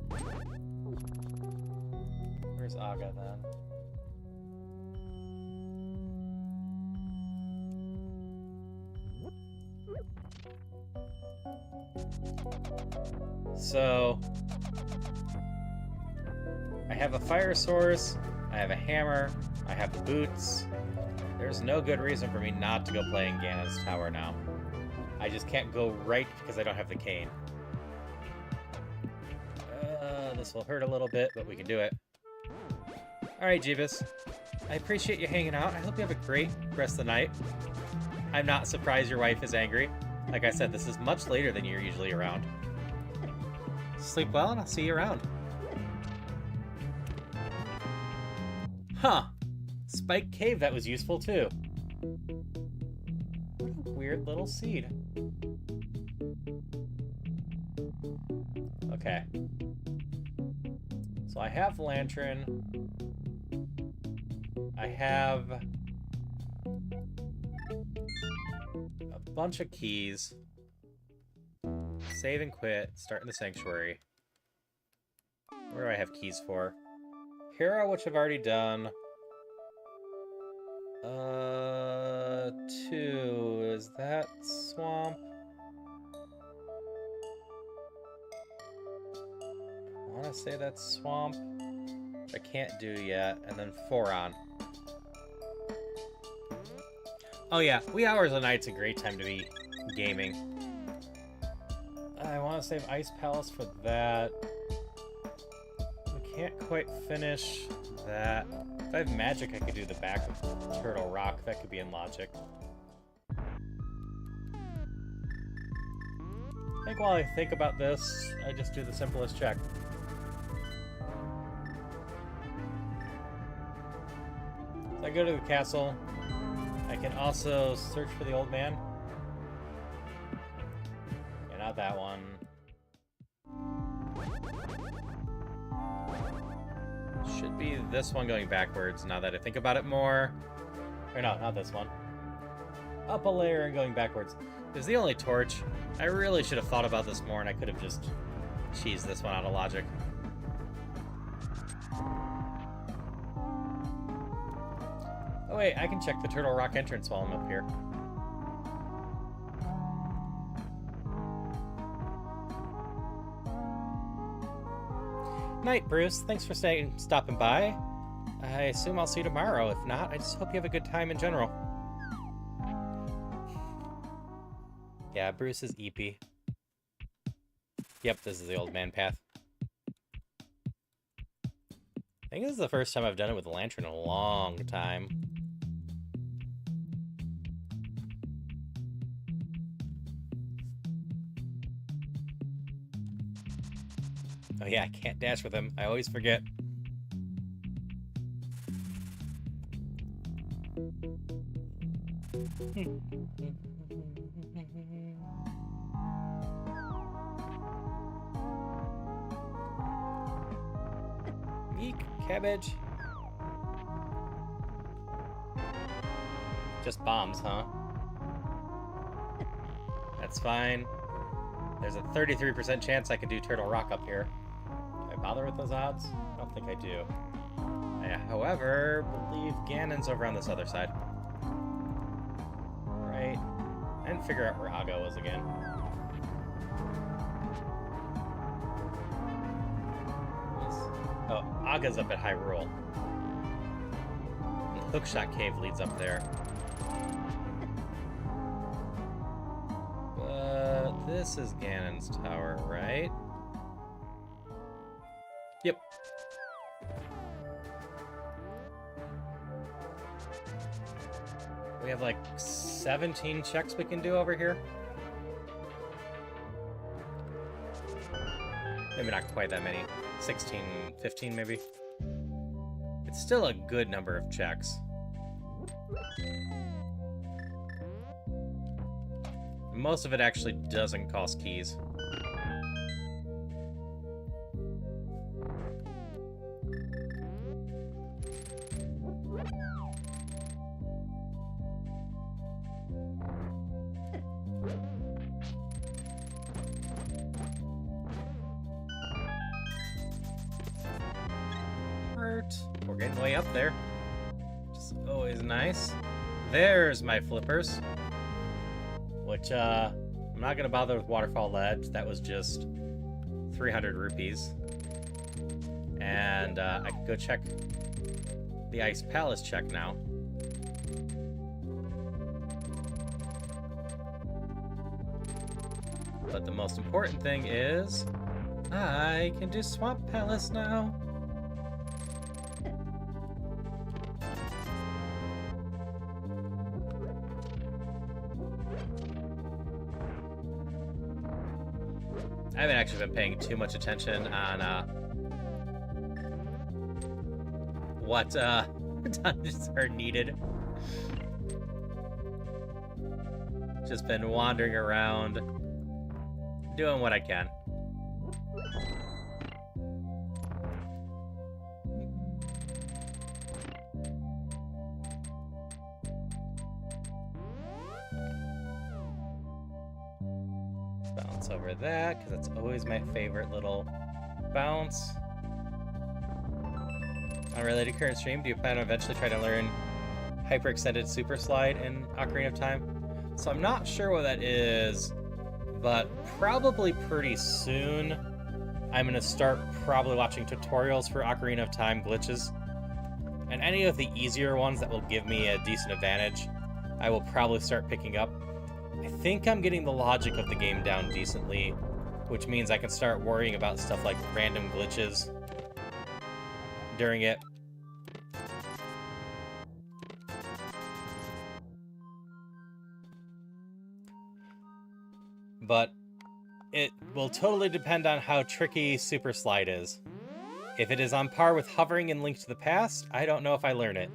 S1: Where's Aga then? So I have a fire source, I have a hammer, I have the boots. There's no good reason for me not to go play in Ganna's tower now. I just can't go right because I don't have the cane. This will hurt a little bit, but we can do it. Alright, Jeebus. I appreciate you hanging out. I hope you have a great rest of the night. I'm not surprised your wife is angry. Like I said, this is much later than you're usually around. Sleep well, and I'll see you around. Huh. Spike Cave, that was useful too. What a weird little seed. Okay. So I have Lantern. I have a bunch of keys. Save and quit. Start in the sanctuary. Where do I have keys for? Hero, which I've already done. 2. Is that swamp? I want to say that's swamp. I can't do yet. And then 4 on. Oh yeah, wee hours a night's a great time to be gaming. I want to save Ice Palace for that. We can't quite finish that. If I have magic, I could do the back of Turtle Rock. That could be in logic. I think while I think about this, I just do the simplest check. So I go to the castle. I can also search for the old man. Yeah, not that one. Should be this one going backwards now that I think about it more. Or no, not this one. Up a layer and going backwards. Is the only torch. I really should have thought about this more and I could have just cheesed this one out of logic. Oh wait, I can check the Turtle Rock entrance while I'm up here. Night, Bruce. Thanks for stopping by. I assume I'll see you tomorrow. If not, I just hope you have a good time in general. Yeah, Bruce is EP. Yep, this is the old man path. I think this is the first time I've done it with a lantern in a long time. Oh yeah, I can't dash with him. I always forget. Eek, cabbage. Just bombs, huh? That's fine. There's a 33% chance I could do Turtle Rock up here. Do I bother with those odds? I don't think I do. I, however, believe Ganon's over on this other side. Right. I didn't figure out where Aga was again. Oh, Aga's up at Hyrule. And Hookshot Cave leads up there. But this is Ganon's tower, right? Yep. We have like 17 checks we can do over here. Maybe not quite that many. 16, 15 maybe. It's still a good number of checks. Most of it actually doesn't cost keys. We're getting way up there, which is always nice. There's my flippers, which I'm not gonna bother with Waterfall Ledge. That was just 300 rupees, and I can go check the Ice Palace check now. But the most important thing is I can do Swamp Palace now. I haven't actually been paying too much attention on what dungeons are needed. Just been wandering around, doing what I can. Bounce over that, because that's always my favorite little bounce. Unrelated current stream, do you plan on eventually trying to learn hyper-extended super slide in Ocarina of Time? So I'm not sure what that is, but probably pretty soon I'm going to start probably watching tutorials for Ocarina of Time glitches. And any of the easier ones that will give me a decent advantage, I will probably start picking up. I think I'm getting the logic of the game down decently, which means I can start worrying about stuff like random glitches during it. But it will totally depend on how tricky Super Slide is. If it is on par with hovering in Link to the Past, I don't know if I learn it.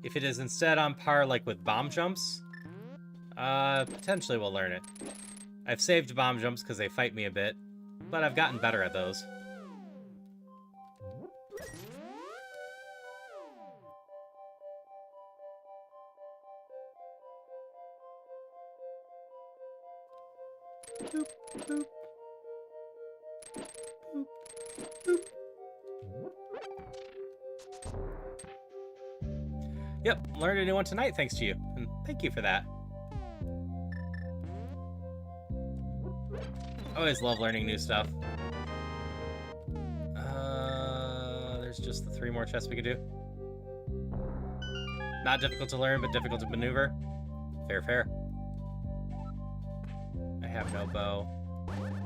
S1: If it is instead on par like with bomb jumps, potentially we'll learn it. I've saved bomb jumps because they fight me a bit, but I've gotten better at those. Boop, boop. Boop, boop. Yep, learned a new one tonight thanks to you, and thank you for that. Always love learning new stuff. There's just the 3 more chests we can do. Not difficult to learn, but difficult to maneuver. Fair, fair. I have no bow.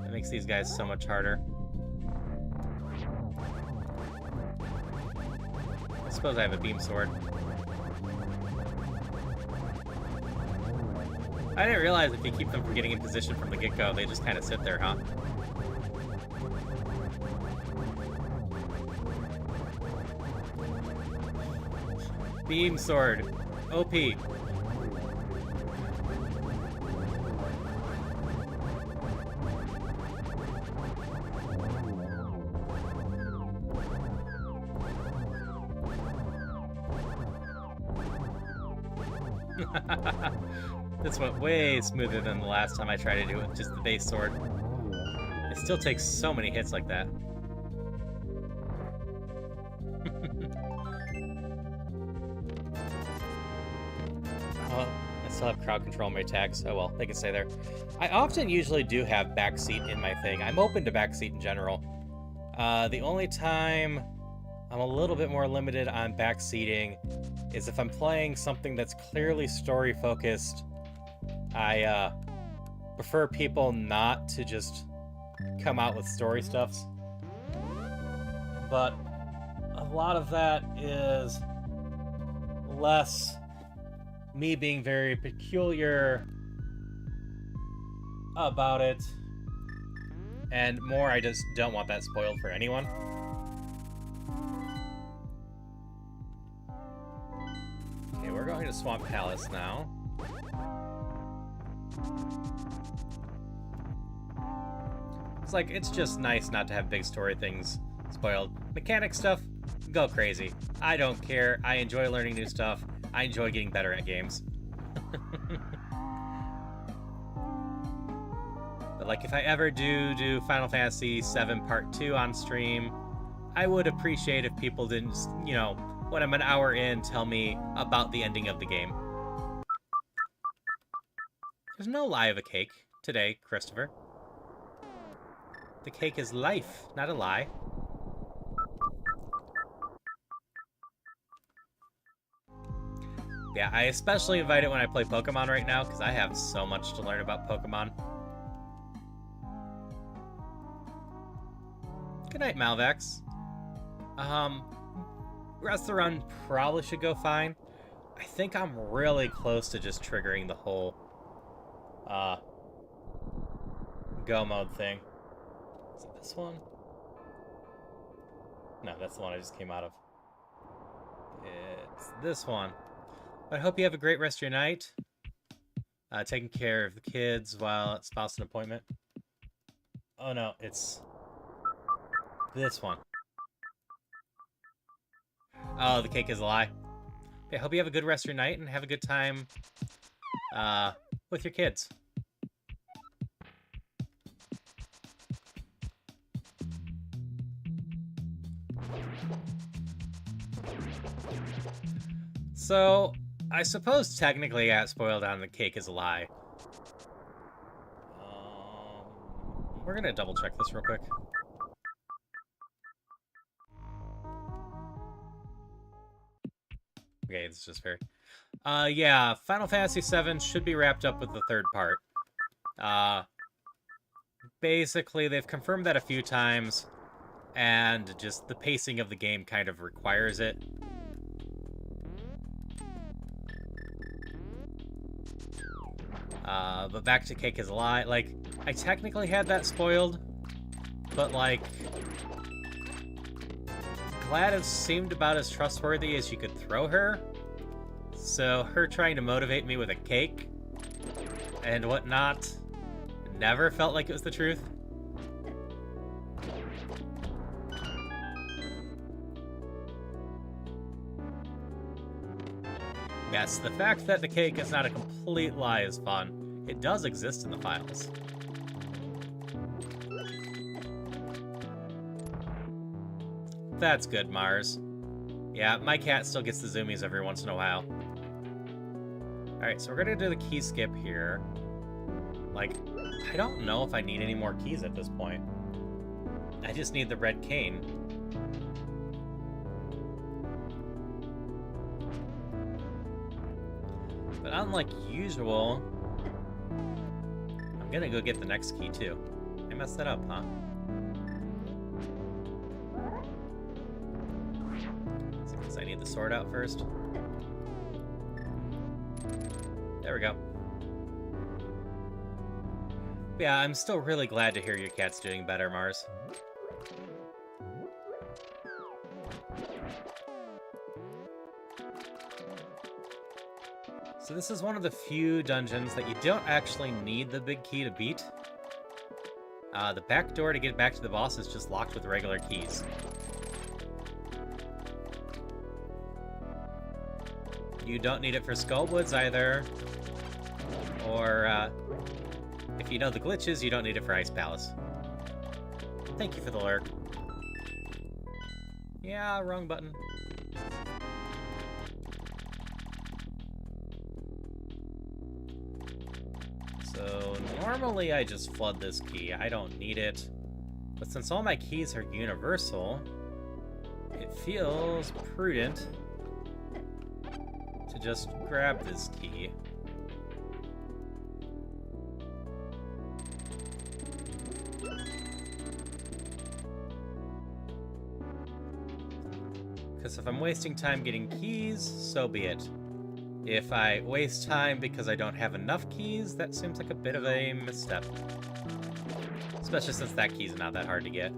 S1: That makes these guys so much harder. I suppose I have a beam sword. I didn't realize if you keep them from getting in position from the get-go, they just kind of sit there, huh? Beam sword. OP. This went way smoother than the last time I tried to do it with just the base sword. It still takes so many hits like that. Oh, I still have crowd control on my tags. Oh well, they can stay there. I often usually do have backseat in my thing. I'm open to backseat in general. The only time I'm a little bit more limited on backseating is if I'm playing something that's clearly story-focused. I prefer people not to just come out with story stuffs. But a lot of that is less me being very peculiar about it, and more I just don't want that spoiled for anyone. Okay, we're going to Swamp Palace now. It's like, it's just nice not to have big story things spoiled. Mechanic stuff, go crazy. I don't care. I enjoy learning new stuff. I enjoy getting better at games. But like, if I ever do Final Fantasy VII Part 2 on stream, I would appreciate if people didn't, you know, when I'm an hour in, tell me about the ending of the game. There's no lie of a cake today, Christopher. The cake is life, not a lie. Yeah, I especially invite it when I play Pokemon right now, because I have so much to learn about Pokemon. Good night, Malvex. Rest of the run probably should go fine. I think I'm really close to just triggering the whole, go mode thing. Is it this one? No, that's the one I just came out of. It's this one. But I hope you have a great rest of your night. Taking care of the kids while at spouse and appointment. Oh no, it's this one. Oh, the cake is a lie. I hope you have a good rest of your night and have a good time with your kids. So, I suppose technically I got spoiled on the cake is a lie. We're gonna double check this real quick. Okay, it's just fair. Yeah, Final Fantasy VII should be wrapped up with the third part. Basically, they've confirmed that a few times, and just the pacing of the game kind of requires it. But back to cake is a lie. Like, I technically had that spoiled, but like, Gladys seemed about as trustworthy as you could throw her. So her trying to motivate me with a cake and whatnot never felt like it was the truth. Yes, the fact that the cake is not a complete lie is fun. It does exist in the files. That's good, Mars. Yeah, my cat still gets the zoomies every once in a while. Alright, so we're gonna do the key skip here. Like, I don't know if I need any more keys at this point. I just need the red cane. But unlike usual, I'm gonna go get the next key too. I messed that up, huh? Because I need the sword out first. There we go. Yeah, I'm still really glad to hear your cat's doing better, Mars. So this is one of the few dungeons that you don't actually need the big key to beat. The back door to get back to the boss is just locked with regular keys. You don't need it for Skullwoods either. Or, if you know the glitches, you don't need it for Ice Palace. Thank you for the lurk. Yeah, wrong button. So, normally I just flood this key. I don't need it. But since all my keys are universal, it feels prudent to just grab this key. Because if I'm wasting time getting keys, so be it. If I waste time because I don't have enough keys, that seems like a bit of a misstep. Especially since that key's not that hard to get.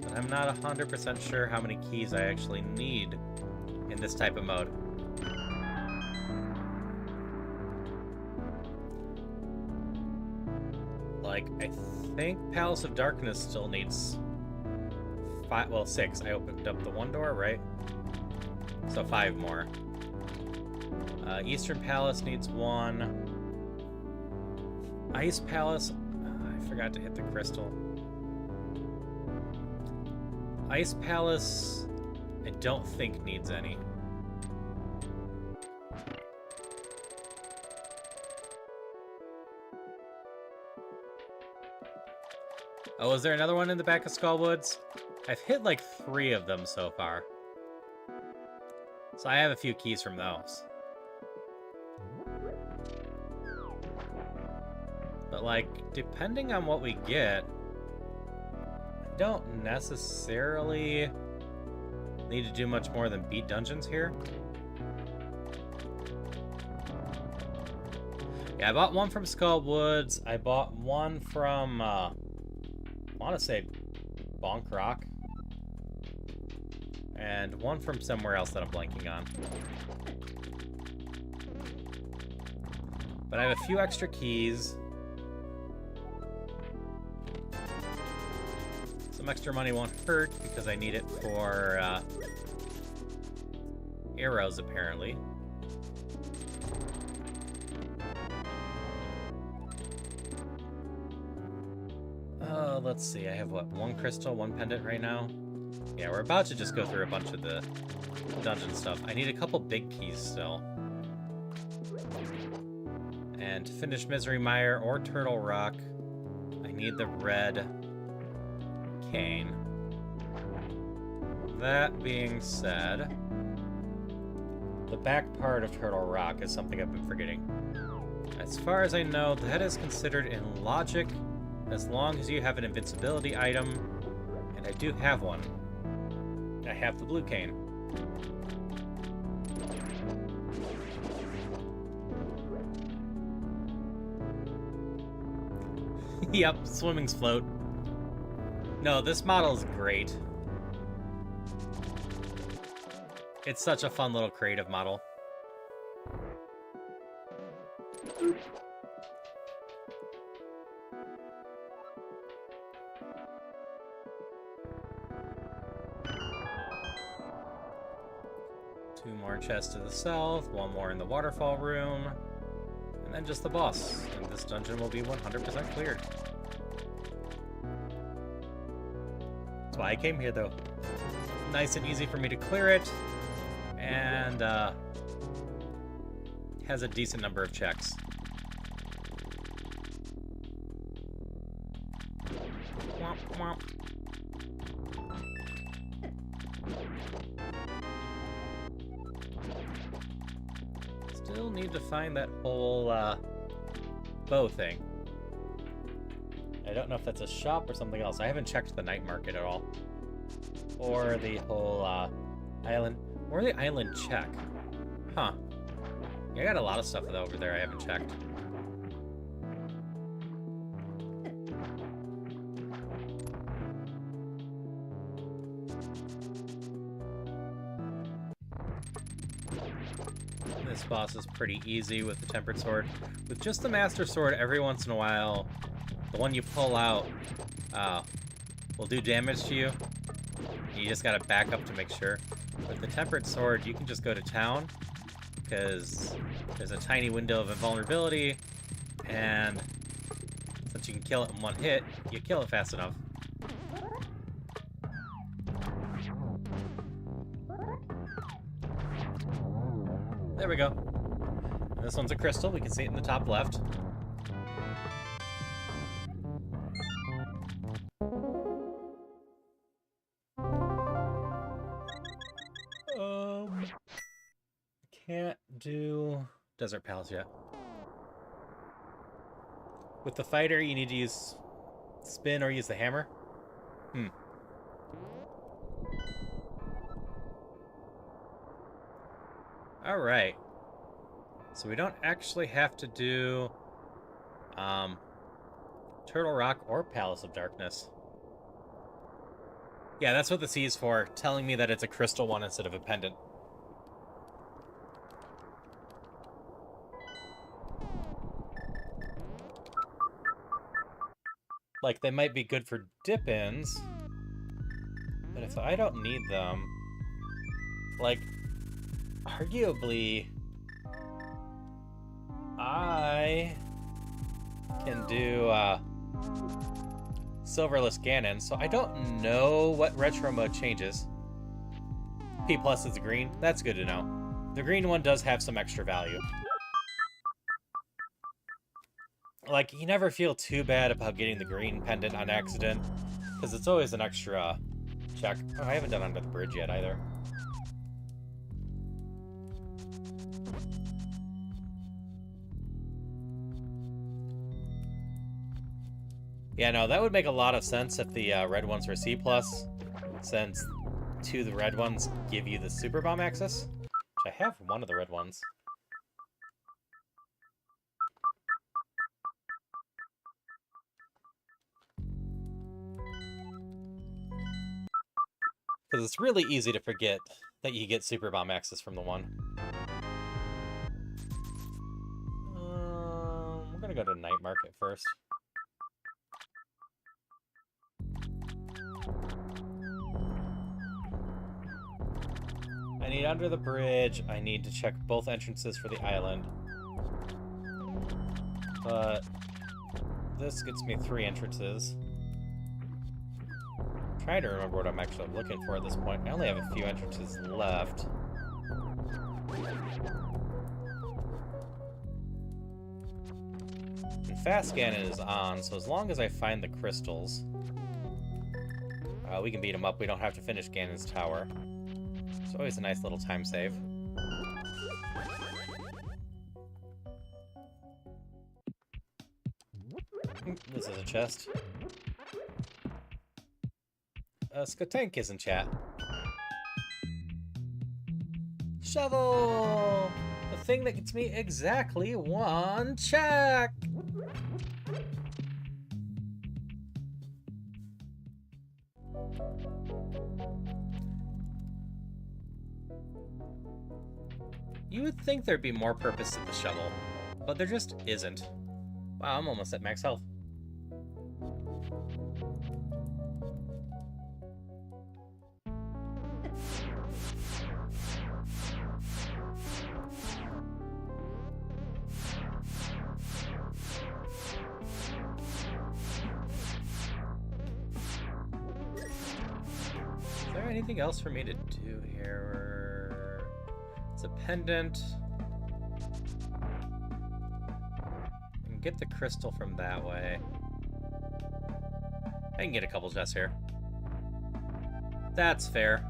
S1: But I'm not 100% sure how many keys I actually need in this type of mode. Like, I think Palace of Darkness still needs 5, well, 6. I opened up the one door, right? So 5 more. Eastern Palace needs 1. Ice Palace, I forgot to hit the crystal. Ice Palace, I don't think needs any. Oh, is there another one in the back of Skullwoods? I've hit like 3 of them so far. So I have a few keys from those. But like, depending on what we get, I don't necessarily need to do much more than beat dungeons here. Yeah, I bought one from Skullwoods. I bought one from, I want to say Bonk Rock. And one from somewhere else that I'm blanking on. But I have a few extra keys. Some extra money won't hurt because I need it for arrows, apparently. Let's see. I have, what, 1 crystal, 1 pendant right now? Yeah, we're about to just go through a bunch of the dungeon stuff. I need a couple big keys still. And to finish Misery Mire or Turtle Rock, I need the red cane. That being said, the back part of Turtle Rock is something I've been forgetting. As far as I know, that is considered in logic as long as you have an invincibility item, and I do have one. I have the blue cane. Yep, swimming's float. No, this model is great. It's such a fun little creative model. Two more chests to the south, 1 more in the waterfall room, and then just the boss. And this dungeon will be 100% cleared. That's why I came here, though. Nice and easy for me to clear it, and has a decent number of checks. Womp womp. Still need to find that whole bow thing. I don't know if that's a shop or something else. I haven't checked the night market at all. Or the whole island. Or the island check. Huh. Yeah, I got a lot of stuff over there I haven't checked. boss is pretty easy with the Tempered Sword. With just the Master Sword, every once in a while, the one you pull out will do damage to you. You just gotta back up to make sure. With the Tempered Sword, you can just go to town, because there's a tiny window of invulnerability, and since you can kill it in one hit, you kill it fast enough. There we go. And this one's a crystal. We can see it in the top left. Can't do Desert Palace yet. With the fighter, you need to use spin or use the hammer. Alright. So we don't actually have to do Turtle Rock or Palace of Darkness. Yeah, that's what the C is for, telling me that it's a crystal one instead of a pendant. Like, they might be good for dip-ins, but if I don't need them, like, arguably, I can do Silverless Ganon, so I don't know what retro mode changes. P plus is the green. That's good to know. The green one does have some extra value. Like, you never feel too bad about getting the green pendant on accident, because it's always an extra check. Oh, I haven't done Under the Bridge yet, either. Yeah, no, that would make a lot of sense if the red ones were C+, since two of the red ones give you the Super Bomb access, which I have one of the red ones. Because it's really easy to forget that you get Super Bomb access from the one. We're gonna go to Night Market first. I need Under the Bridge. I need to check both entrances for the island. But this gets me 3 entrances. I'm trying to remember what I'm actually looking for at this point. I only have a few entrances left. And Fast Ganon is on, so as long as I find the crystals, we can beat him up. We don't have to finish Ganon's tower. It's always a nice little time save. This is a chest. Skatank is in chat. Shovel! The thing that gets me exactly 1 check! You would think there'd be more purpose to the shovel, but there just isn't. Wow, I'm almost at max health. Is there anything else for me to do here? It's a pendant. I can get the crystal from that way. I can get a couple chests here. That's fair.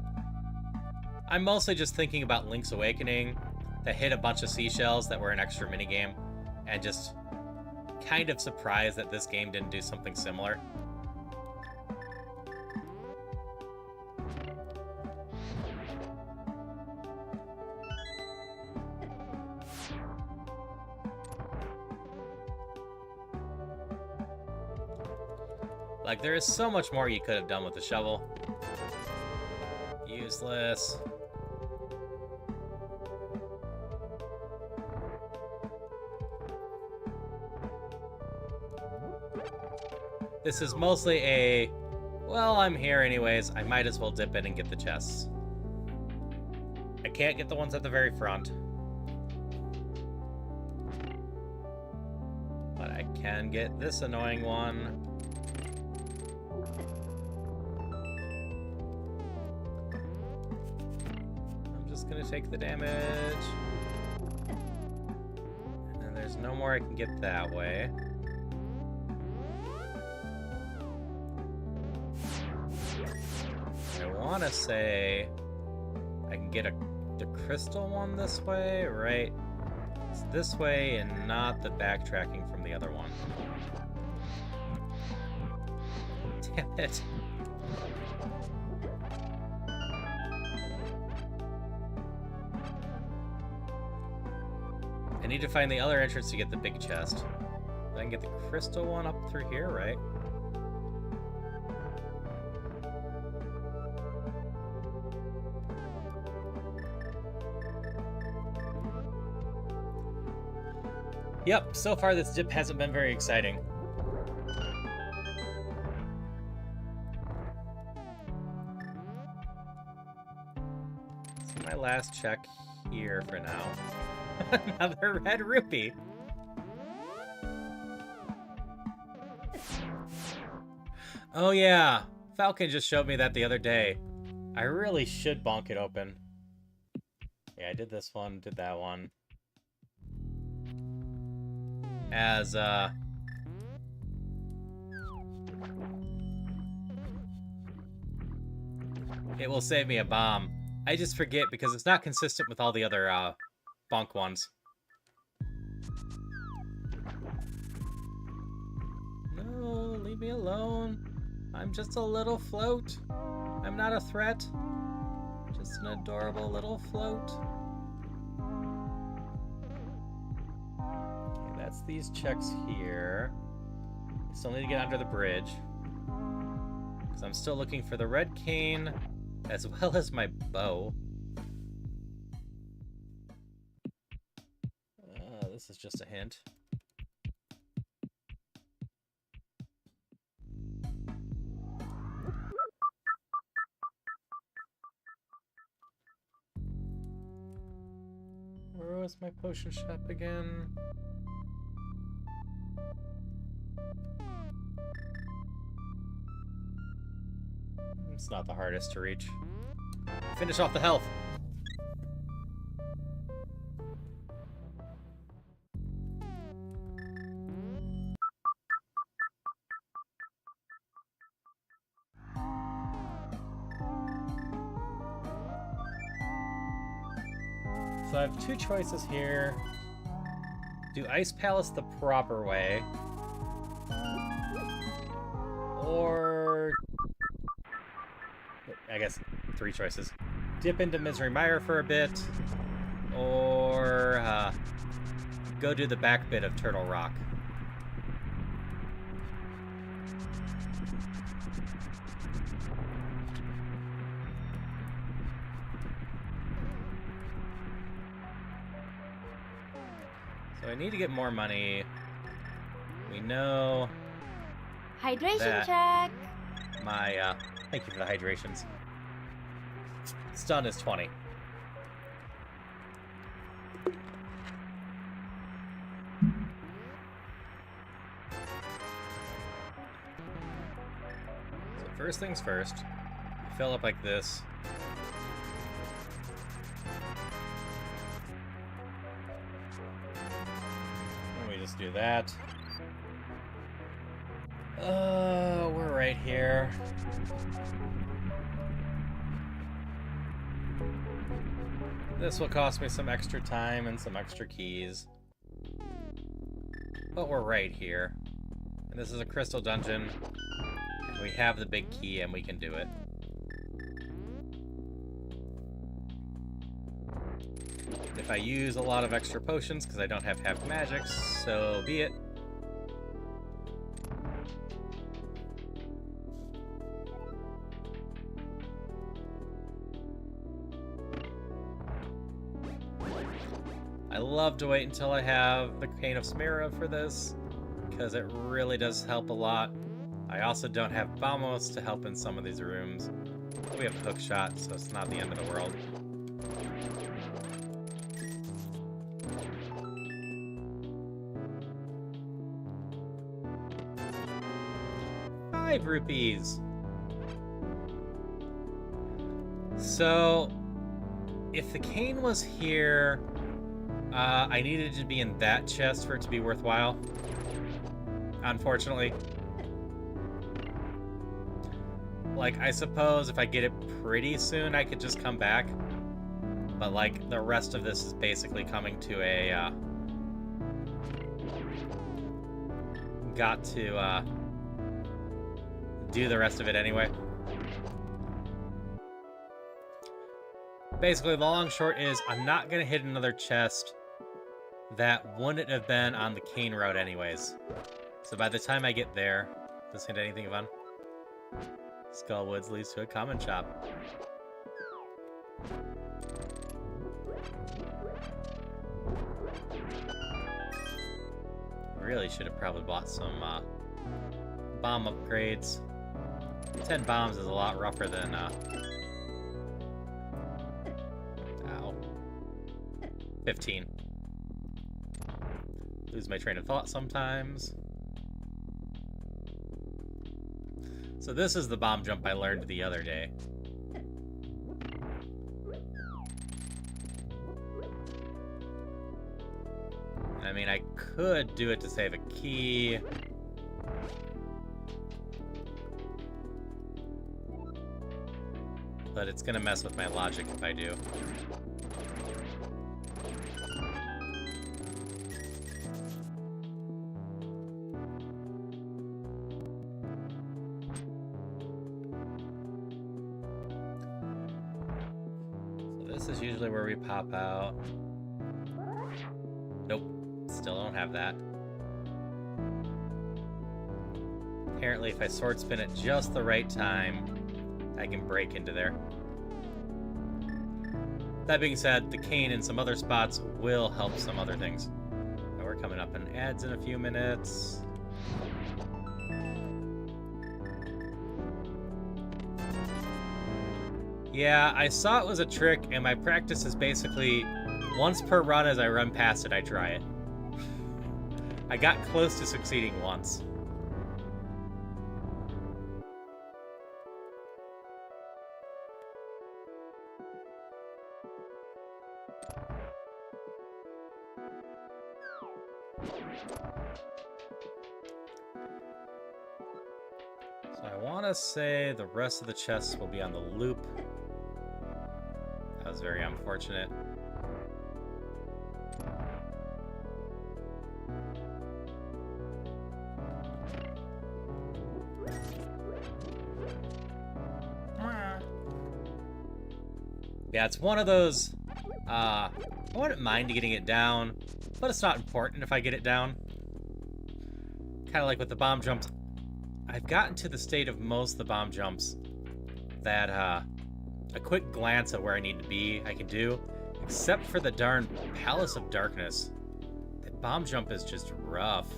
S1: I'm mostly just thinking about Link's Awakening that hit a bunch of seashells that were an extra minigame, and just kind of surprised that this game didn't do something similar. Like, there is so much more you could have done with the shovel. Useless. This is mostly a, well, I'm here anyways, I might as well dip in and get the chests. I can't get the ones at the very front. But I can get this annoying one. I'm just gonna take the damage. And then there's no more I can get that way. I want to say I can get the crystal one this way, right? It's this way and not the backtracking from the other one. Damn it. I need to find the other entrance to get the big chest. I can get the crystal one up through here, right? Yep, so far this dip hasn't been very exciting. This is my last check here for now. Another red rupee. Oh yeah, Falcon just showed me that the other day. I really should bonk it open. Yeah, I did this one, did that one. As, it will save me a bomb. I just forget because it's not consistent with all the other, bonk ones. No, leave me alone. I'm just a little float. I'm not a threat. Just an adorable little float. That's these checks here. I still need to get under the bridge. Because I'm still looking for the red cane, as well as my bow. This is just a hint. Where was my potion shop again? It's not the hardest to reach. Finish off the health. So I have two choices here. Do Ice Palace the proper way. Or... I guess 3 choices. Dip into Misery Mire for a bit. Or... go do the back bit of Turtle Rock. So I need to get more money. We know
S2: Hydration
S1: that
S2: check.
S1: my, thank you for the hydrations. Stun is 20. So first things first, fill up like this. Just do that. We're right here. This will cost me some extra time and some extra keys. But we're right here. And this is a crystal dungeon. And we have the big key and we can do it. If I use a lot of extra potions because I don't have half magic, so be it. I love to wait until I have the Cane of Smera for this, because it really does help a lot. I also don't have bombos to help in some of these rooms. We have a hook shot, so it's not the end of the world. ₹5. So, if the cane was here, I needed to be in that chest for it to be worthwhile. Unfortunately. Like, I suppose if I get it pretty soon, I could just come back. But, like, the rest of this is basically coming to a, got to, do the rest of it anyway. Basically, the long short is I'm not going to hit another chest that wouldn't have been on the cane route anyways. So by the time I get there, does this hint anything fun? Skullwoods leads to a common shop. Really should have probably bought some bomb upgrades. 10 bombs is a lot rougher than ow. 15. Lose my train of thought sometimes. So this is the bomb jump I learned the other day. I mean, I could do it to save a key. But it's gonna mess with my logic if I do. This is usually where we pop out. Nope, still don't have that. Apparently, if I sword spin at just the right time, I can break into there. That being said, the cane in some other spots will help some other things. And we're coming up in ads in a few minutes. Yeah, I saw it was a trick, and my practice is basically once per run as I run past it, I try it. I got close to succeeding once. So I want to say the rest of the chests will be on the loop. That was very unfortunate. Yeah, it's one of those, I wouldn't mind getting it down, but it's not important if I get it down. Kind of like with the bomb jumps. I've gotten to the state of most of the bomb jumps that, a quick glance at where I need to be I can do, except for the darn Palace of Darkness. That bomb jump is just rough.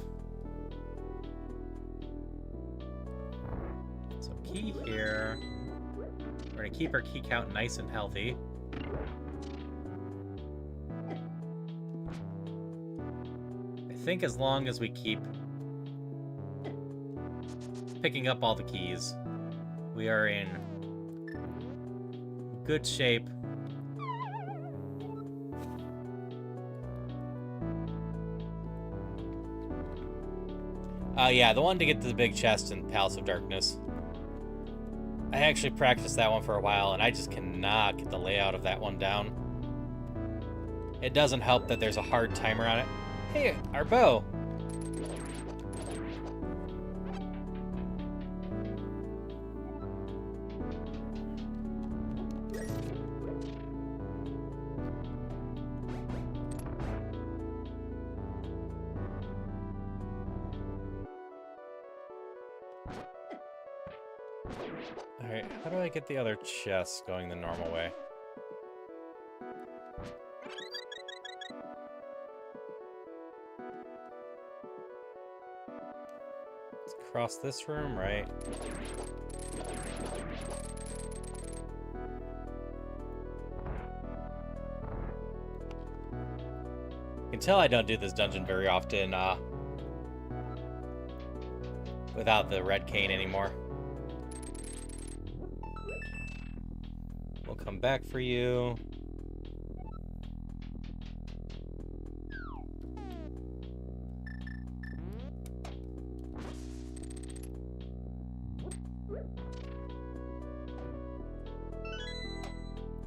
S1: So key here. We're gonna keep our key count nice and healthy. I think as long as we keep picking up all the keys, we are in good shape. Yeah, the one to get to the big chest in Palace of Darkness. I actually practiced that one for a while, and I just cannot get the layout of that one down. It doesn't help that there's a hard timer on it. Hey, our bow! Alright, how do I get the other chests going the normal way? Let's cross this room, right? You can tell I don't do this dungeon very often, without the red cane anymore. We'll come back for you.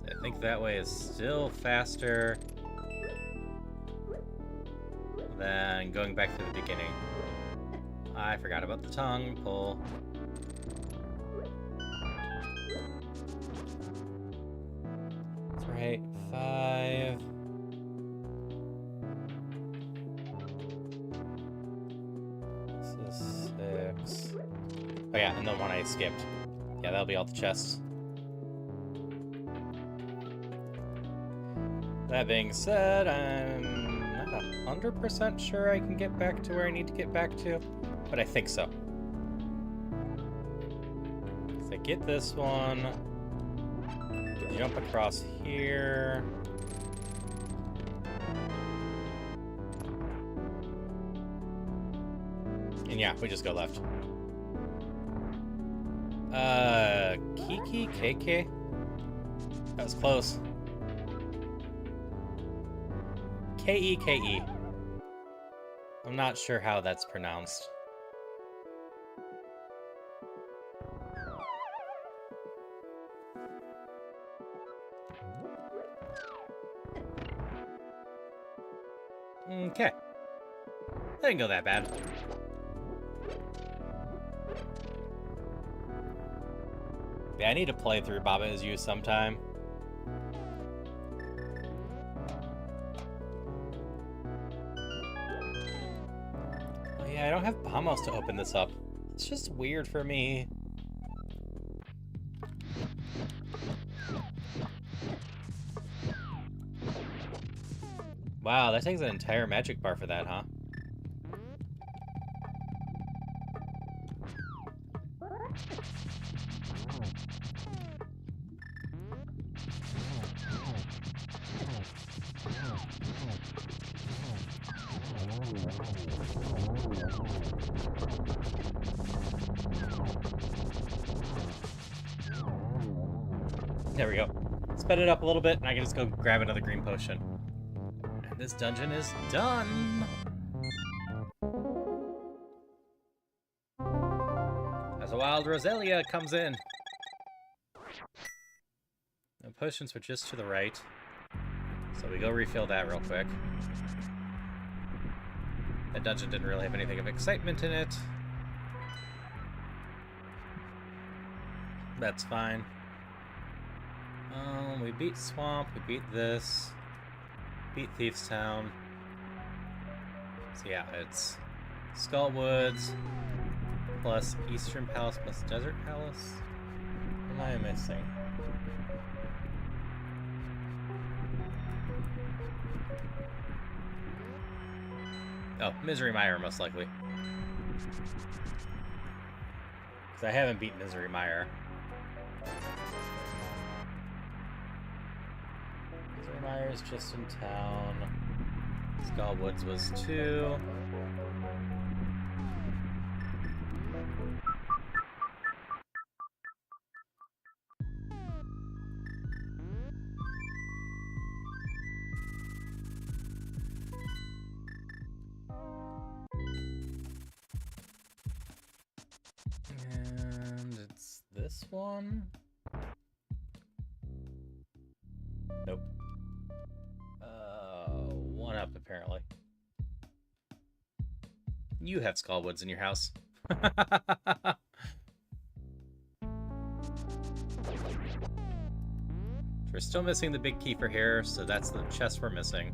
S1: I think that way is still faster than going back to the beginning. I forgot about the tongue pull. That's right, 5. This is 6. Oh yeah, and the one I skipped. Yeah, that'll be all the chests. That being said, I'm not 100% sure I can get back to where I need to get back to, but I think so. So I get this one, jump across here. And yeah, we just go left. Kiki? KK? That was close. K-E-K-E. I'm not sure how that's pronounced. Okay. That didn't go that bad. Yeah, I need to play through Baba Is You sometime. Oh yeah, I don't have bomb mouse to open this up. It's just weird for me. Wow, that takes an entire magic bar for that, huh? There we go. Sped it up a little bit, and I can just go grab another green potion. And this dungeon is done! As a wild Roselia comes in. The potions were just to the right. So we go refill that real quick. That dungeon didn't really have anything of excitement in it. That's fine. We beat Swamp, we beat this, beat Thieves Town. So yeah, it's Skull Woods, plus Eastern Palace, plus Desert Palace. What am I missing? Oh, Misery Mire, most likely. Because I haven't beat Misery Mire. Misery Mire is just in town. Skull Woods was 2. And it's this one? Nope. One up, apparently. You have Skullwoods in your house. We're still missing the big key for here, so that's the chest we're missing.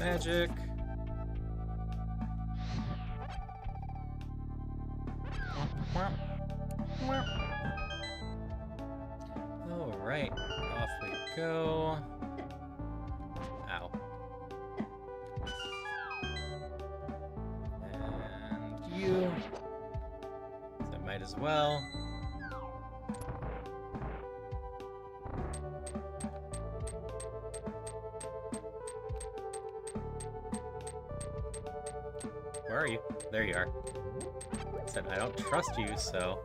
S1: magic. Alright, off we go. Ow. And you. So I might as well. Where are you? There you are. I said I don't trust you, so...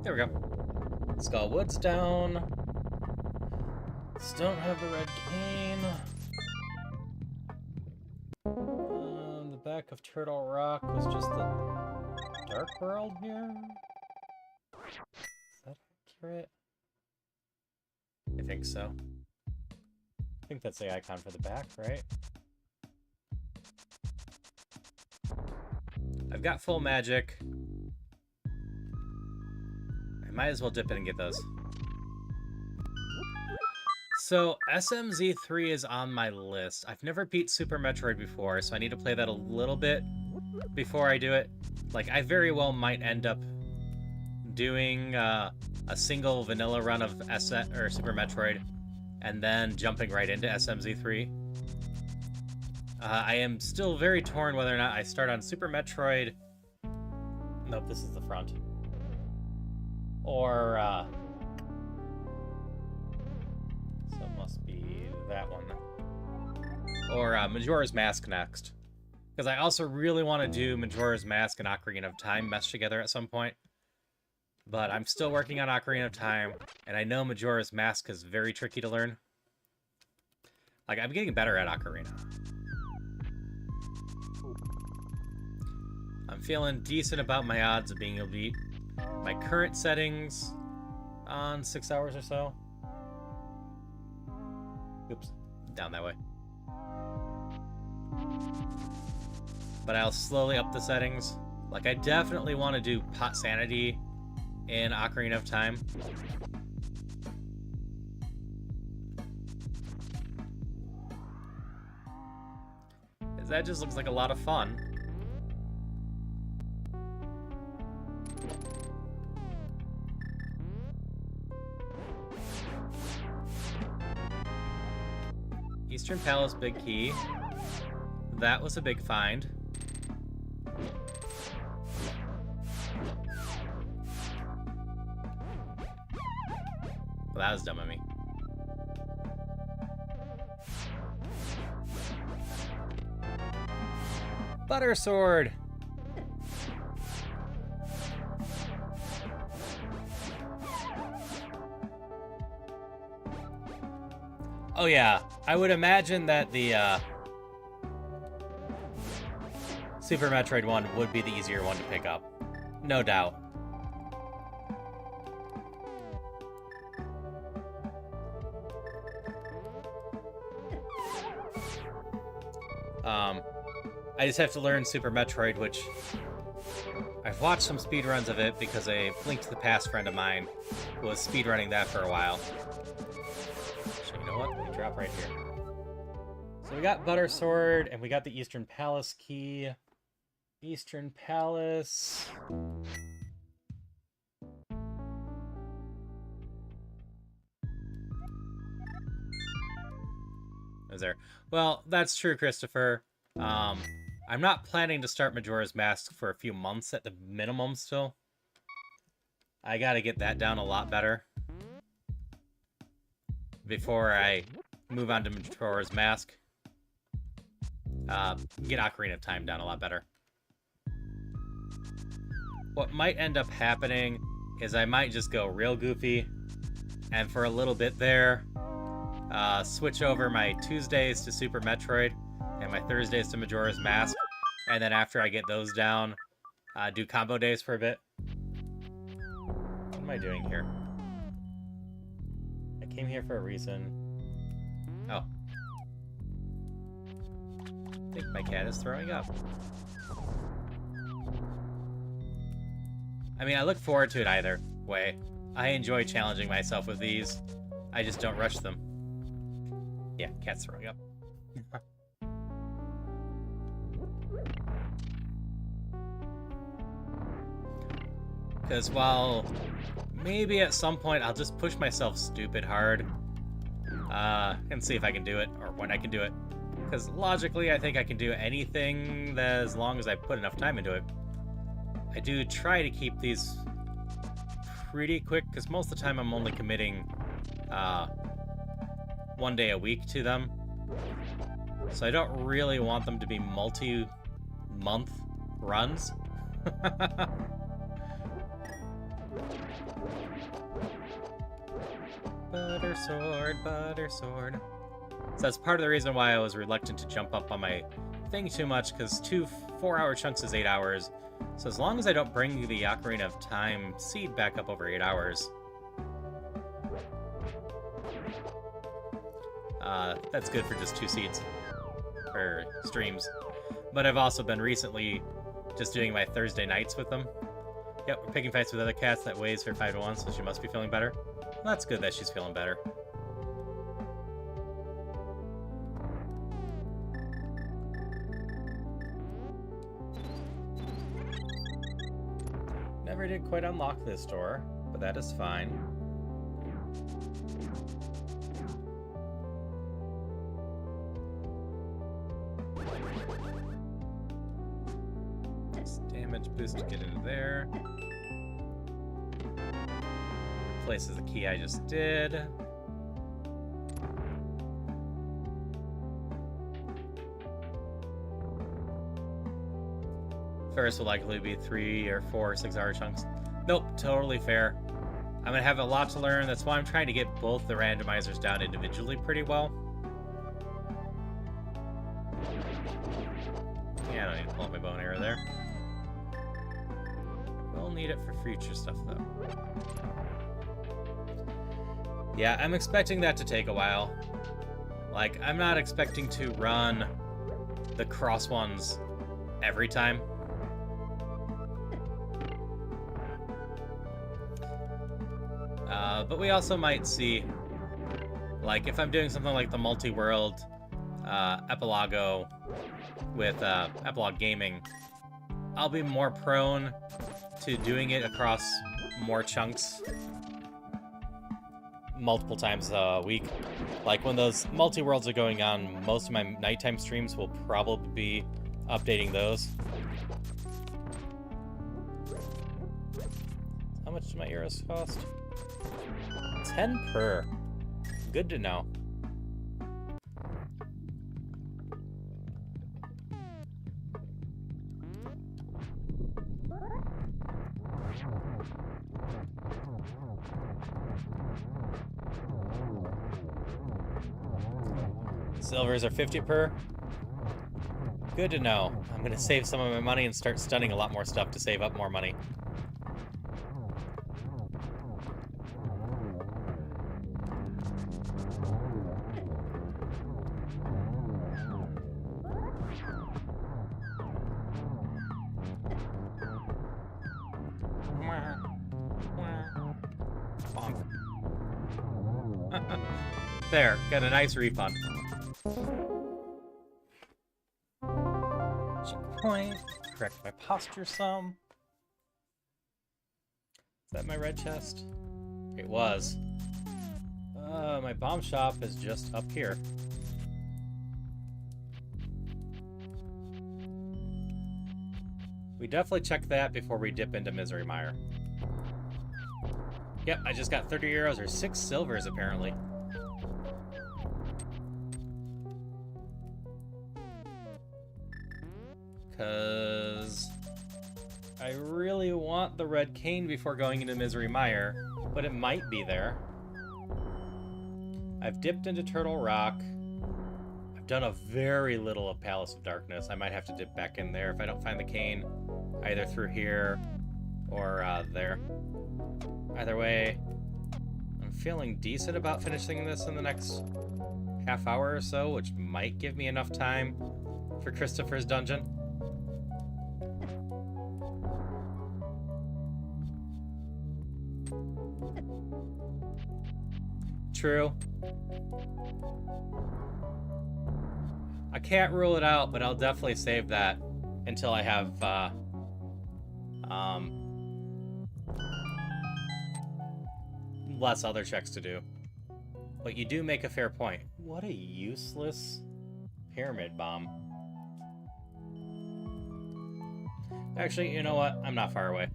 S1: There we go. Skull Wood's down. Still don't have the red cane. The back of Turtle Rock was just the Dark World here? Is that accurate? I think so. I think that's the icon for the back, right? I've got full magic. I might as well dip in and get those. So, SMZ3 is on my list. I've never beat Super Metroid before, so I need to play that a little bit before I do it. Like, I very well might end up doing a single vanilla run of Super Metroid and then jumping right into SMZ3. I am still very torn whether or not I start on Super Metroid... Nope, this is the front. Or, so it must be that one. Or Majora's Mask next. Because I also really want to do Majora's Mask and Ocarina of Time meshed together at some point. But I'm still working on Ocarina of Time, and I know Majora's Mask is very tricky to learn. Like, I'm getting better at Ocarina. I'm feeling decent about my odds of being able to beat my current settings on 6 hours or so. Oops, down that way. But I'll slowly up the settings. Like, I definitely want to do Pot Sanity in Ocarina of Time. Because that just looks like a lot of fun. Eastern Palace Big Key. That was a big find. Well, that was dumb of me. Butter Sword! Oh yeah, I would imagine that the Super Metroid one would be the easier one to pick up. No doubt. I just have to learn Super Metroid, which I've watched some speedruns of it because a Link to the Past friend of mine was speedrunning that for a while. So you know what? We drop right here. So we got Butter Sword, and we got the Eastern Palace key. Eastern Palace. Is there? Well, that's true, Christopher. I'm not planning to start Majora's Mask for a few months at the minimum still. I gotta get that down a lot better before I move on to Majora's Mask. Get Ocarina of Time down a lot better. What might end up happening is I might just go real goofy, and for a little bit there, switch over my Tuesdays to Super Metroid, and my Thursdays to Majora's Mask, and then after I get those down, do combo days for a bit. What am I doing here? I came here for a reason. Oh. think my cat is throwing up. I mean, I look forward to it either way. I enjoy challenging myself with these. I just don't rush them. Yeah, cat's throwing up. Because while maybe at some point I'll just push myself stupid hard and see if I can do it, or when I can do it. Because logically, I think I can do anything that, as long as I put enough time into it. I do try to keep these pretty quick, because most of the time I'm only committing 1 day a week to them. So I don't really want them to be multi-month runs. Butter sword, butter sword. So that's part of the reason why I was reluctant to jump up on my thing too much, because 2 4-hour chunks is 8 hours. So as long as I don't bring the Ocarina of Time seed back up over 8 hours, that's good for just 2 seeds for streams. But I've also been recently just doing my Thursday nights with them. Yep, we're picking fights with other cats. That weighs her 5 to 1, so she must be feeling better. Well, that's good that she's feeling better. Never did quite unlock this door, but that is fine. Nice damage boost to get into there. Replaces the key I just did. First will likely be 3 or 4 6-hour chunks. Nope, totally fair. I'm gonna have a lot to learn. That's why I'm trying to get both the randomizers down individually pretty well. Yeah, I don't need to pull up my bow and arrow there. We'll need it for future stuff, though. Yeah, I'm expecting that to take a while. Like, I'm not expecting to run the cross ones every time. But we also might see, like, if I'm doing something like the multi-world Epilogo with Epilogue Gaming, I'll be more prone to doing it across more chunks multiple times a week. Like, when those multi-worlds are going on, most of my nighttime streams will probably be updating those. How much do my arrows cost? 10 per. Good to know. Silvers are 50 per. Good to know. I'm gonna save some of my money and start stunning a lot more stuff to save up more money. There, got a nice refund. Checkpoint. Correct my posture some. Is that my red chest? It was. My bomb shop is just up here. We definitely check that before we dip into Misery Mire. Yep, I just got 30 euros or 6 silvers apparently. Because I really want the red cane before going into Misery Mire, but it might be there. I've dipped into Turtle Rock. I've done a very little of Palace of Darkness. I might have to dip back in there if I don't find the cane, either through here or there. Either way, I'm feeling decent about finishing this in the next half hour or so, which might give me enough time for Christopher's dungeon. True. I can't rule it out, but I'll definitely save that until I have less other checks to do. But you do make a fair point. What a useless pyramid bomb. Actually, you know what? I'm not far away.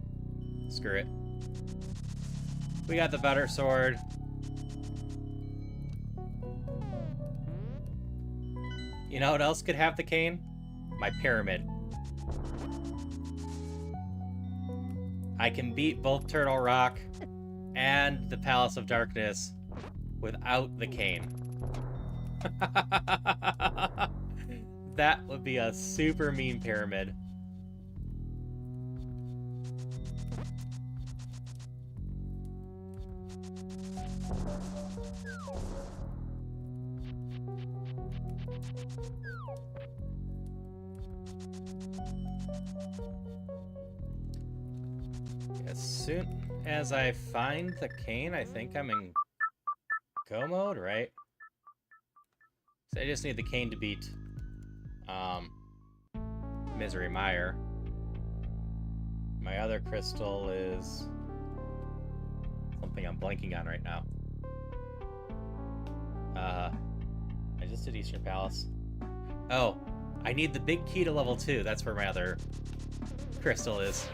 S1: Screw it. We got the better sword. You know what else could have the cane? My pyramid. I can beat both Turtle Rock and the Palace of Darkness without the cane. That would be a super mean pyramid. As soon as I find the cane, I think I'm in go mode, right? So I just need the cane to beat Misery Mire. My other crystal is something I'm blanking on right now. I just did Eastern Palace. Oh, I need the big key to level 2. That's where my other crystal is.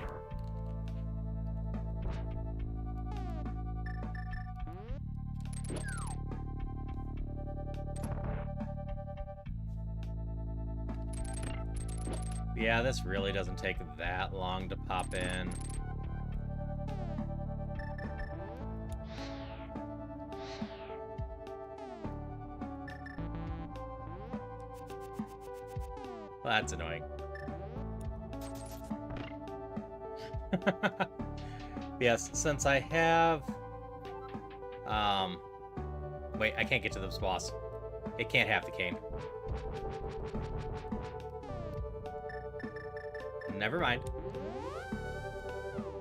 S1: Yeah, this really doesn't take that long to pop in. Well, that's annoying. Yes, since I have... Wait, I can't get to this boss. It can't have the cane. Never mind.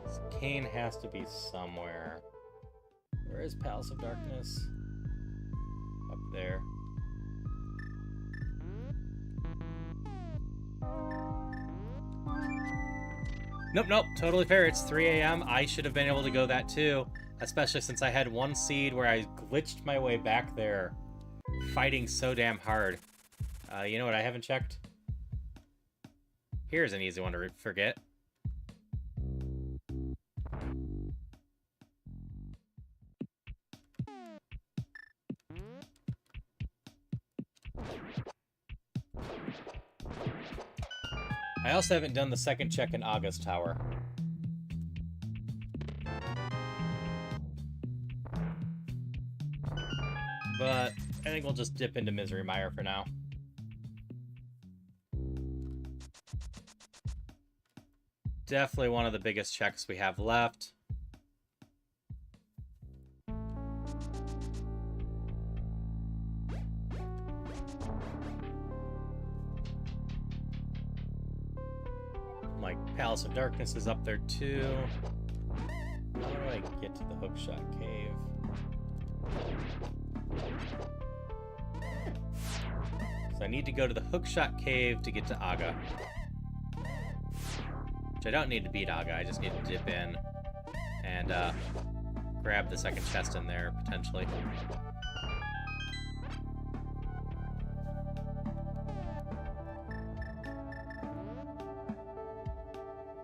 S1: This cane has to be somewhere. Where is Palace of Darkness? Up there. Nope, totally fair. It's 3 a.m. I should have been able to go that too. Especially since I had one seed where I glitched my way back there. Fighting so damn hard. You know what I haven't checked? Here's an easy one to forget. I also haven't done the second check in Aga's Tower. But I think we'll just dip into Misery Mire for now. Definitely one of the biggest checks we have left. My Palace of Darkness is up there too. How do I get to the Hookshot Cave? So I need to go to the Hookshot Cave to get to Aga. Which I don't need to beat Aga, I just need to dip in and grab the second chest in there, potentially.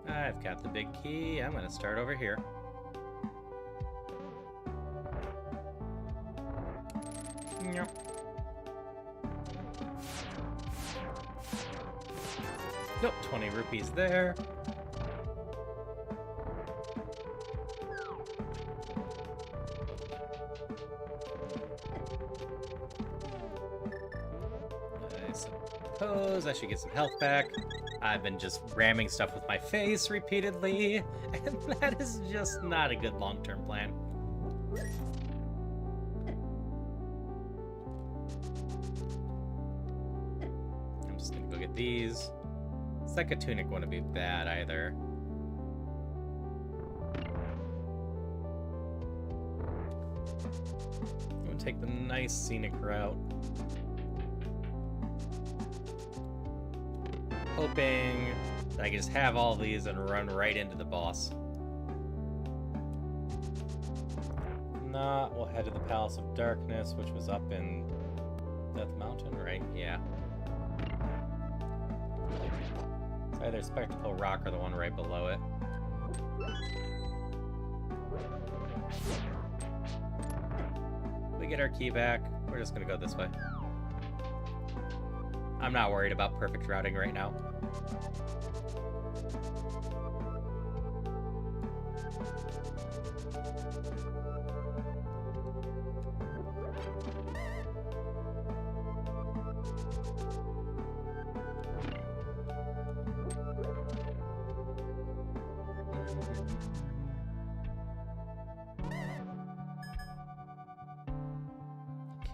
S1: I've got the big key, I'm gonna start over here. Nope, 20 rupees there. I suppose I should get some health back. I've been just ramming stuff with my face repeatedly, and that is just not a good long-term plan. I'm just gonna go get of these. Second tunic wouldn't be bad either. I'm gonna take the nice scenic route. Hoping that I can just have all these and run right into the boss. Not, we'll head to the Palace of Darkness, which was up in Death Mountain, right? Yeah. It's either Spectacle Rock or the one right below it. We get our key back. We're just gonna go this way. I'm not worried about perfect routing right now.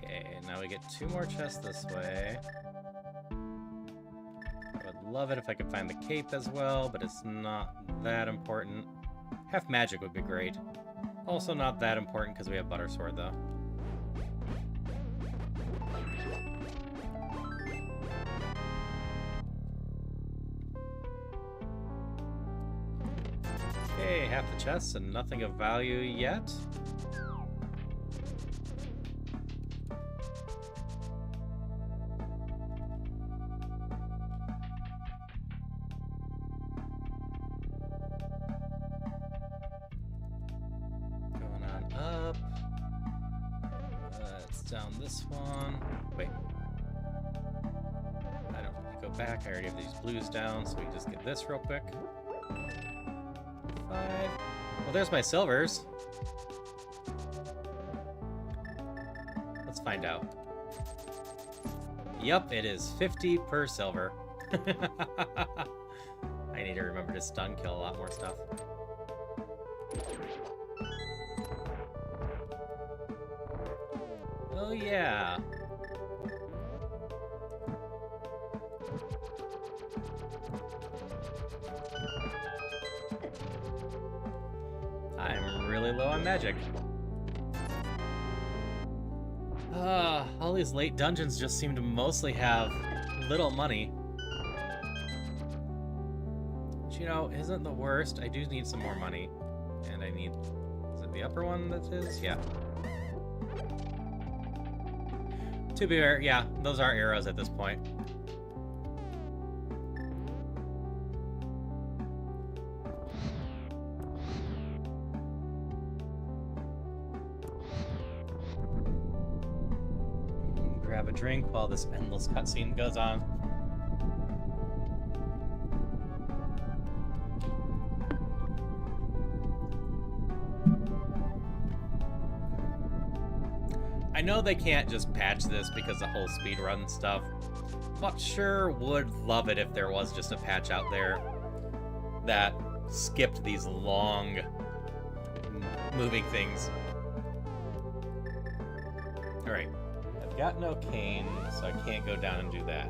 S1: Okay, now we get 2 more chests this way. I would love it if I could find the cape as well, but it's not that important. Half magic would be great. Also not that important because we have Butter Sword, though. Okay, half the chests and nothing of value yet. Going on up. It's down this one. Wait. I don't need to go back. I already have these blues down, so we can just get this real quick. 5. Well, there's my silvers. Let's find out. Yup, it is 50 per silver. I need to remember to stun kill a lot more stuff. Oh yeah. I'm really low on magic. All these late dungeons just seem to mostly have little money. Which, you know, isn't the worst. I do need some more money. And I need... Is it the upper one that is? Yeah. To be fair, yeah, those are arrows at this point. Grab a drink while this endless cutscene goes on. I know they can't just patch this because the whole speedrun stuff, but sure would love it if there was just a patch out there that skipped these long moving things. Alright. Got no cane, so I can't go down and do that.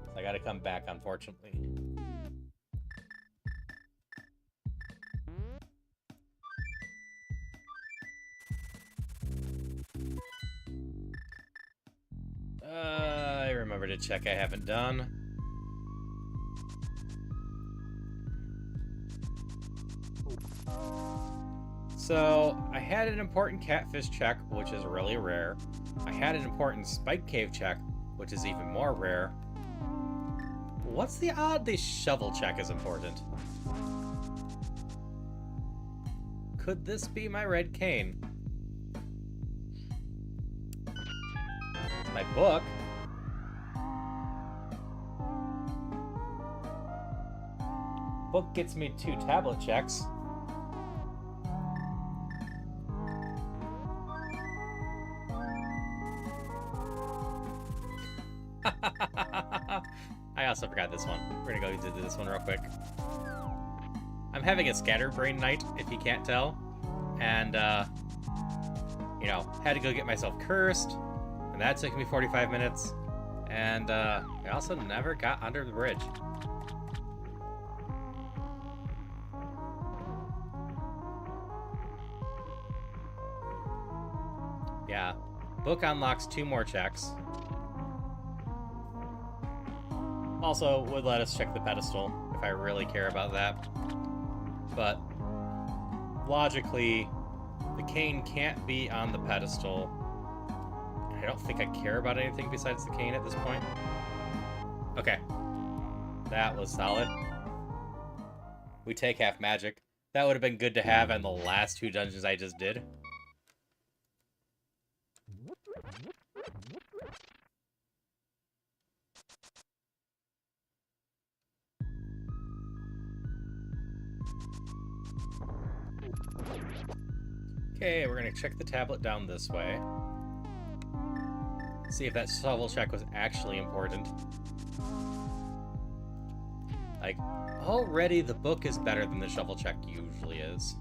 S1: So I gotta come back, unfortunately. I remember to check I haven't done. So, I had an important catfish check, which is really rare. I had an important spike cave check, which is even more rare. What's the odd the shovel check is important? Could this be my red cane? My book? Book gets me 2 tablet checks. I also forgot this one. We're gonna go do this one real quick. I'm having a scatterbrain night, if you can't tell. And, you know, had to go get myself cursed. And that took me 45 minutes. And I also never got under the bridge. Yeah, book unlocks 2 more checks. Also, would let us check the pedestal if I really care about that. But logically, the cane can't be on the pedestal. I don't think I care about anything besides the cane at this point. Okay. That was solid. We take half magic. That would have been good to have in the last 2 dungeons I just did. Okay, we're gonna check the tablet down this way. See if that shovel check was actually important. Like, already the book is better than the shovel check usually is.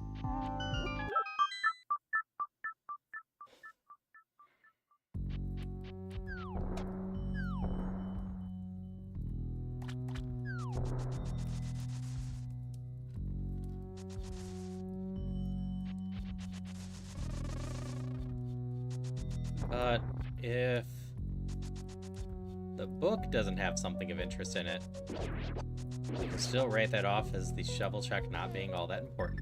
S1: But if the book doesn't have something of interest in it, we can still write that off as the shovel check not being all that important.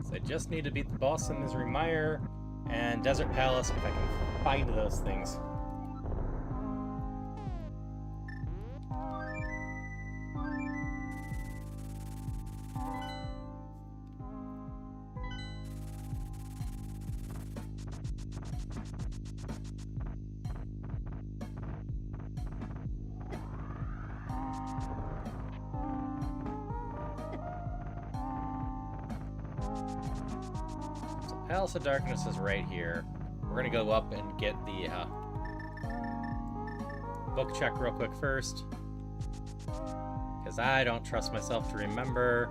S1: So I just need to beat the boss in Misery Mire and Desert Palace if I can find those things. Palace of Darkness is right here. We're gonna go up and get the book check real quick first, because I don't trust myself to remember.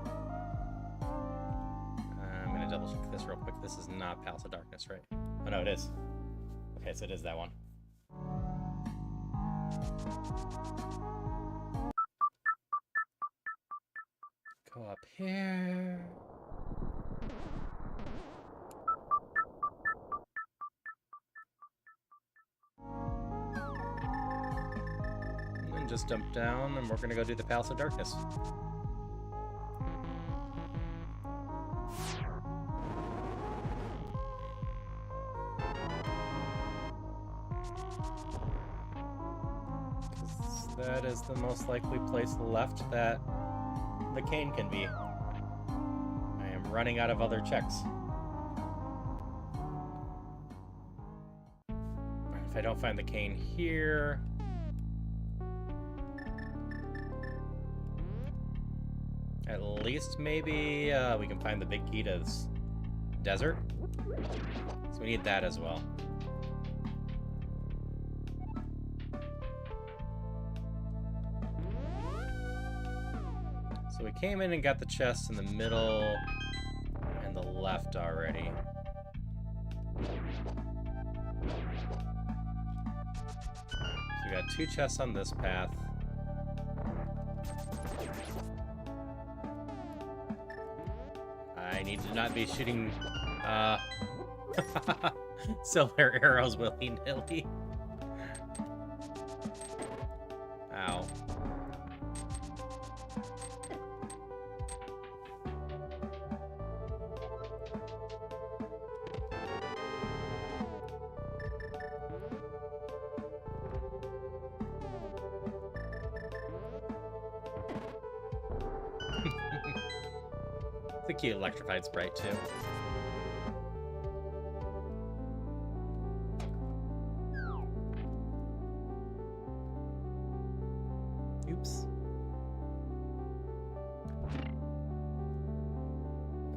S1: I'm gonna double check this real quick. This is not Palace of Darkness, right? Oh no, it is. Okay, so it is that one. Go up here. Just dump down, and we're gonna go do the Palace of Darkness. That is the most likely place left that the cane can be. I am running out of other checks. If I don't find the cane here... At least maybe we can find the big key to this desert. So we need that as well. So we came in and got the chests in the middle and the left already. So we got 2 chests on this path. I need to not be shooting silver arrows willy-nilly. Ow. It's a cute electrified sprite, too. Oops.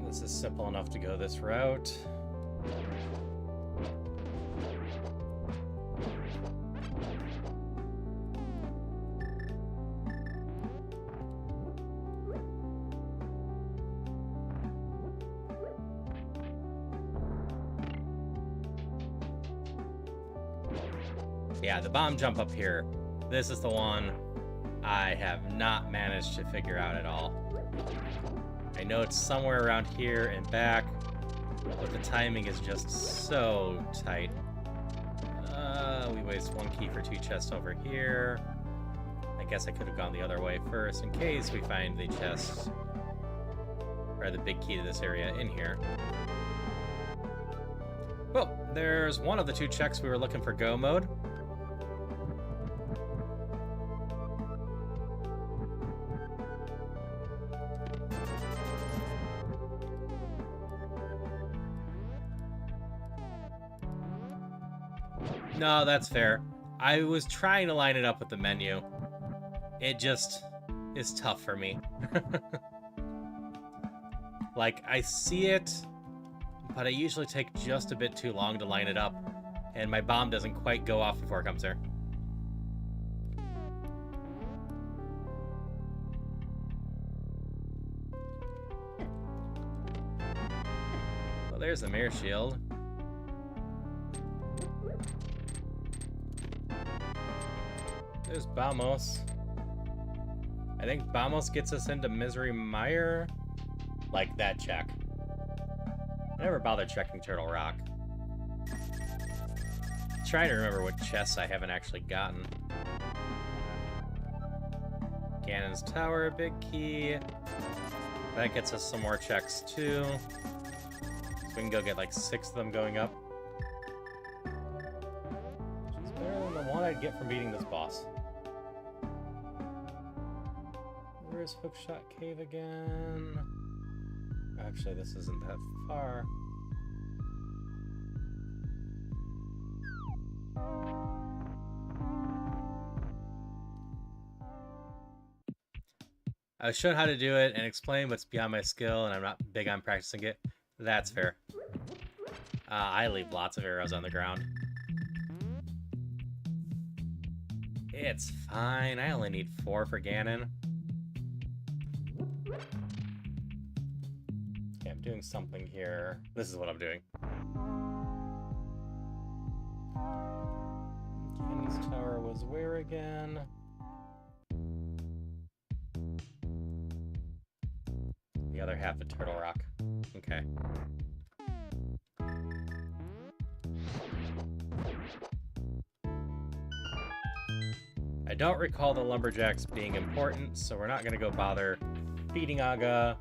S1: This is simple enough to go this route. Yeah, the bomb jump up here. This is the one I have not managed to figure out at all. I know it's somewhere around here and back, but the timing is just so tight. We waste 1 key for 2 chests over here. I guess I could have gone the other way first in case we find the chest, or the big key to this area in here. Well, there's one of the 2 checks we were looking for go mode. No, that's fair. I was trying to line it up with the menu. It just is tough for me. Like, I see it, but I usually take just a bit too long to line it up, and my bomb doesn't quite go off before it comes there. Well, there's the mirror shield. There's Bamos. I think Bamos gets us into Misery Mire. Like that check. I never bothered checking Turtle Rock. I'm trying to remember what chests I haven't actually gotten. Ganon's Tower, big key. That gets us some more checks too. So we can go get like 6 of them going up. Which is better than the one I'd get from beating this boss. Where's Hookshot Cave again? Actually, this isn't that far. I was shown how to do it and explain what's beyond my skill, and I'm not big on practicing it. That's fair. I leave lots of arrows on the ground. It's fine. I only need 4 for Ganon. Okay, I'm doing something here. This is what I'm doing. Ganon's Tower was where again? The other half of Turtle Rock. Okay. I don't recall the lumberjacks being important, so we're not going to go bother feeding Aga,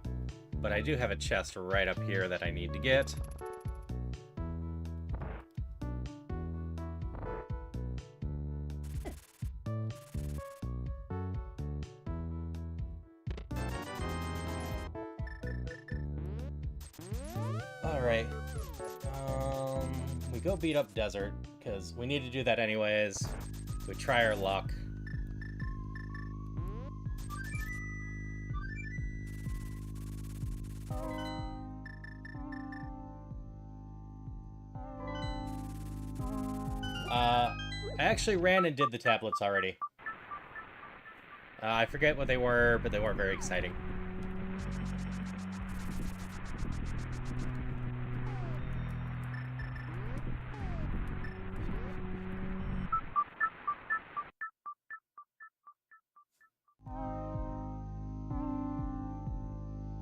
S1: but I do have a chest right up here that I need to get. Alright. We go beat up Desert, because we need to do that anyways. We try our luck. I actually ran and did the tablets already. I forget what they were, but they weren't very exciting.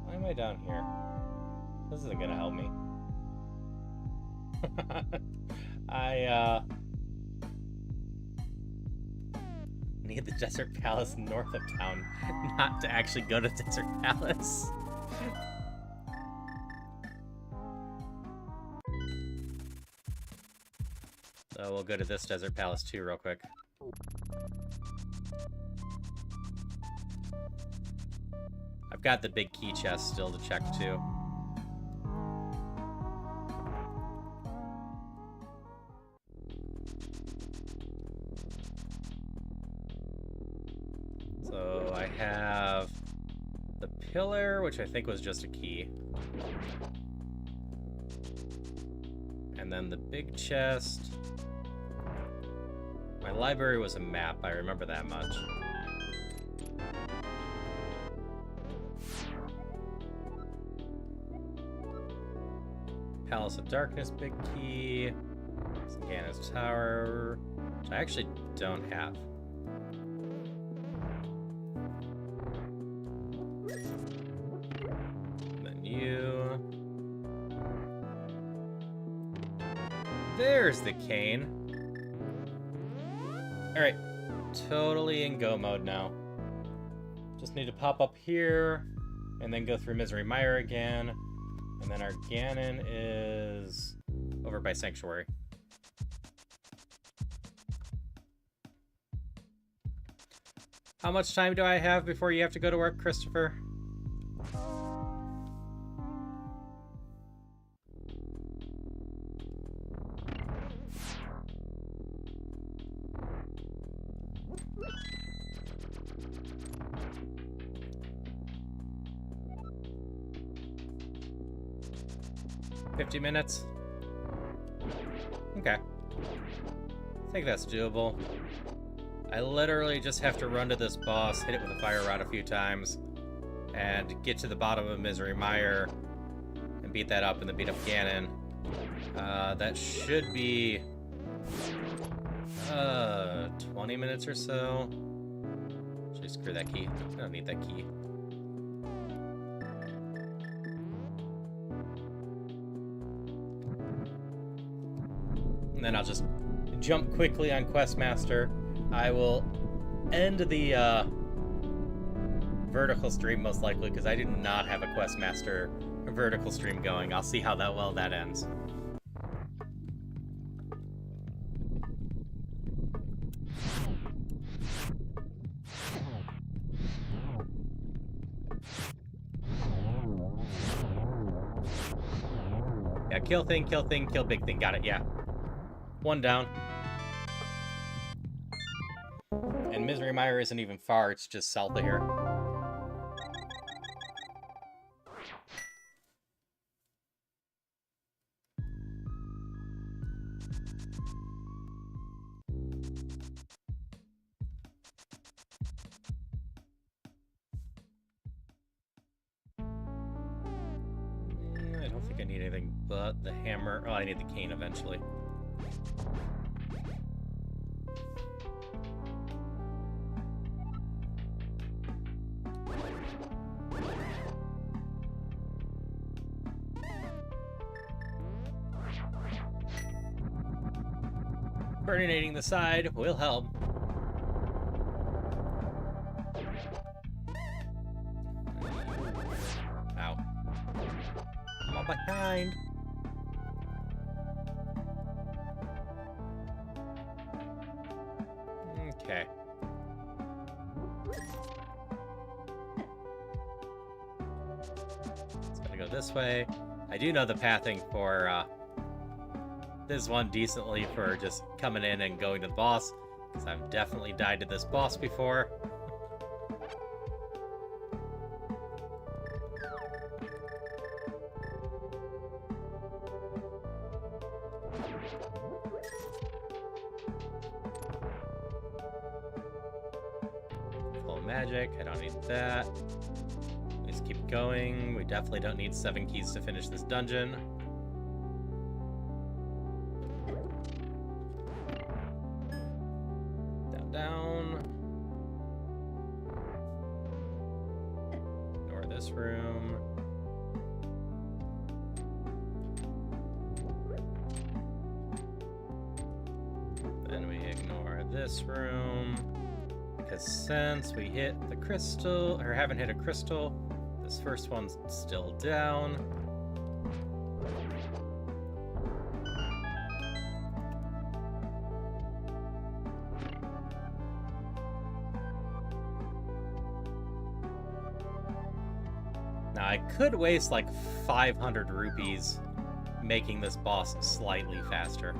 S1: Why am I down here? This isn't gonna help me. I need the Desert Palace north of town, not to actually go to Desert Palace. So we'll go to this Desert Palace too real quick. I've got the big key chest still to check too. So I have the pillar, which I think was just a key. And then the big chest. My library was a map, I remember that much. Palace of Darkness, big key. Saganas Tower, which I actually don't have. And then you. There's the cane. Alright, totally in go mode now. Just need to pop up here, and then go through Misery Mire again. And then our Ganon is over by Sanctuary. How much time do I have before you have to go to work, Christopher? Minutes. Okay. I think that's doable. I literally just have to run to this boss, hit it with a fire rod a few times, and get to the bottom of Misery Mire, and beat that up, and then beat up Ganon. That should be 20 minutes or so. Actually, screw that key. I don't need that key. And then I'll just jump quickly on Questmaster. I will end the vertical stream most likely because I do not have a Questmaster vertical stream going. I'll see how well that ends. Yeah, kill thing, kill big thing. Got it, yeah. One down. And Misery Mire isn't even far, it's just south of here. I don't think I need anything but the hammer. Oh, I need the cane eventually. Burninating the side will help. Ow. I'm all behind. Okay. It's gonna go this way. I do know the pathing for this one decently for just coming in and going to the boss, because I've definitely died to this boss before. Full magic, I don't need that. Let's keep going. We definitely don't need 7 keys to finish this dungeon. Down. Ignore this room. Then we ignore this room. Because since we hit the crystal, or haven't hit a crystal, this first one's still down. Now, I could waste like 500 rupees making this boss slightly faster.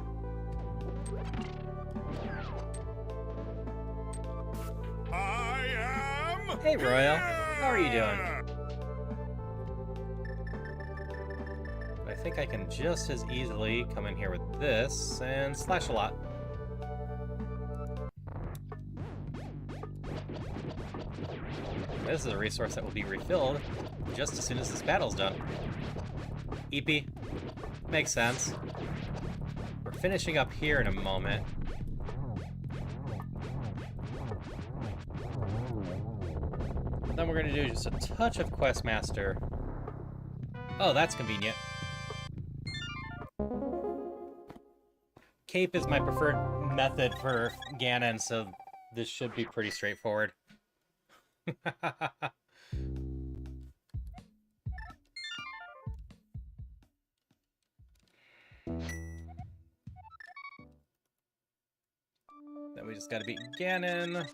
S3: I am
S1: Hey, Royal.
S3: here!
S1: How are you doing? I think I can just as easily come in here with this and slash a lot. This is a resource that will be refilled just as soon as this battle's done. EP. Makes sense. We're finishing up here in a moment. Then we're gonna do just a touch of Questmaster. Oh, that's convenient. Cape is my preferred method for Ganon, so this should be pretty straightforward. Then we just gotta beat Ganon.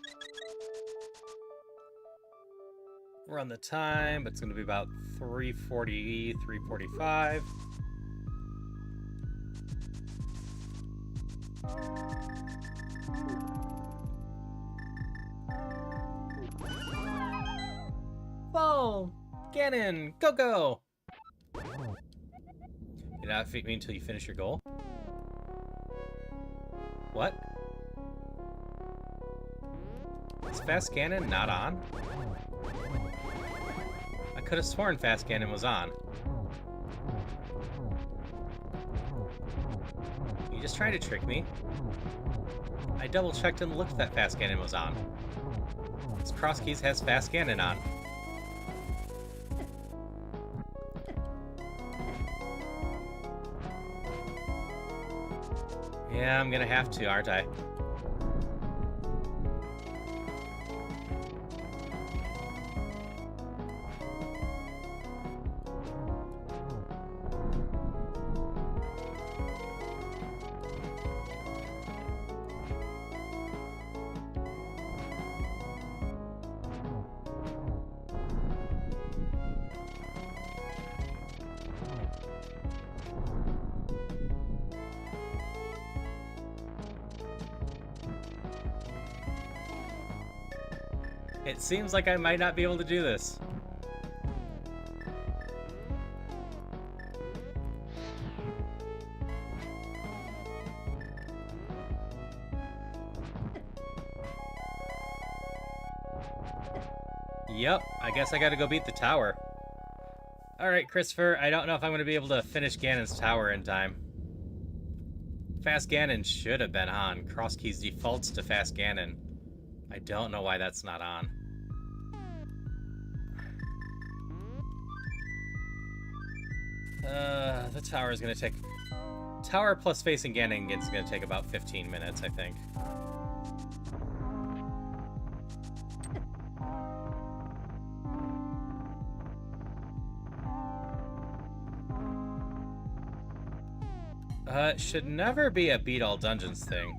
S1: Run the time, but it's gonna be about 3:40, 3:45. Fall! Ganon! Go go! You're not defeat me until you finish your goal? What? Is Fast Ganon not on? I could have sworn Fast Ganon was on. You just trying to trick me? I double checked and looked that Fast Ganon was on. This Crosskeys has Fast Ganon on. Yeah, I'm gonna have to, aren't I? It seems like I might not be able to do this. Yep, I guess I gotta go beat the tower. Alright, Christopher, I don't know if I'm gonna be able to finish Ganon's tower in time. Fast Ganon should have been on. Crosskeys defaults to Fast Ganon. I don't know why that's not on. The tower is gonna take... Tower plus facing Ganon is gonna take about 15 minutes, I think. It should never be a beat all dungeons thing.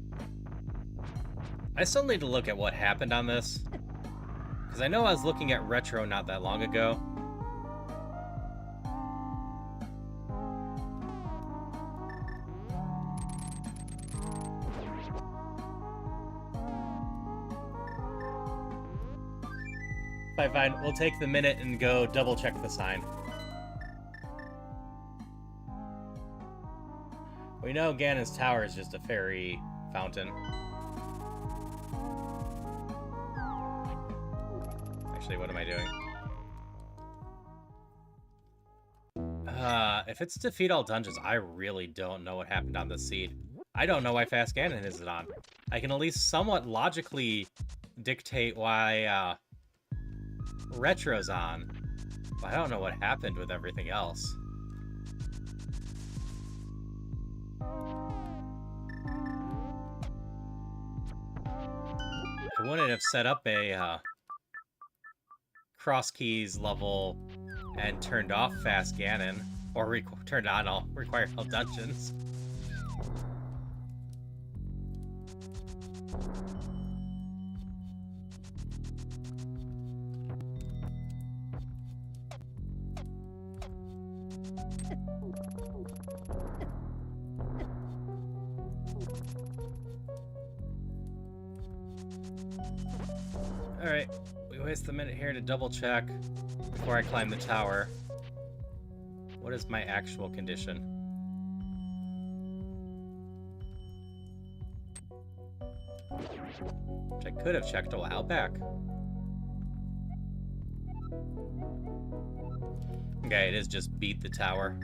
S1: I still need to look at what happened on this. Because I know I was looking at Retro not that long ago. Fine. We'll take the minute and go double check the sign. We know Ganon's tower is just a fairy fountain. Actually, what am I doing? If it's defeat all dungeons, I really don't know what happened on the seed. I don't know why Fast Ganon isn't on. I can at least somewhat logically dictate why, Retro's on. But I don't know what happened with everything else. I wouldn't have set up a, Crosskeys level and turned off Fast Ganon, or turned on all required all dungeons. Alright, we waste a minute here to double check before I climb the tower. What is my actual condition? Which I could have checked a while back. Okay, it is just beat the tower.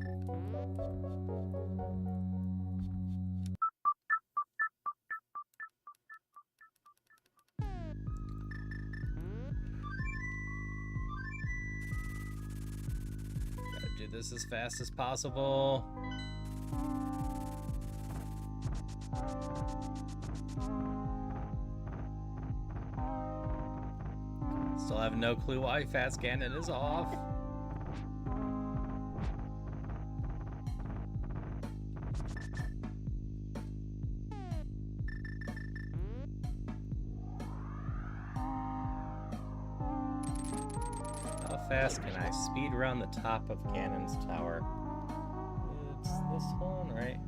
S1: do this as fast as possible. Still have no clue why Fast Ganon is off. How fast can I speed run the top of Ganon's tower? It's this one, right?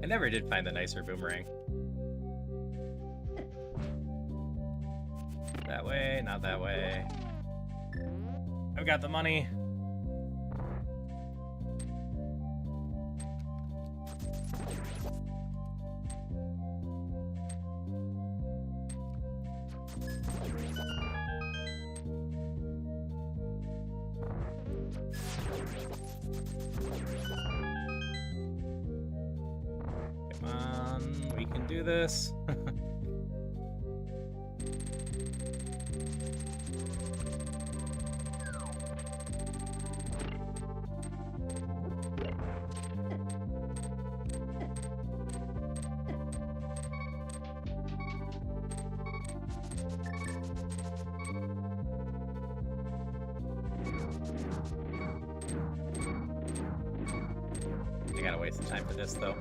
S1: I never did find the nicer boomerang. That way, not that way. I've got the money. Come on, we can do this. I gotta waste the time for this, though.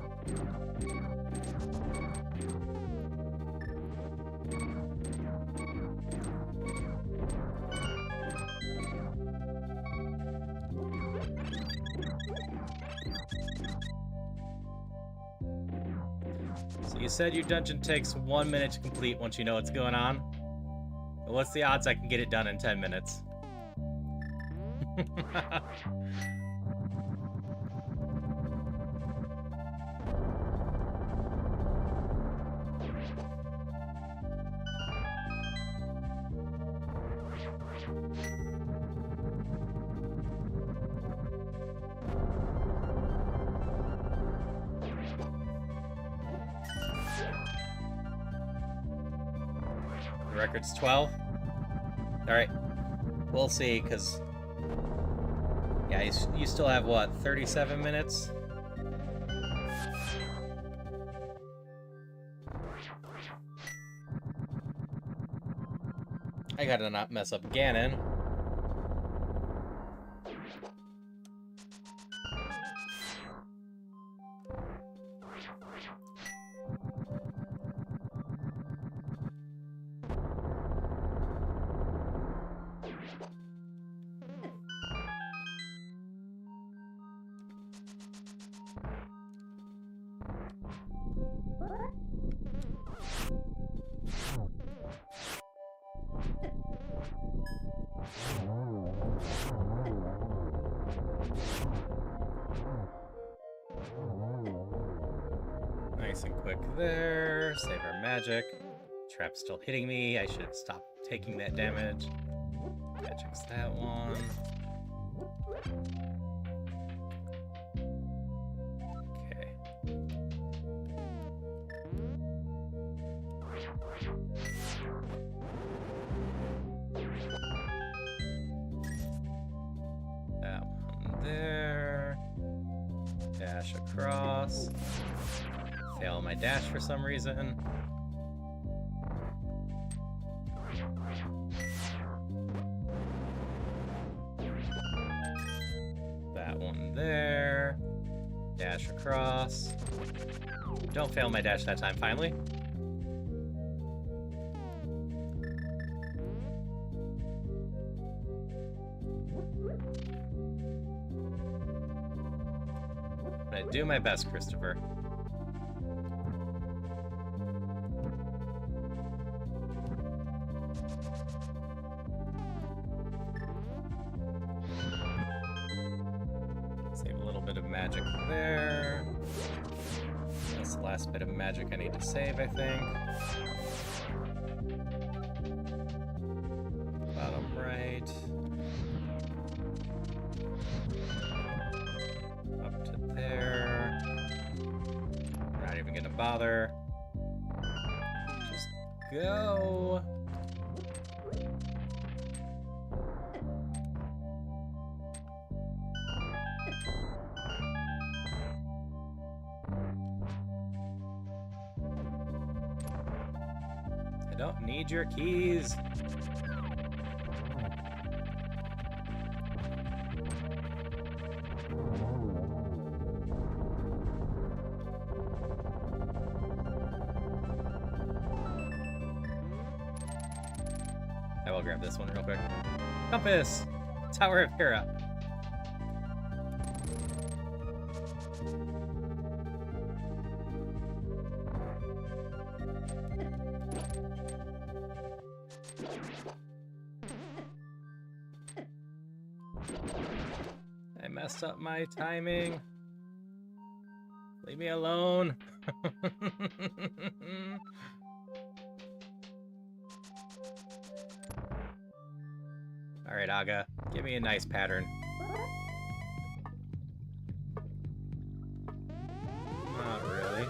S1: So you said your dungeon takes 1 minute to complete once you know what's going on? Well, what's the odds I can get it done in 10 minutes? The record's 12? Alright. We'll see, because... yeah, you still have, what, 37 minutes? I gotta not mess up Ganon. Nice and quick there. Save our magic. Trap's still hitting me. I should have stopped taking that damage. Magic's that one. Okay. That one there. Dash across. Fail my dash for some reason. That one there. Dash across. Don't fail my dash that time, finally. I'm gonna do my best, Christopher. magic there. That's the last bit of magic I need to save, I think. Bottom right. Up to there. We're not even gonna bother. Just go. I don't need your keys. I will grab this one real quick. Compass! Tower of Hera. I messed up my timing. Leave me alone. Alright, Aga. Give me a nice pattern. Not really.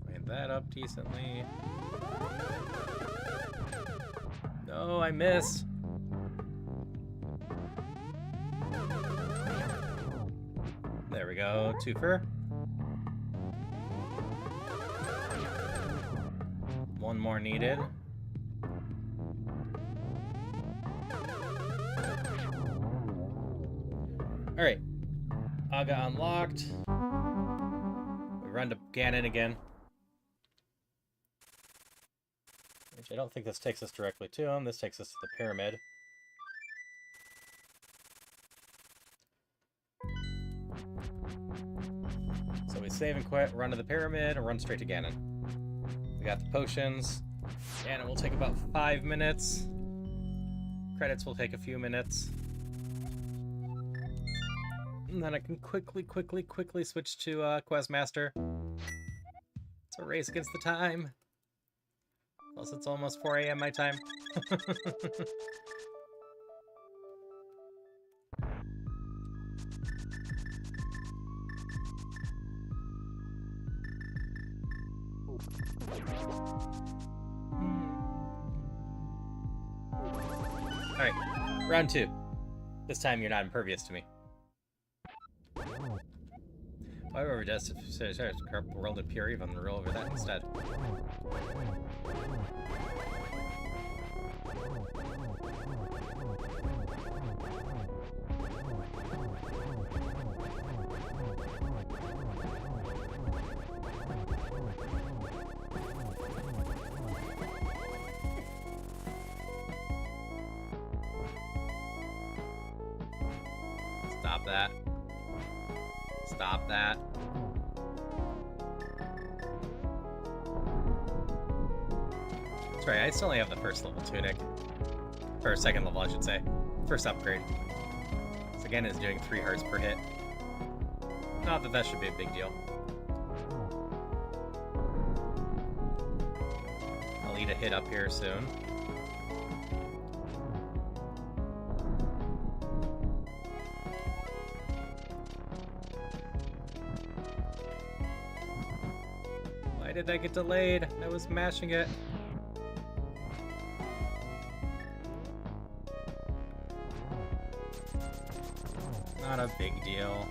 S1: Line that up decently. No, I missed. There we go, twofer. One more needed. Alright. Aga unlocked. We run to Ganon again. Which I don't think this takes us directly to him. This takes us to the pyramid. So we save and quit, run to the pyramid, and run straight to Ganon. We got the potions. Ganon will take about 5 minutes. Credits will take a few minutes. And then I can quickly switch to Questmaster. It's a race against the time. Plus it's almost 4 a.m. my time. Alright, round 2. This time you're not impervious to me. However, just corrupt the world of pure evil and rule over that instead. Stop that. Stop that. That's right, I still only have the first level tunic. Or second level, I should say. First upgrade. So again, it's doing 3 hearts per hit. Not that that should be a big deal. I'll need a hit up here soon. Why did that get delayed? I was mashing it. Not a big deal.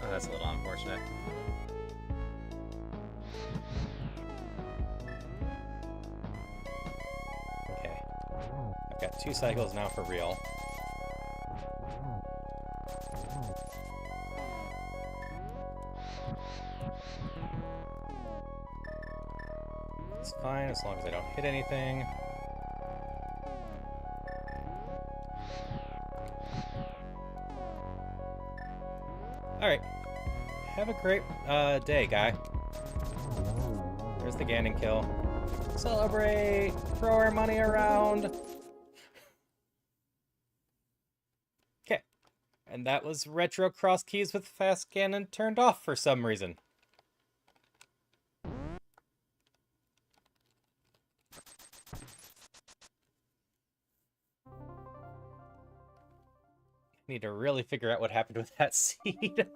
S1: Oh, that's a little unfortunate. Okay. I've got 2 cycles now for real. It's fine as long as I don't hit anything. Alright. Have a great day, guy. There's the Ganon kill. Celebrate! Throw our money around! Okay. And that was Retro Crosskeys with Fast Ganon turned off for some reason. Need to really figure out what happened with that seed.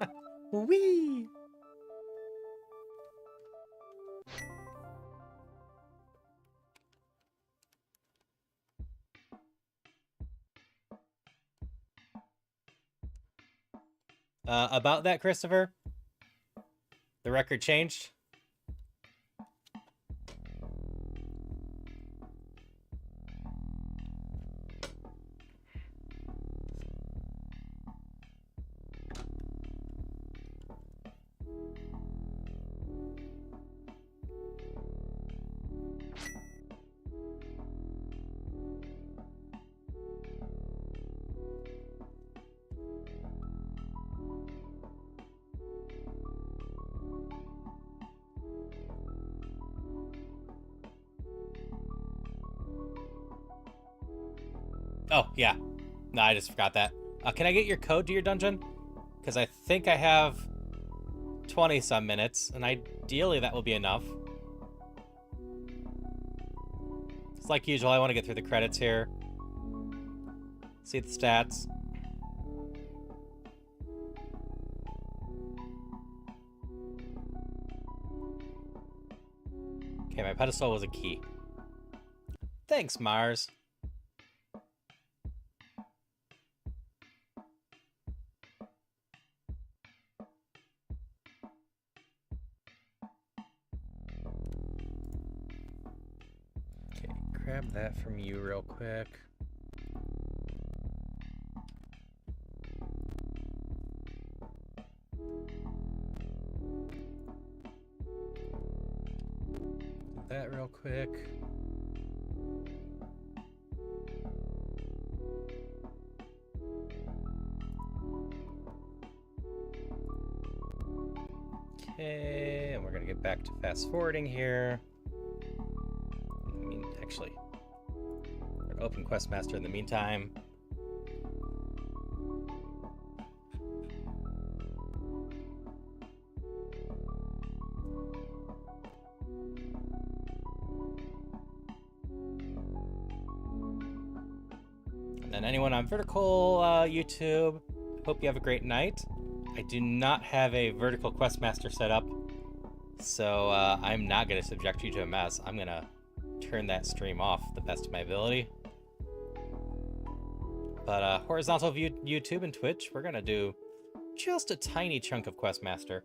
S1: Whee! About that, Christopher? The record changed? Oh, yeah. No, I just forgot that. Can I get your code to your dungeon? Because I think I have 20-some minutes, and ideally that will be enough. It's like usual, I want to get through the credits here. See the stats. Okay, my pedestal was a key. Thanks, Mars. Okay, grab that from you real quick. That real quick. Okay, and we're gonna get back to fast forwarding here. I mean, actually, we're gonna open Questmaster in the meantime. And then anyone on Vertical YouTube, hope you have a great night. I do not have a Vertical Questmaster set up, so I'm not going to subject you to a mess. I'm going to turn that stream off the best of my ability. But Horizontal View YouTube and Twitch, we're going to do just a tiny chunk of Questmaster.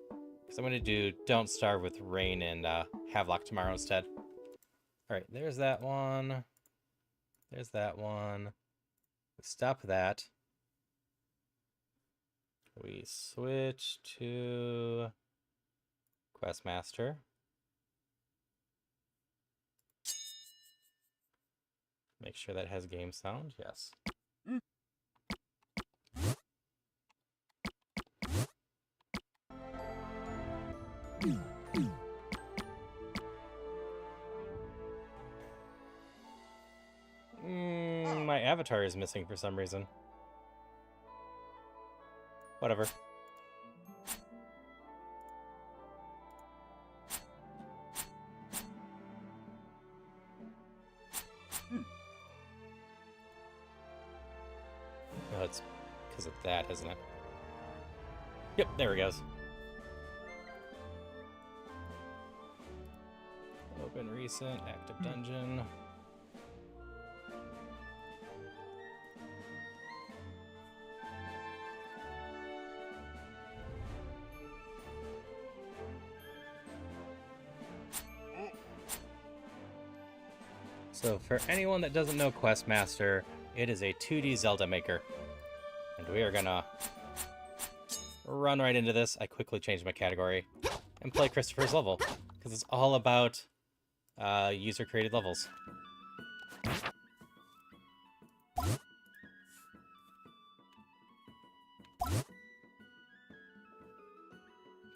S1: Because I'm going to do Don't Starve with Rain and Havelock tomorrow instead. Alright, there's that one. There's that one. Stop that. We switch to Questmaster. Make sure that has game sound. Yes. My avatar is missing for some reason. Whatever. Oh, it's because of that, isn't it? Yep, there he goes. Open recent, active dungeon. So for anyone that doesn't know Questmaster, it is a 2D Zelda maker. And we are gonna run right into this. I quickly changed my category and play Christopher's level, because it's all about user-created levels.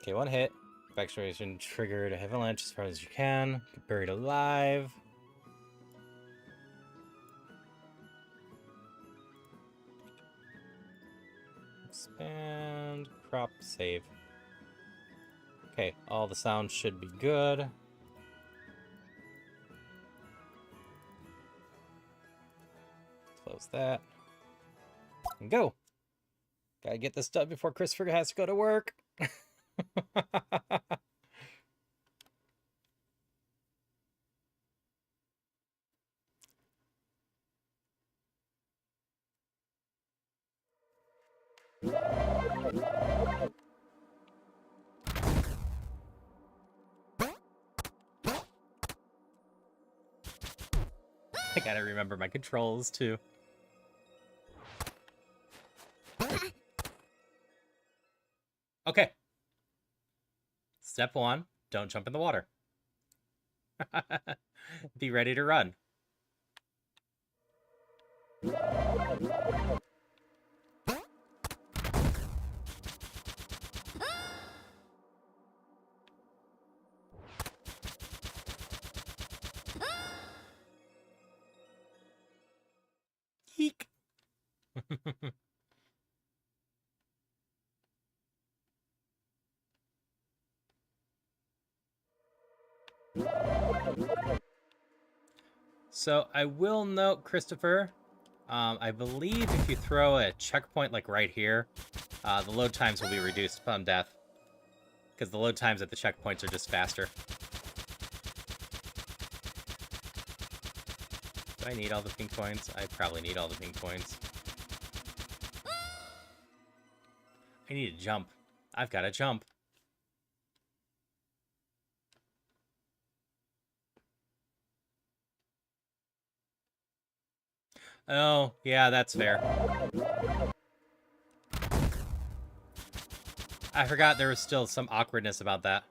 S1: Okay, one hit. Evacuation triggered avalanche as far as you can. Get buried alive. Expand. Crop. Save. Okay, all the sounds should be good. Close that. And go! Gotta get this done before Christopher has to go to work. I gotta remember my controls, too. Okay. Step 1, don't jump in the water. Be ready to run. Eek. So I will note, Christopher, I believe if you throw a checkpoint like right here, the load times will be reduced upon death. Because the load times at the checkpoints are just faster. Do I need all the pink coins? I probably need all the pink coins. I need to jump. I've got to jump. Oh, yeah, that's fair. I forgot there was still some awkwardness about that.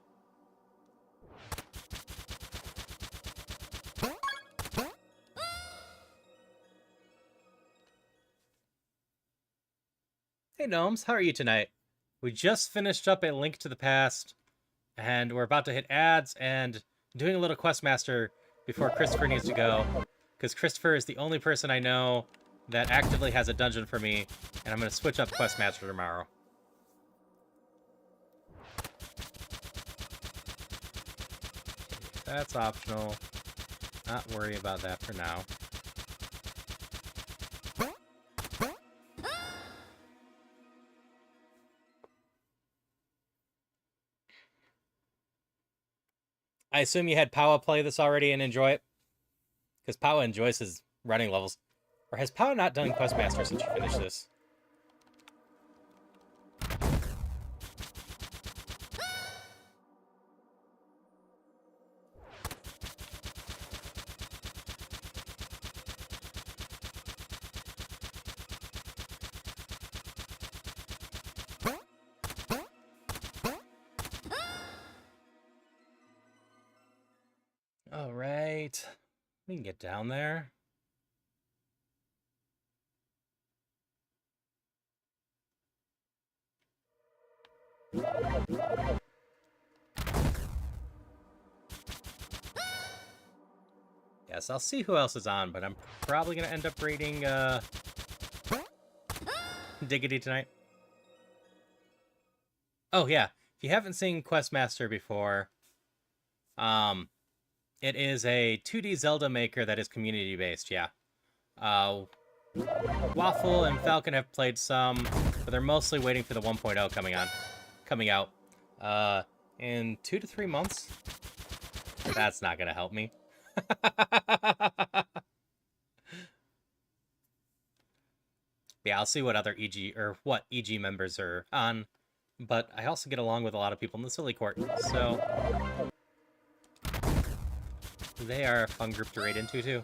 S1: Hey, Gnomes, how are you tonight? We just finished up A Link to the Past, and we're about to hit ads and doing a little Questmaster before Christopher needs to go, because Christopher is the only person I know that actively has a dungeon for me, and I'm going to switch up Questmaster tomorrow. That's optional. Not worry about that for now. I assume you had Powa play this already and enjoy it? Because Powa enjoys his running levels. Or has Powa not done Questmaster since you finished this? All right. We can get down there. Yes, I'll see who else is on, but I'm probably going to end up raiding Diggity tonight. Oh, yeah. If you haven't seen Questmaster before, it is a 2D Zelda maker that is community-based, yeah. Waffle and Falcon have played some, but they're mostly waiting for the 1.0 coming out. In 2 to 3 months? That's not gonna help me. Yeah, I'll see what other EG members are on, but I also get along with a lot of people in the Silly Court, so they are a fun group to raid into too.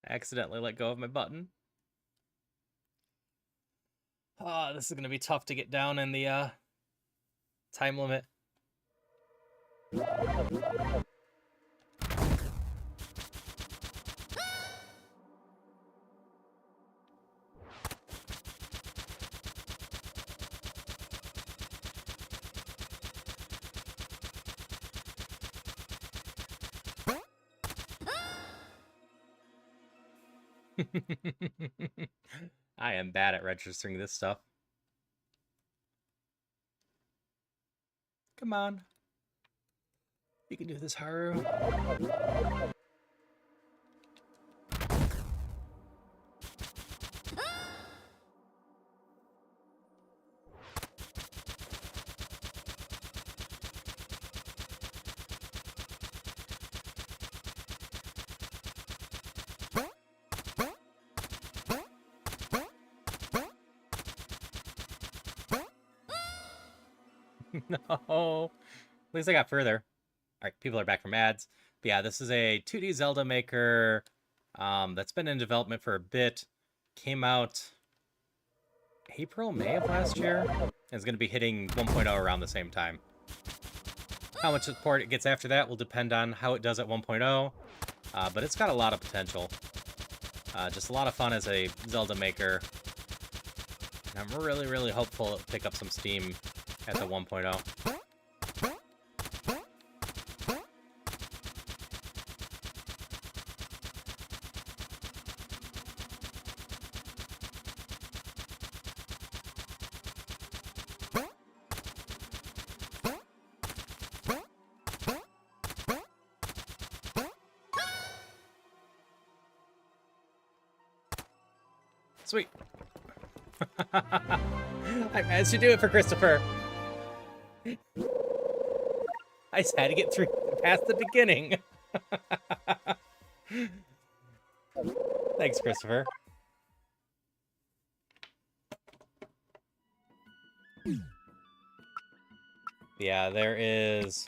S1: I accidentally let go of my button. Oh, this is gonna be tough to get down in the Time limit. I am bad at registering this stuff. Come on. You can do this, Haru. No. At least I got further. All right, people are back from ads. But yeah, this is a 2D Zelda maker that's been in development for a bit. Came out April, May of last year. And is going to be hitting 1.0 around the same time. How much support it gets after that will depend on how it does at 1.0. But it's got a lot of potential. Just a lot of fun as a Zelda maker. And I'm really, really hopeful it'll pick up some steam at the 1.0. Sweet. I managed to do it for Christopher. I just had to get through past the beginning. Thanks, Christopher. Yeah, there is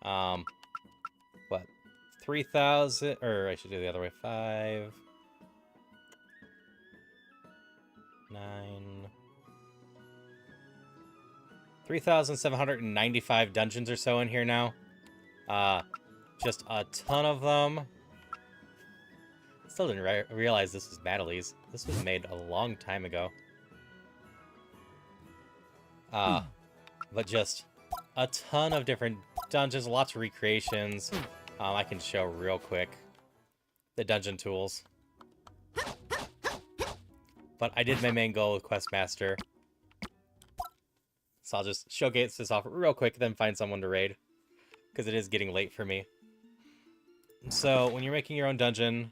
S1: what, 3,000, or I should do it the other way, 5 9 3,795 dungeons or so in here now. Just a ton of them. Still didn't realize this was Madeli's. This was made a long time ago. But just a ton of different dungeons, lots of recreations. I can show real quick the dungeon tools. But I did my main goal with Questmaster. So I'll just showcase this off real quick, then find someone to raid. Because it is getting late for me. So, when you're making your own dungeon...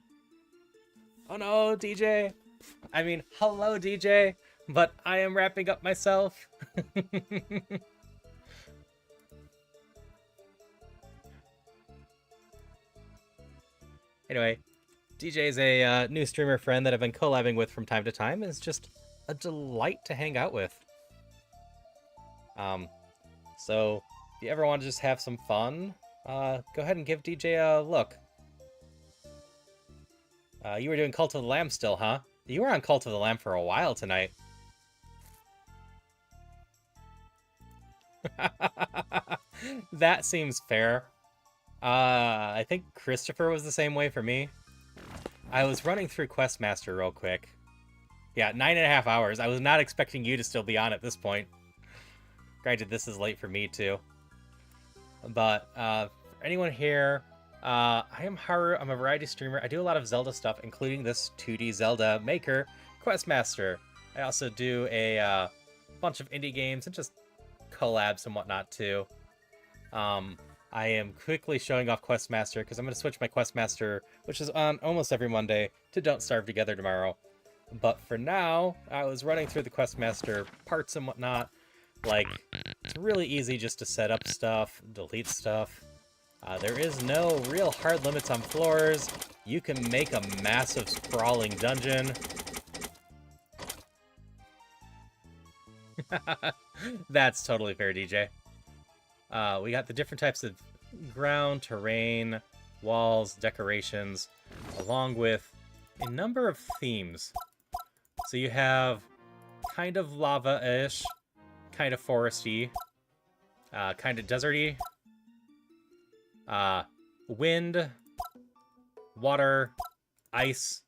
S1: Oh no, DJ! I mean, hello, DJ! But I am wrapping up myself. Anyway, DJ is a new streamer friend that I've been collabing with from time to time. It's just a delight to hang out with. So, if you ever want to just have some fun, go ahead and give DJ a look. You were doing Cult of the Lamb still, huh? You were on Cult of the Lamb for a while tonight. That seems fair. I think Christopher was the same way for me. I was running through Questmaster real quick. Yeah, 9.5 hours. I was not expecting you to still be on at this point. Granted, this is late for me too. But for anyone here, I am Haru. I'm a variety streamer. I do a lot of Zelda stuff, including this 2D Zelda maker, Questmaster. I also do a bunch of indie games and just collabs and whatnot too. I am quickly showing off Questmaster because I'm going to switch my Questmaster, which is on almost every Monday, to Don't Starve Together tomorrow. But for now, I was running through the Questmaster parts and whatnot. Like, it's really easy just to set up stuff, delete stuff. There is no real hard limits on floors. You can make a massive sprawling dungeon. That's totally fair, DJ. We got the different types of ground, terrain, walls, decorations, along with a number of themes. So you have kind of lava-ish, kind of foresty, kind of deserty, wind, water, ice,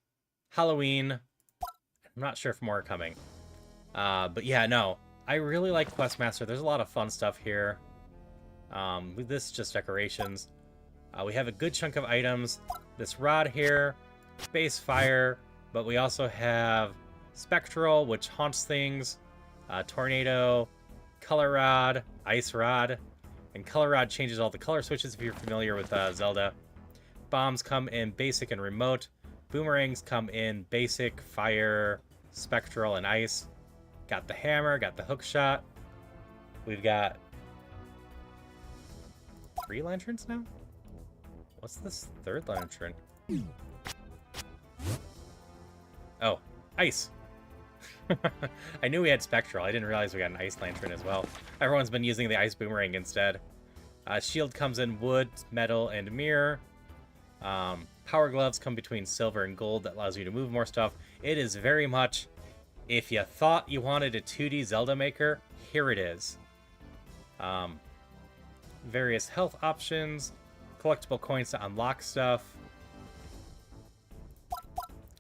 S1: Halloween. I'm not sure if more are coming. But yeah, no. I really like Questmaster. There's a lot of fun stuff here. With this, just decorations. We have a good chunk of items. This rod here, base fire, but we also have spectral, which haunts things, tornado, color rod, ice rod, and color rod changes all the color switches if you're familiar with Zelda. Bombs come in basic and remote. Boomerangs come in basic, fire, spectral, and ice. Got the hammer, got the hook shot. We've got 3 lanterns now? What's this 3rd lantern? Oh, ice. I knew we had spectral. I didn't realize we got an ice lantern as well. Everyone's been using the ice boomerang instead. Shield comes in wood, metal, and mirror. Power gloves come between silver and gold. That allows you to move more stuff. It is very much, if you thought you wanted a 2D Zelda maker, here it is. Various health options, collectible coins to unlock stuff.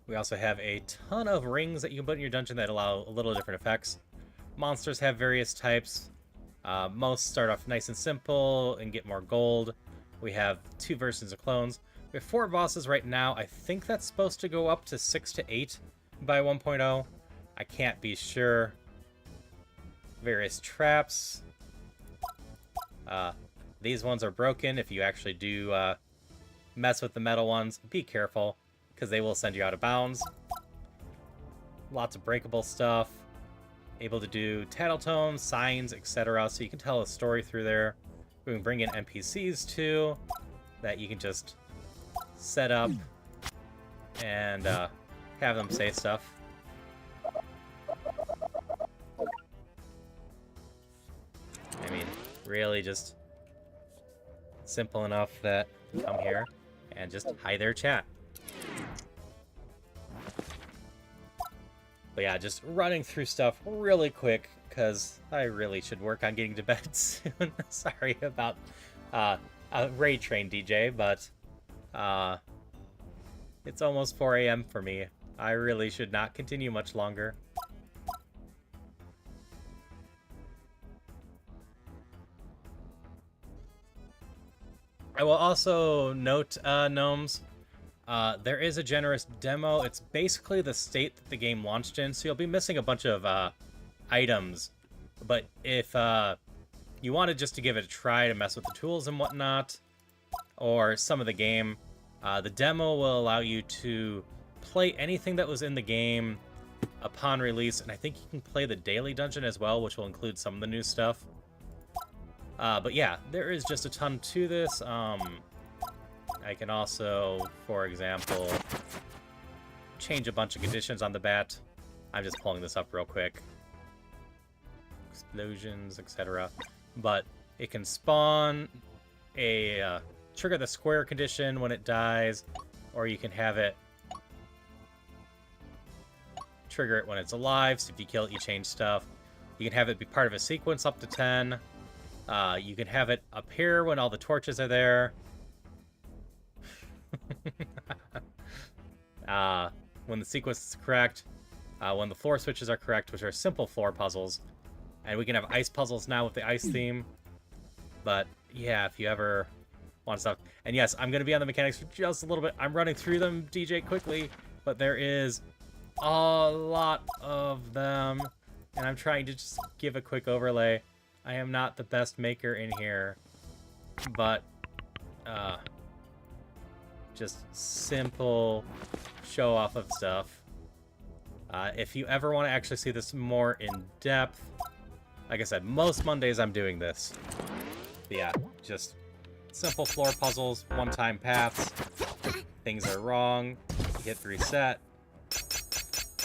S1: We also have a ton of rings that you can put in your dungeon that allow a little different effects. Monsters have various types. Most start off nice and simple and get more gold. We have 2 versions of clones. We have 4 bosses right now. I think that's supposed to go up to 6 to 8 by 1.0. I can't be sure. Various traps. These ones are broken. If you actually do mess with the metal ones, be careful, because they will send you out of bounds. Lots of breakable stuff. Able to do tattle tones, signs, etc. So you can tell a story through there. We can bring in NPCs too, that you can just set up and have them say stuff. I mean, really just simple enough that you come here and just hi there, chat. But yeah, just running through stuff really quick, because I really should work on getting to bed soon. Sorry about raid train DJ, but it's almost 4 a.m. for me. I really should not continue much longer. I will also note, gnomes, there is a generous demo. It's basically the state that the game launched in, so you'll be missing a bunch of items. But if you wanted just to give it a try to mess with the tools and whatnot, or some of the game, the demo will allow you to play anything that was in the game upon release, and I think you can play the daily dungeon as well, which will include some of the new stuff. But yeah, there is just a ton to this. I can also, for example, change a bunch of conditions on the bat. I'm just pulling this up real quick. Explosions, etc. But it can spawn a trigger the square condition when it dies, or you can have it trigger it when it's alive. So if you kill it, you change stuff. You can have it be part of a sequence up to 10. You can have it appear when all the torches are there. When the sequence is correct. When the floor switches are correct, which are simple floor puzzles. And we can have ice puzzles now with the ice theme. But yeah, if you ever want stuff. And yes, I'm going to be on the mechanics for just a little bit. I'm running through them, DJ, quickly. But there is a lot of them. And I'm trying to just give a quick overlay. I am not the best maker in here. But just simple show off of stuff. If you ever want to actually see this more in depth, like I said, most Mondays I'm doing this. But yeah, just simple floor puzzles, one-time paths. Things are wrong, you hit reset,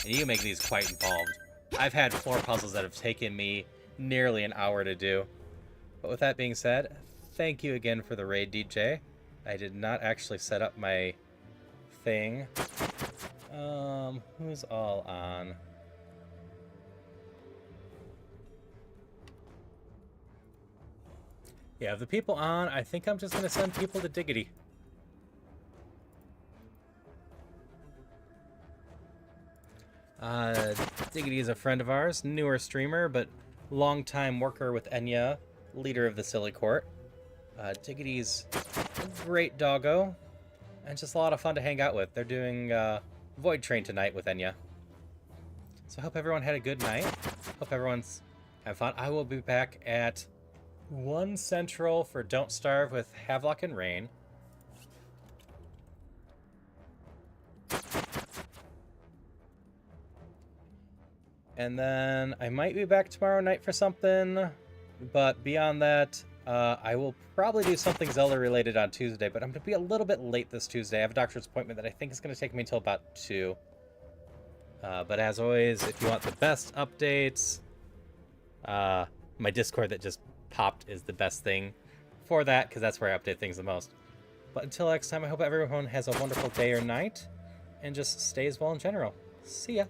S1: and you make these quite involved. I've had floor puzzles that have taken me nearly an hour to do. But with that being said, thank you again for the raid, DJ. I did not actually set up my thing. Who's all on? Yeah, of the people on, I think I'm just going to send people to Diggity. Diggity is a friend of ours, newer streamer, but longtime worker with Enya, leader of the Silly Court. Diggity's a great doggo, and just a lot of fun to hang out with. They're doing Void Train tonight with Enya. So I hope everyone had a good night. Hope everyone's had fun. I will be back at 1 Central for Don't Starve with Havelock and Rain. And then I might be back tomorrow night for something, but beyond that, I will probably do something Zelda related on Tuesday, but I'm going to be a little bit late this Tuesday. I have a doctor's appointment that I think is going to take me until about 2. But as always, if you want the best updates, my Discord that just popped is the best thing for that, because that's where I update things the most. But until next time, I hope everyone has a wonderful day or night, and just stays well in general. See ya!